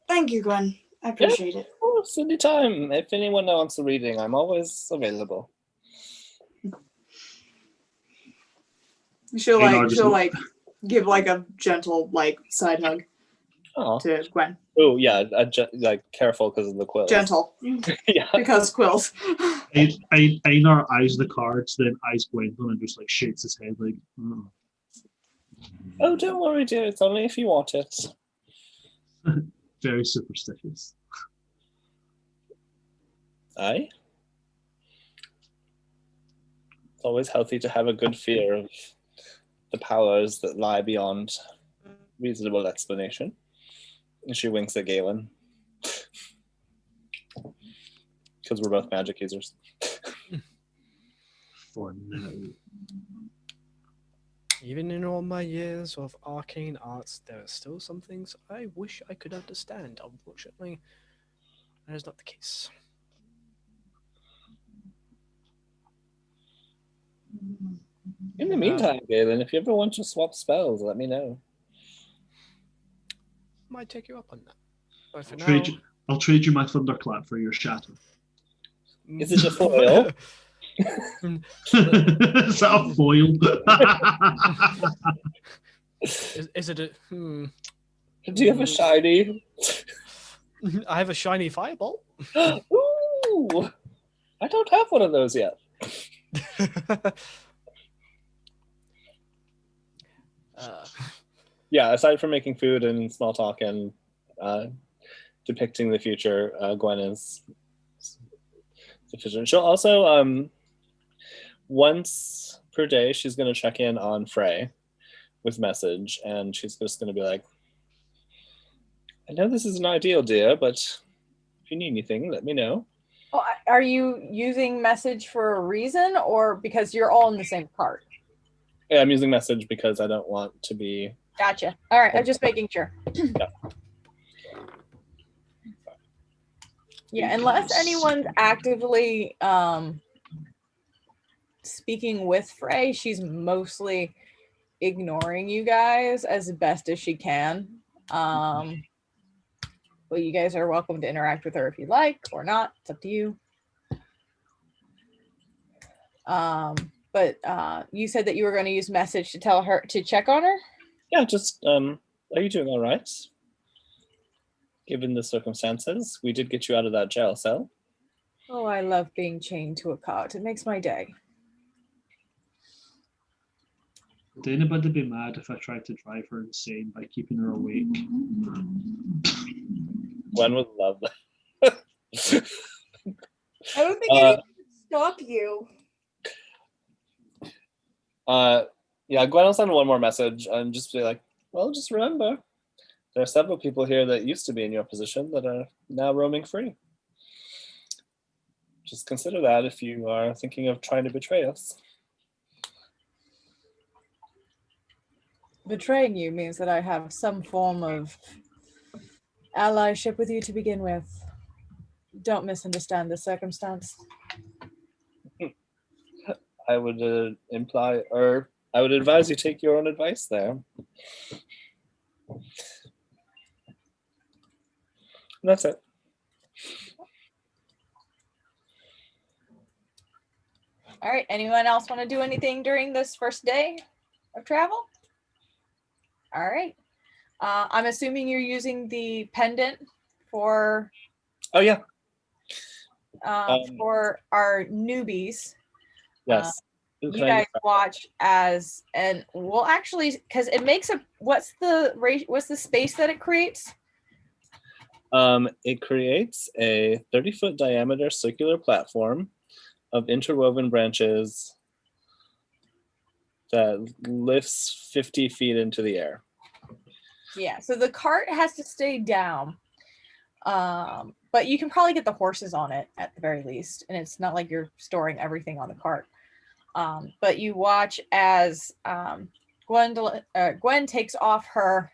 Thank you, Gwen. I appreciate it. Of course, anytime. If anyone wants a reading, I'm always available. She'll Hey, no, like give like a gentle like side hug to Gwen. Oh yeah, like careful because of the quills. Gentle. Yeah. Because quills. Einar eyes the cards, then eyes Gwendolyn and just like shakes his head like, Oh, don't worry, dear. It's only if you want it. very superstitious. Aye. It's always healthy to have a good fear of the powers that lie beyond reasonable explanation. And she winks at Galen. Because we're both magic users. For now. Even in all my years of arcane arts, there are still some things I wish I could understand. Unfortunately, that is not the case. In the meantime, Galen, if you ever want to swap spells, let me know. Might take you up on that. But for I'll trade you my thunderclap for your shatter. Is it a foil? Is that a foil? is it a... Do you have a shiny? I have a shiny fireball. Ooh! I don't have one of those yet. Yeah, aside from making food and small talk and depicting the future, Gwen is sufficient. She'll also, once per day, she's going to check in on Frey with message, and she's just going to be like, I know this isn't ideal, dear, but if you need anything, let me know. Well, are you using message for a reason or because you're all in the same cart? Yeah, I'm using message because I don't want to be... Gotcha. All right, I'm just making sure. Yeah. Yeah, unless anyone's actively speaking with Frey, she's mostly ignoring you guys as best as she can. But you guys are welcome to interact with her if you like or not. It's up to you. But you said that you were going to use message to tell her to check on her. Yeah, just are you doing all right? Given the circumstances, we did get you out of that jail cell. Oh, I love being chained to a cot. It makes my day. Would anybody be mad if I tried to drive her insane by keeping her awake? Gwen would love that. I don't think anyone can stop you. Yeah, Gwen will send one more message and just be like, well, just remember, there are several people here that used to be in your position that are now roaming free. Just consider that if you are thinking of trying to betray us. Betraying you means that I have some form of allyship with you to begin with. Don't misunderstand the circumstance. I would imply, or I would advise you take your own advice there. That's it. All right. Anyone else want to do anything during this first day of travel? All right. I'm assuming you're using the pendant for. Oh yeah. For our newbies. Yes. You guys watch as, and we'll actually, because it makes a. What's the space that it creates? It creates a 30-foot diameter circular platform of interwoven branches that lifts 50 feet into the air. Yeah, so the cart has to stay down, but you can probably get the horses on it at the very least, and it's not like you're storing everything on the cart. But you watch as Gwen takes off her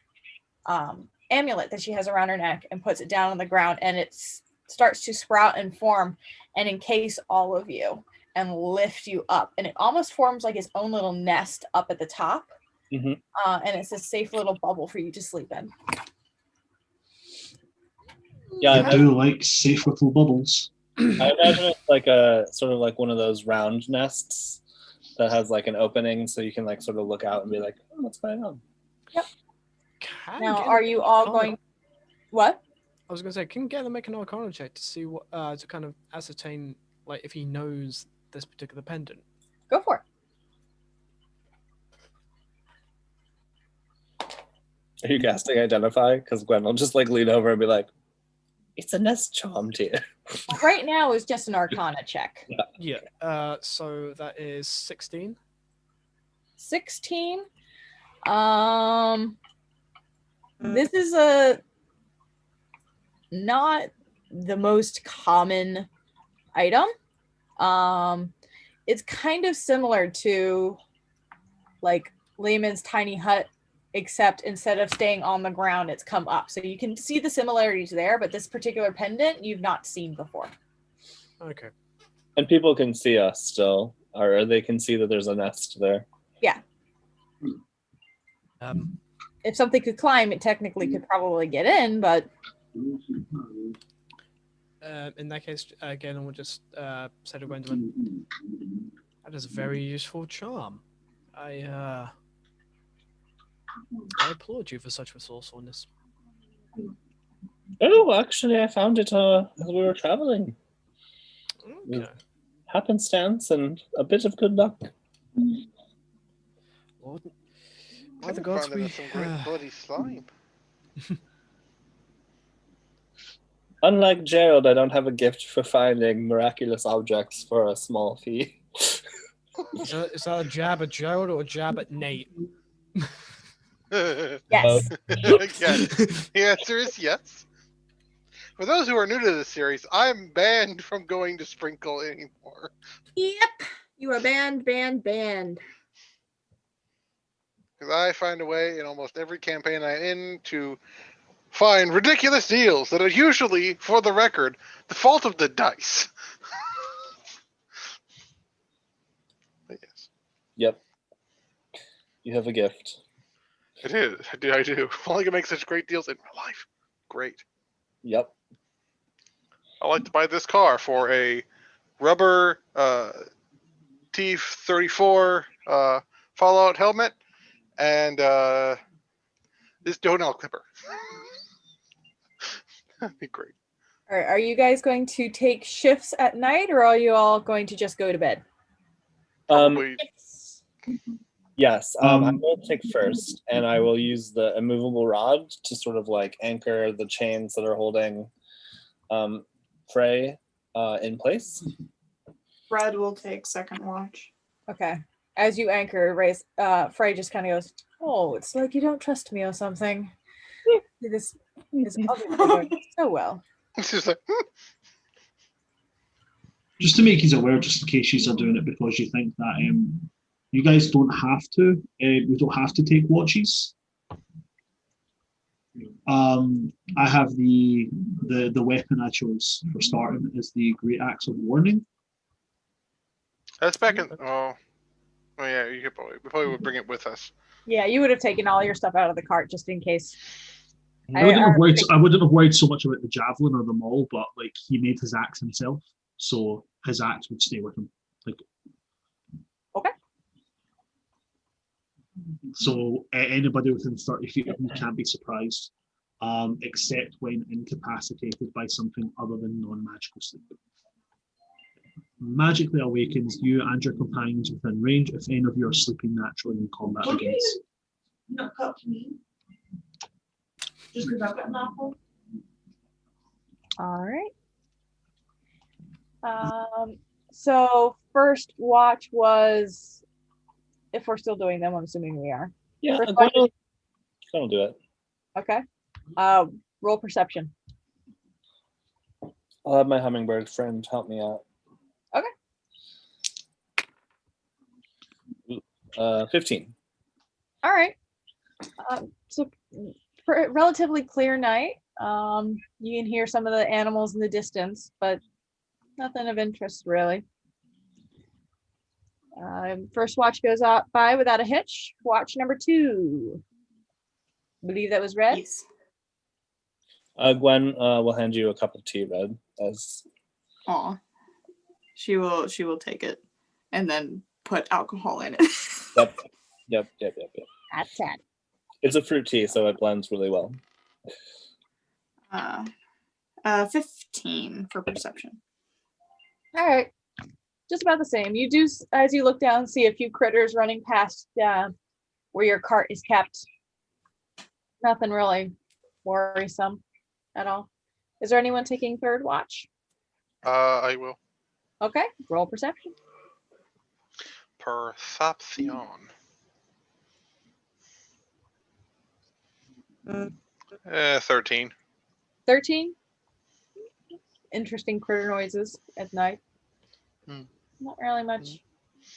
amulet that she has around her neck and puts it down on the ground, and it starts to sprout and form and encase all of you and lift you up, and it almost forms like its own little nest up at the top. Mm-hmm. And it's a safe little bubble for you to sleep in. Yeah, I do like safe little bubbles. I imagine it's like a sort of like one of those round nests that has like an opening, so you can like sort of look out and be like, "Oh, what's going on?" Yep. Now, Get are an you all Arcana- going? What? I was going to say, can Galen make an Arcana check to see what to kind of ascertain like if he knows this particular pendant? Go for it. Are you casting Identify? Because Gwen will just like lean over and be like, "It's a nest charmed here." Right now is just an Arcana check. Yeah. So that is 16. 16. This is a not the most common item. It's kind of similar to like Lehman's tiny hut, except instead of staying on the ground, it's come up. So you can see the similarities there, but this particular pendant you've not seen before. Okay. And people can see us still, or they can see that there's a nest there. Yeah. If something could climb, it technically could probably get in, but in that case, Galen will just say to Gwendolyn, "That is a very useful charm. I applaud you for such resourcefulness." Oh, actually, I found it as we were traveling. Okay. Happenstance and a bit of good luck. Lord, I by the found gods, it in some great bloody slime. Unlike Gerald, I don't have a gift for finding miraculous objects for a small fee. Is that a jab at Gerald or a jab at Nate? yes. Yes. The answer is yes. For those who are new to this series, I'm banned from going to Sprinkle anymore. Yep. You are banned. Because I find a way in almost every campaign I'm in to find ridiculous deals that are usually, for the record, the fault of the dice. But yes. Yep. You have a gift. It is. I do. I do. Only can make such great deals in my life. Great. Yep. I'd like to buy this car for a rubber T-34 Fallout helmet and this donut clipper. That'd be great. All right, are you guys going to take shifts at night, or are you all going to just go to bed? Probably. Yes, I will take first, and I will use the immovable rod to sort of like anchor the chains that are holding Frey in place. Fred will take second watch. Okay. As you anchor, Frey just kind of goes, "Oh, it's like you don't trust me or something." This is obviously going so well. It's just like, Just to make you aware, just in case you are doing it because you think that you guys don't have to. We don't have to take watches. I have the weapon I chose for starting is the Great Axe of Warning. that's back in. Oh yeah, we probably would bring it with us. Yeah, you would have taken all your stuff out of the cart just in case. I wouldn't have worried so much about the javelin or the maul, but like he made his axe himself, so his axe would stay with him. Like, okay. So anybody within 30 feet of me can't be surprised, except when incapacitated by something other than non-magical sleep. Magically awakens you and your companions within range if any of you are sleeping naturally in combat begins. Not cut to me. Just because I've got an apple. All right. So first watch was, if we're still doing them, I'm assuming we are. Yeah, First I'm watch going to do it. Okay. Roll perception. I'll have my hummingbird friend help me out. Okay. 15. All right. So for a relatively clear night. You can hear some of the animals in the distance, but nothing of interest really. First watch goes by without a hitch. Watch number 2. I believe that was Red. Yes. Gwen will hand you a cup of tea, Red. Aw. She will take it and then put alcohol in it. Yep. That's sad. It's a fruit tea, so it blends really well. 15 for perception. All right. Just about the same. You do, as you look down, see a few critters running past where your cart is kept. Nothing really worrisome at all. Is there anyone taking third watch? I will. Okay, roll perception. Perception. 13. 13. Interesting critter noises at night. Not really much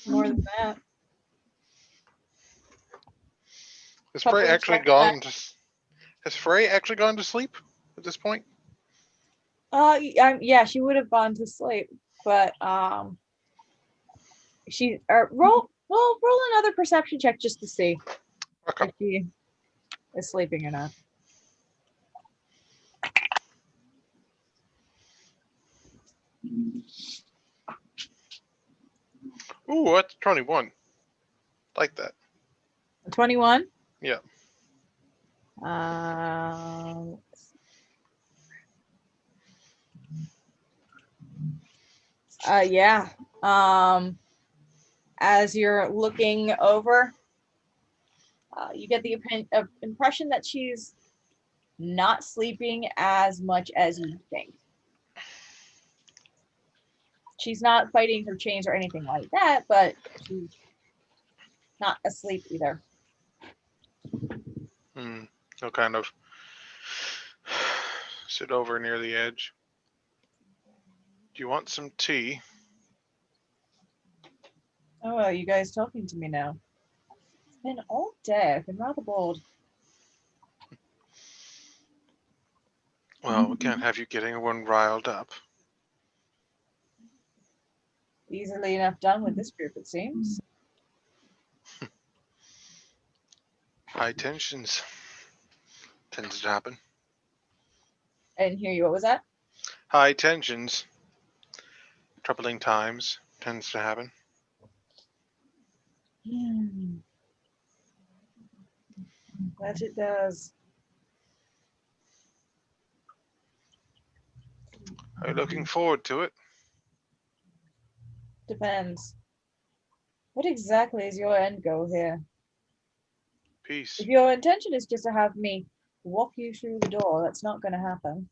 more than that. Has Frey actually gone to sleep at this point? Yeah, she would have gone to sleep, but roll another perception check just to see if she is sleeping or not. Ooh, that's 21. Like that. 21? Yeah. Yeah. As you're looking over, you get the impression that she's not sleeping as much as you think. She's not fighting her chains or anything like that, but she's not asleep either. I'll kind of sit over near the edge. Do you want some tea? Oh, well, you guys talking to me now. It's been all day. I've been rather bored. Well, we can't have you getting everyone riled up. Easily enough done with this group, it seems. High tensions tends to happen. I didn't hear you. What was that? High tensions. Troubling times tends to happen. That it does. Are you looking forward to it? Depends. What exactly is your end goal here? Peace. If your intention is just to have me walk you through the door, that's not going to happen.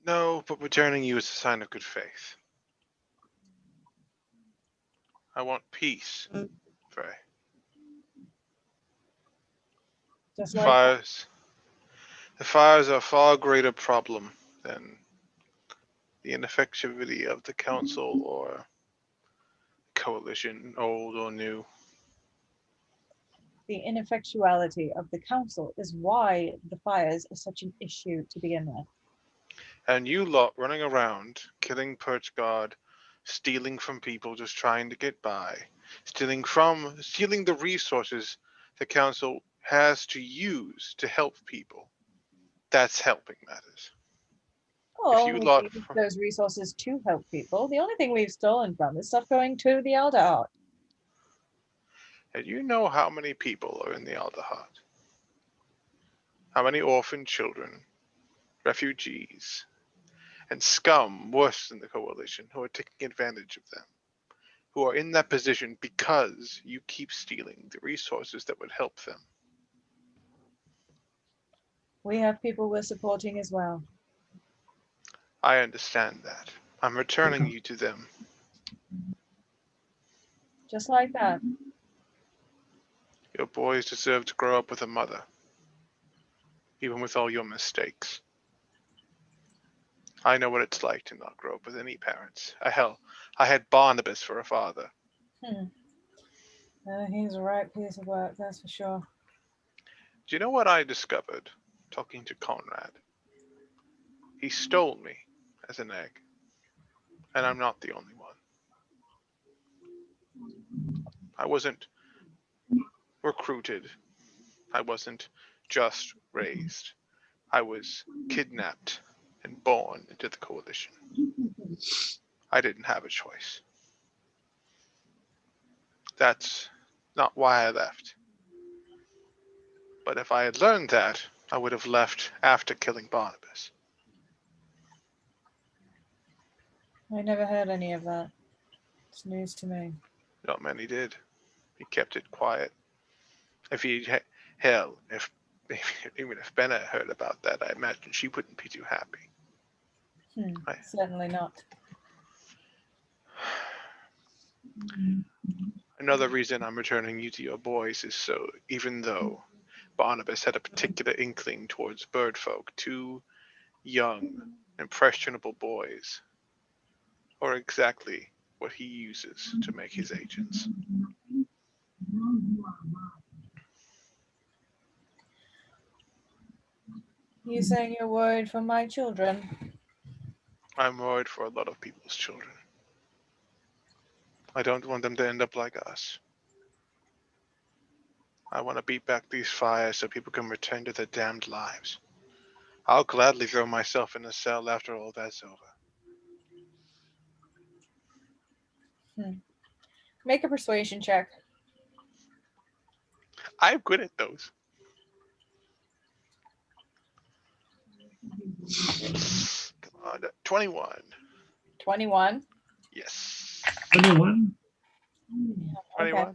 No, but returning you is a sign of good faith. I want peace, Frey. Just like Fires. The fires are a far greater problem than the ineffectivity of the council or coalition, old or new. the ineffectuality of the council is why the fires are such an issue to begin with. And you lot running around, killing perch guard, stealing from people just trying to get by, stealing the resources the council has to use to help people. That's helping matters. Oh, you we lot use fr- those resources to help people. The only thing we've stolen from is stuff going to the Alderheart. And you know how many people are in the Alderheart? How many orphan children, refugees, and scum worse than the coalition who are taking advantage of them, who are in that position because you keep stealing the resources that would help them. We have people we're supporting as well. I understand that. I'm returning you to them. Just like that. Your boys deserve to grow up with a mother, even with all your mistakes. I know what it's like to not grow up with any parents. Hell, I had Barnabas for a father. He's a right piece of work, that's for sure. Do you know what I discovered talking to Conrad? He stole me as an egg, and I'm not the only one. I wasn't recruited. I wasn't just raised. I was kidnapped and born into the coalition. I didn't have a choice. That's not why I left. But if I had learned that, I would have left after killing Barnabas. I never heard any of that. It's news to me. Not many did. He kept it quiet. Hell, if even if Benna heard about that, I imagine she wouldn't be too happy. Certainly not. Another reason I'm returning you to your boys is so, even though Barnabas had a particular inkling towards birdfolk, two young, impressionable boys are exactly what he uses to make his agents. You saying you're worried for my children? I'm worried for a lot of people's children. I don't want them to end up like us. I want to beat back these fires so people can return to their damned lives. I'll gladly throw myself in a cell after all that's over. Make a persuasion check. I'm good at those. Come on, 21. 21. Yes. 21. 21. Okay.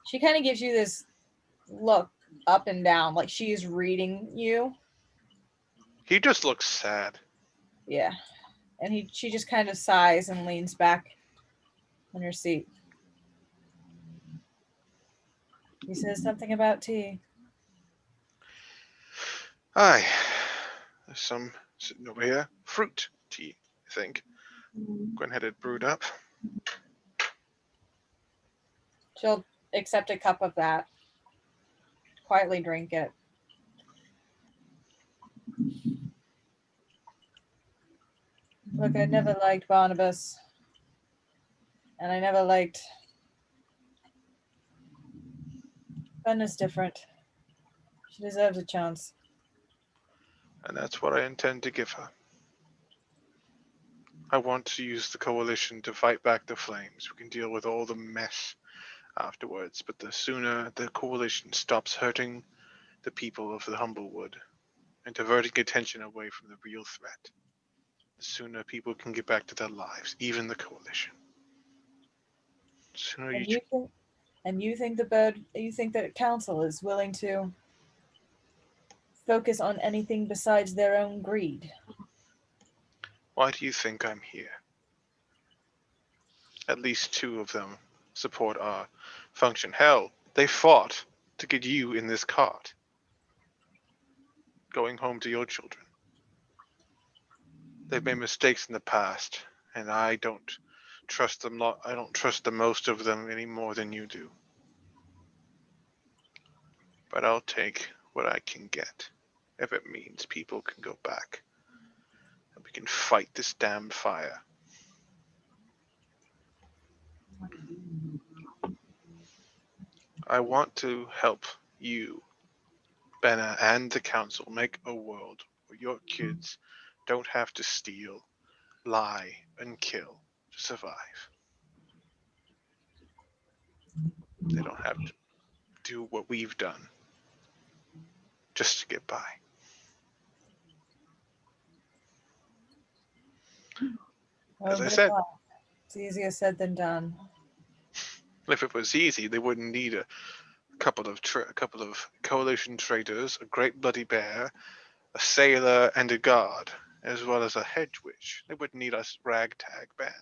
She kind of gives you this look up and down, like she's reading you. He just looks sad. Yeah. And she just kind of sighs and leans back in her seat. He says something about tea. Aye. There's some sitting over here. Fruit tea, I think. Gwen had it brewed up. She'll accept a cup of that. Quietly drink it. Look, I never liked Barnabas. And I never liked... Benna's different. She deserves a chance. And that's what I intend to give her. I want to use the coalition to fight back the flames. We can deal with all the mess afterwards, but the sooner the coalition stops hurting the people of the Humblewood and diverting attention away from the real threat, the sooner people can get back to their lives, even the coalition. The sooner And you you think that council is willing to focus on anything besides their own greed? Why do you think I'm here? At least 2 of them support our function. Hell, they fought to get you in this cart, going home to your children. They've made mistakes in the past, and I don't trust them. I don't trust the most of them any more than you do. But I'll take what I can get, if it means people can go back and we can fight this damn fire. I want to help you, Benna, and the council make a world where your kids don't have to steal, lie, and kill to survive. They don't have to do what we've done just to get by. As I said, It's easier said than done. if it was easy, they wouldn't need a couple of coalition traitors, a great bloody bear, a sailor, and a guard, as well as a hedge witch. They wouldn't need a ragtag band.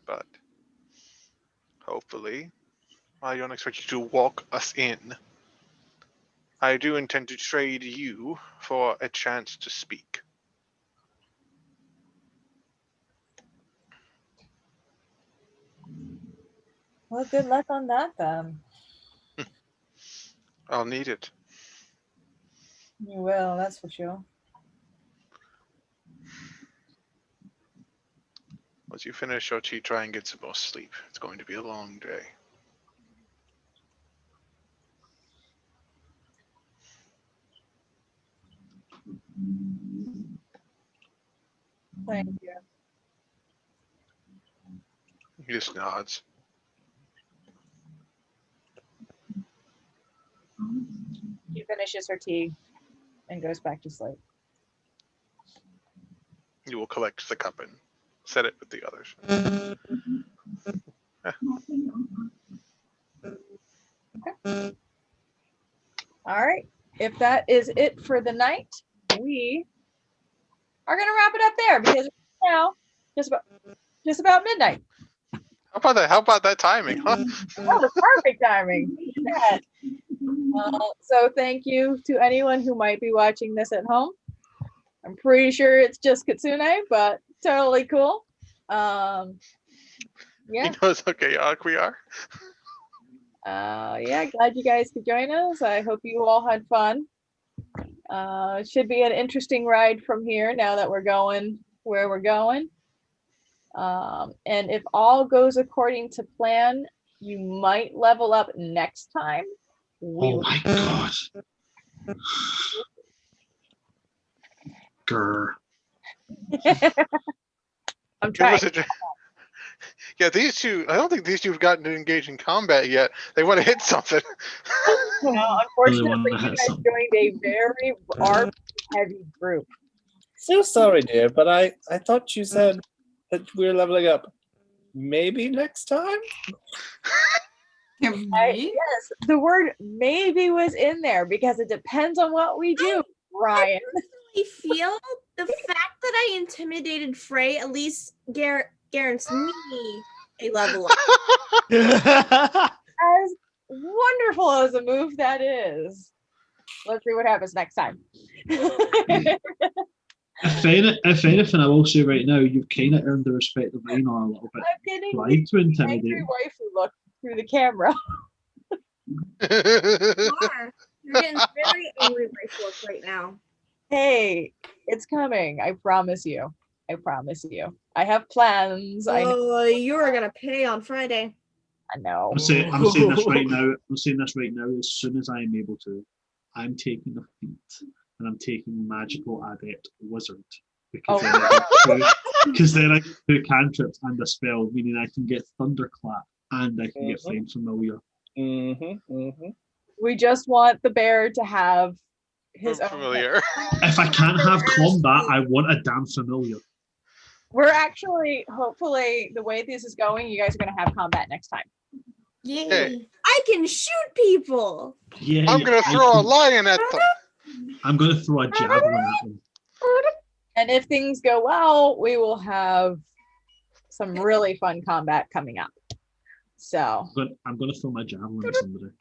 But hopefully, I don't expect you to walk us in. I do intend to trade you for a chance to speak. Well, good luck on that then. I'll need it. You will, that's for sure. Once you finish your tea, try and get some more sleep. It's going to be a long day. Thank you. He just nods. She finishes her tea and goes back to sleep. You will collect the cup and set it with the others. Okay. All right. If that is it for the night, we are going to wrap it up there because it's now just about midnight. How about that timing, huh? That was perfect timing. Yeah. So thank you to anyone who might be watching this at home. I'm pretty sure it's just Kitsune, but totally cool. Yeah. He knows how chaotic we are. Yeah, glad you guys could join us. I hope you all had fun. It should be an interesting ride from here now that we're going where we're going. And if all goes according to plan, you might level up next time. Oh my god. Grr. I'm trying. Yeah, these 2, I don't think these 2 have gotten to engage in combat yet. They want to hit something. Unfortunately, you guys joined a very ARP heavy group. So sorry, dear, but I thought you said that we're leveling up. Maybe next time? Yes, the word maybe was in there because it depends on what we do, Ryan. I feel the fact that I intimidated Frey at least guarantees me a level up. As wonderful as a move that is. Let's see what happens next time. If anything, I will say right now, you've kind of earned the respect of Einar a little bit. I'm getting Trying to intimidate angry him. waifu look through the camera. You're getting very angry look right now. Hey, it's coming. I promise you. I promise you. I have plans. I know. Oh, you are gonna pay on Friday. I know. I'm saying this right now. I'm saying this right now. As soon as I am able to, I'm taking a feat and I'm taking magical adept wizard because then I get two cantrips and a spell, meaning I can get thunderclap and I can get find familiar. We just want the bear to have his own familiar. If I can't have combat, I want a damn familiar. We're actually, hopefully, the way this is going, you guys are going to have combat next time. Yay! Hey. I can shoot people. Yeah, I'm gonna throw a lion at them. I'm gonna throw a javelin at them. And if things go well, we will have some really fun combat coming up. So I'm gonna throw my javelin at somebody.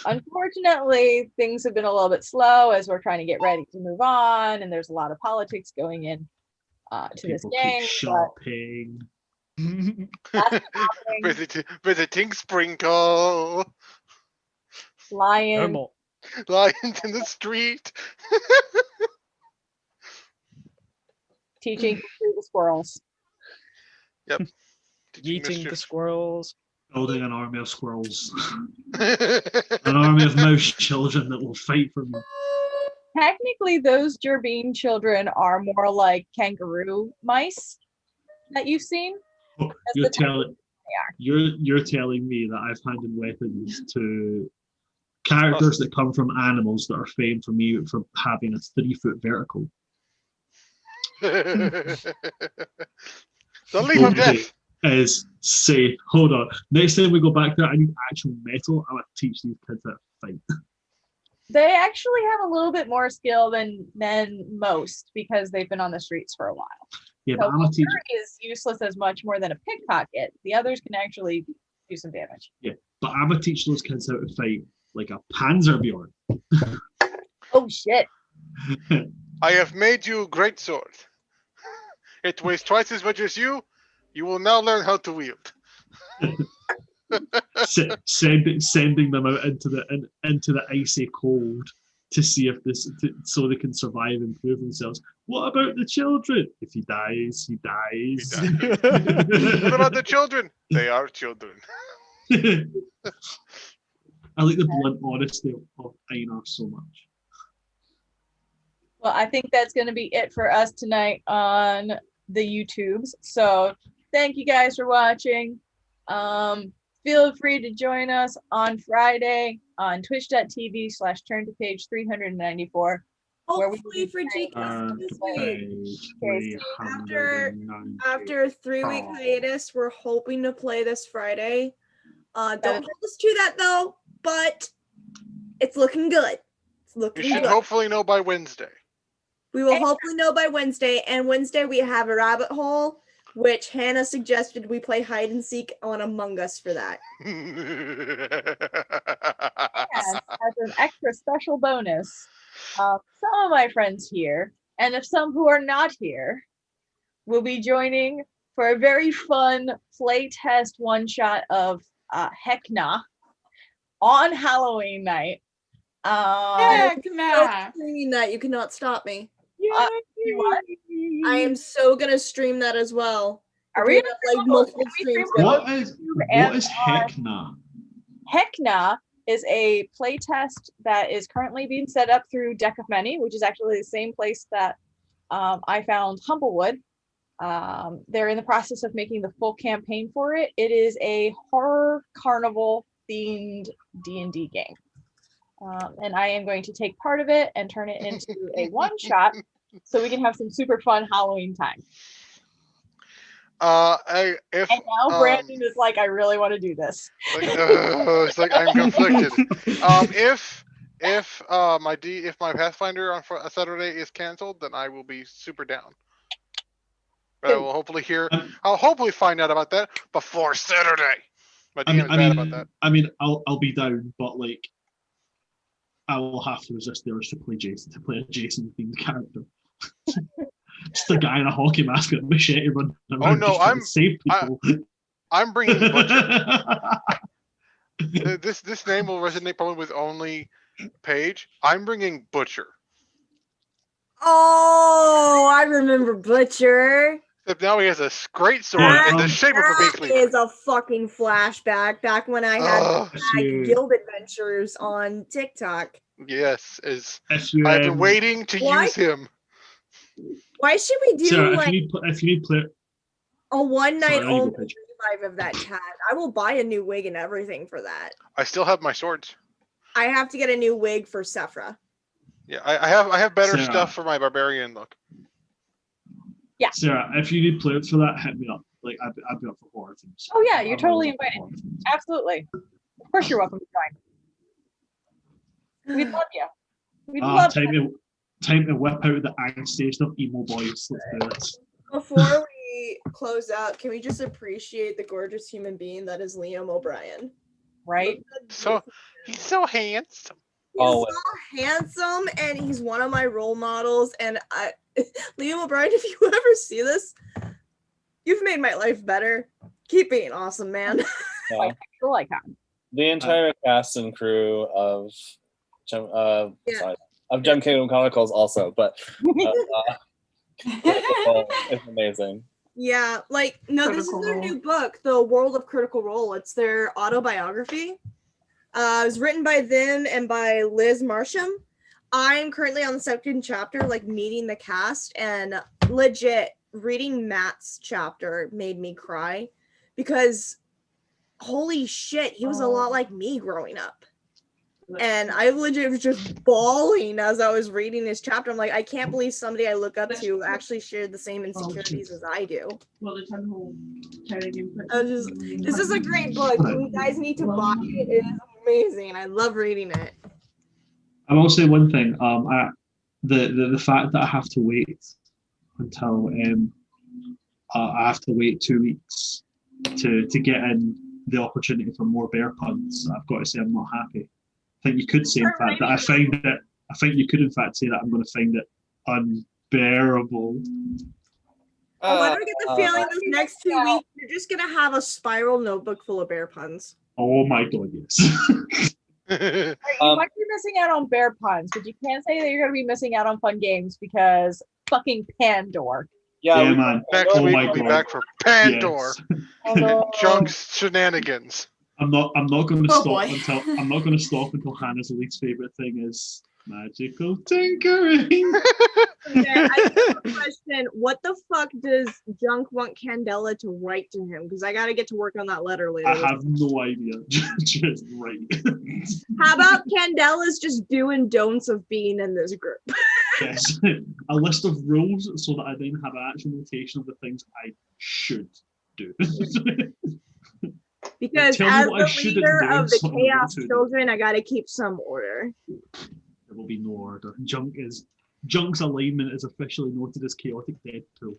Unfortunately, things have been a little bit slow as we're trying to get ready to move on, and there's a lot of politics going in to this game. Shopping. Visiting Sprinkle. Lions In the street. teaching the squirrels. Yep. Eating the squirrels. Building an army of squirrels. An army of mouse children that will fight for me. Technically, those Gerbine children are more like kangaroo mice that you've seen. Oh, you're telling me that I've handed weapons to characters that come from animals that are famed for having a 3-foot vertical. Don't leave him dead. Is safe. Hold on. Next time we go back there, I need actual metal. I'm gonna teach these kids how to fight. They actually have a little bit more skill than most because they've been on the streets for a while. Yeah, so but I'm a teacher. is useless as much more than a pickpocket. The others can actually do some damage. Yeah, but I'm gonna teach those kids how to fight like a Panzerbjorn. Oh shit! I have made you a great sword. It weighs twice as much as you. You will now learn how to wield. Sending them out into the icy cold to see if so they can survive and prove themselves. What about the children? If he dies, he dies. What about the children? They are children. I like the blunt honesty of Einar so much. Well, I think that's going to be it for us tonight on the YouTubes. So thank you guys for watching. Feel free to join us on Friday on twitch.tv/turn-to-page394. Hopefully for GCast this week. After a 3-week hiatus, we're hoping to play this Friday. Don't hold us to that though, but it's looking good. It's looking We should good. hopefully know by Wednesday. We will hopefully know by Wednesday, and Wednesday we have a rabbit hole, which Hannah suggested we play hide and seek on Among Us for that. And as an extra special bonus, some of my friends here, and if some who are not here, will be joining for a very fun play test one-shot of Heckna on Halloween night. Streaming that, you cannot stop me. What? I am so gonna stream that as well. Are we have like multiple streams? What is Heckna? Heckna is a playtest that is currently being set up through Deck of Many, which is actually the same place that I found Humblewood. They're in the process of making the full campaign for it. It is a horror carnival themed D&D game. And I am going to take part of it and turn it into a one-shot so we can have some super fun Halloween time. And now Brandon is like, I really want to do this. It's like I'm conflicted. If my Pathfinder on Saturday is canceled, then I will be super down. But I will I'll hopefully find out about that before Saturday. My DM is bad about that. I mean, I'll be down, but like, I will have to resist the urge to play a Jason themed character. Just a guy in a hockey mask with a machete running around. Oh no, to save people. I'm bringing Butcher. This name will resonate probably with only Paige. I'm bringing Butcher. Oh, I remember Butcher. Except now he has a great sword Yeah, in the shape of a meat That cleaver. is a fucking flashback. Back when I had Ugh, If you, guild adventures on TikTok. yes, is if you, I've been waiting to Why? use him. Why should we do Sarah, like if you need player, a one night Sorry, you go, only Paige. revive of that tag? I will buy a new wig and everything for that. I still have my swords. I have to get a new wig for Sephra. Yeah, I have better Sarah. stuff for my barbarian look. Sarah, if you need players for that, hit me up. Like I'd be up for horror things. Oh yeah, you're I'm totally always up for invited. horror things. Absolutely. Of course you're welcome to join. We'd love you. We'd love Time to whip out the angstation of emo boys. Let's do this. Before we close out, can we just appreciate the gorgeous human being that is Liam O'Brien? right? So he's so handsome. He's Always. so handsome, and he's one of my role models. And Liam O'Brien, if you ever see this, you've made my life better. Keep being awesome, man. Yeah. Cool icon. The entire cast and crew of Gem, Yeah. sorry, of Gem Kingdom Chronicles also, but it's amazing. Yeah, like no, this is Critical their Role. new book, The World of Critical Role. It's their autobiography. It was written by them and by Liz Marsham. I'm currently on the second chapter, like meeting the cast, and legit reading Matt's chapter made me cry because holy shit, he was a lot like me growing up. And I legit was just bawling as I was reading this chapter. I'm like, I can't believe somebody I look up to actually shared the same insecurities as I do. Well, the time whole carrying him. This is a great book. You guys need to buy it. It is amazing. I love reading it. I will say one thing. The fact that I have to wait until I have to wait 2 weeks to get in the opportunity for more bear puns. I've got to say I'm not happy. I think you could say in fact that I think you could in fact say that I'm going to find it unbearable. Oh, I don't get the feeling those next 2 weeks you're just gonna have a spiral notebook full of bear puns. Oh my god, yes. You might be missing out on bear puns, but you can't say that you're going to be missing out on fun games because fucking Pandor. Yeah, man. Next Oh week my we'll be God. back for Pandor Yes. Junk's shenanigans. I'm not going to Oh, stop boy. until Hannah's least favorite thing is magical tinkering. Okay, I have a question. What the fuck does Junk want Candela to write to him? Because I gotta get to work on that letter later. I have no idea. Just right. How about Candela's just do and don'ts of being in this group? Yes. A list of rules so that I then have an actual notation of the things I should do. Because Tell me as what I the shouldn't leader do and of the something I Chaos want to do. Children, I gotta keep some order. There will be no order. Junk's alignment is officially noted as chaotic Deadpool.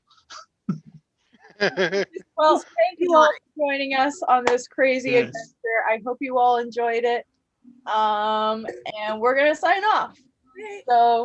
Well, thank you all for joining us on this crazy Yes. adventure. I hope you all enjoyed it. And we're gonna sign off. So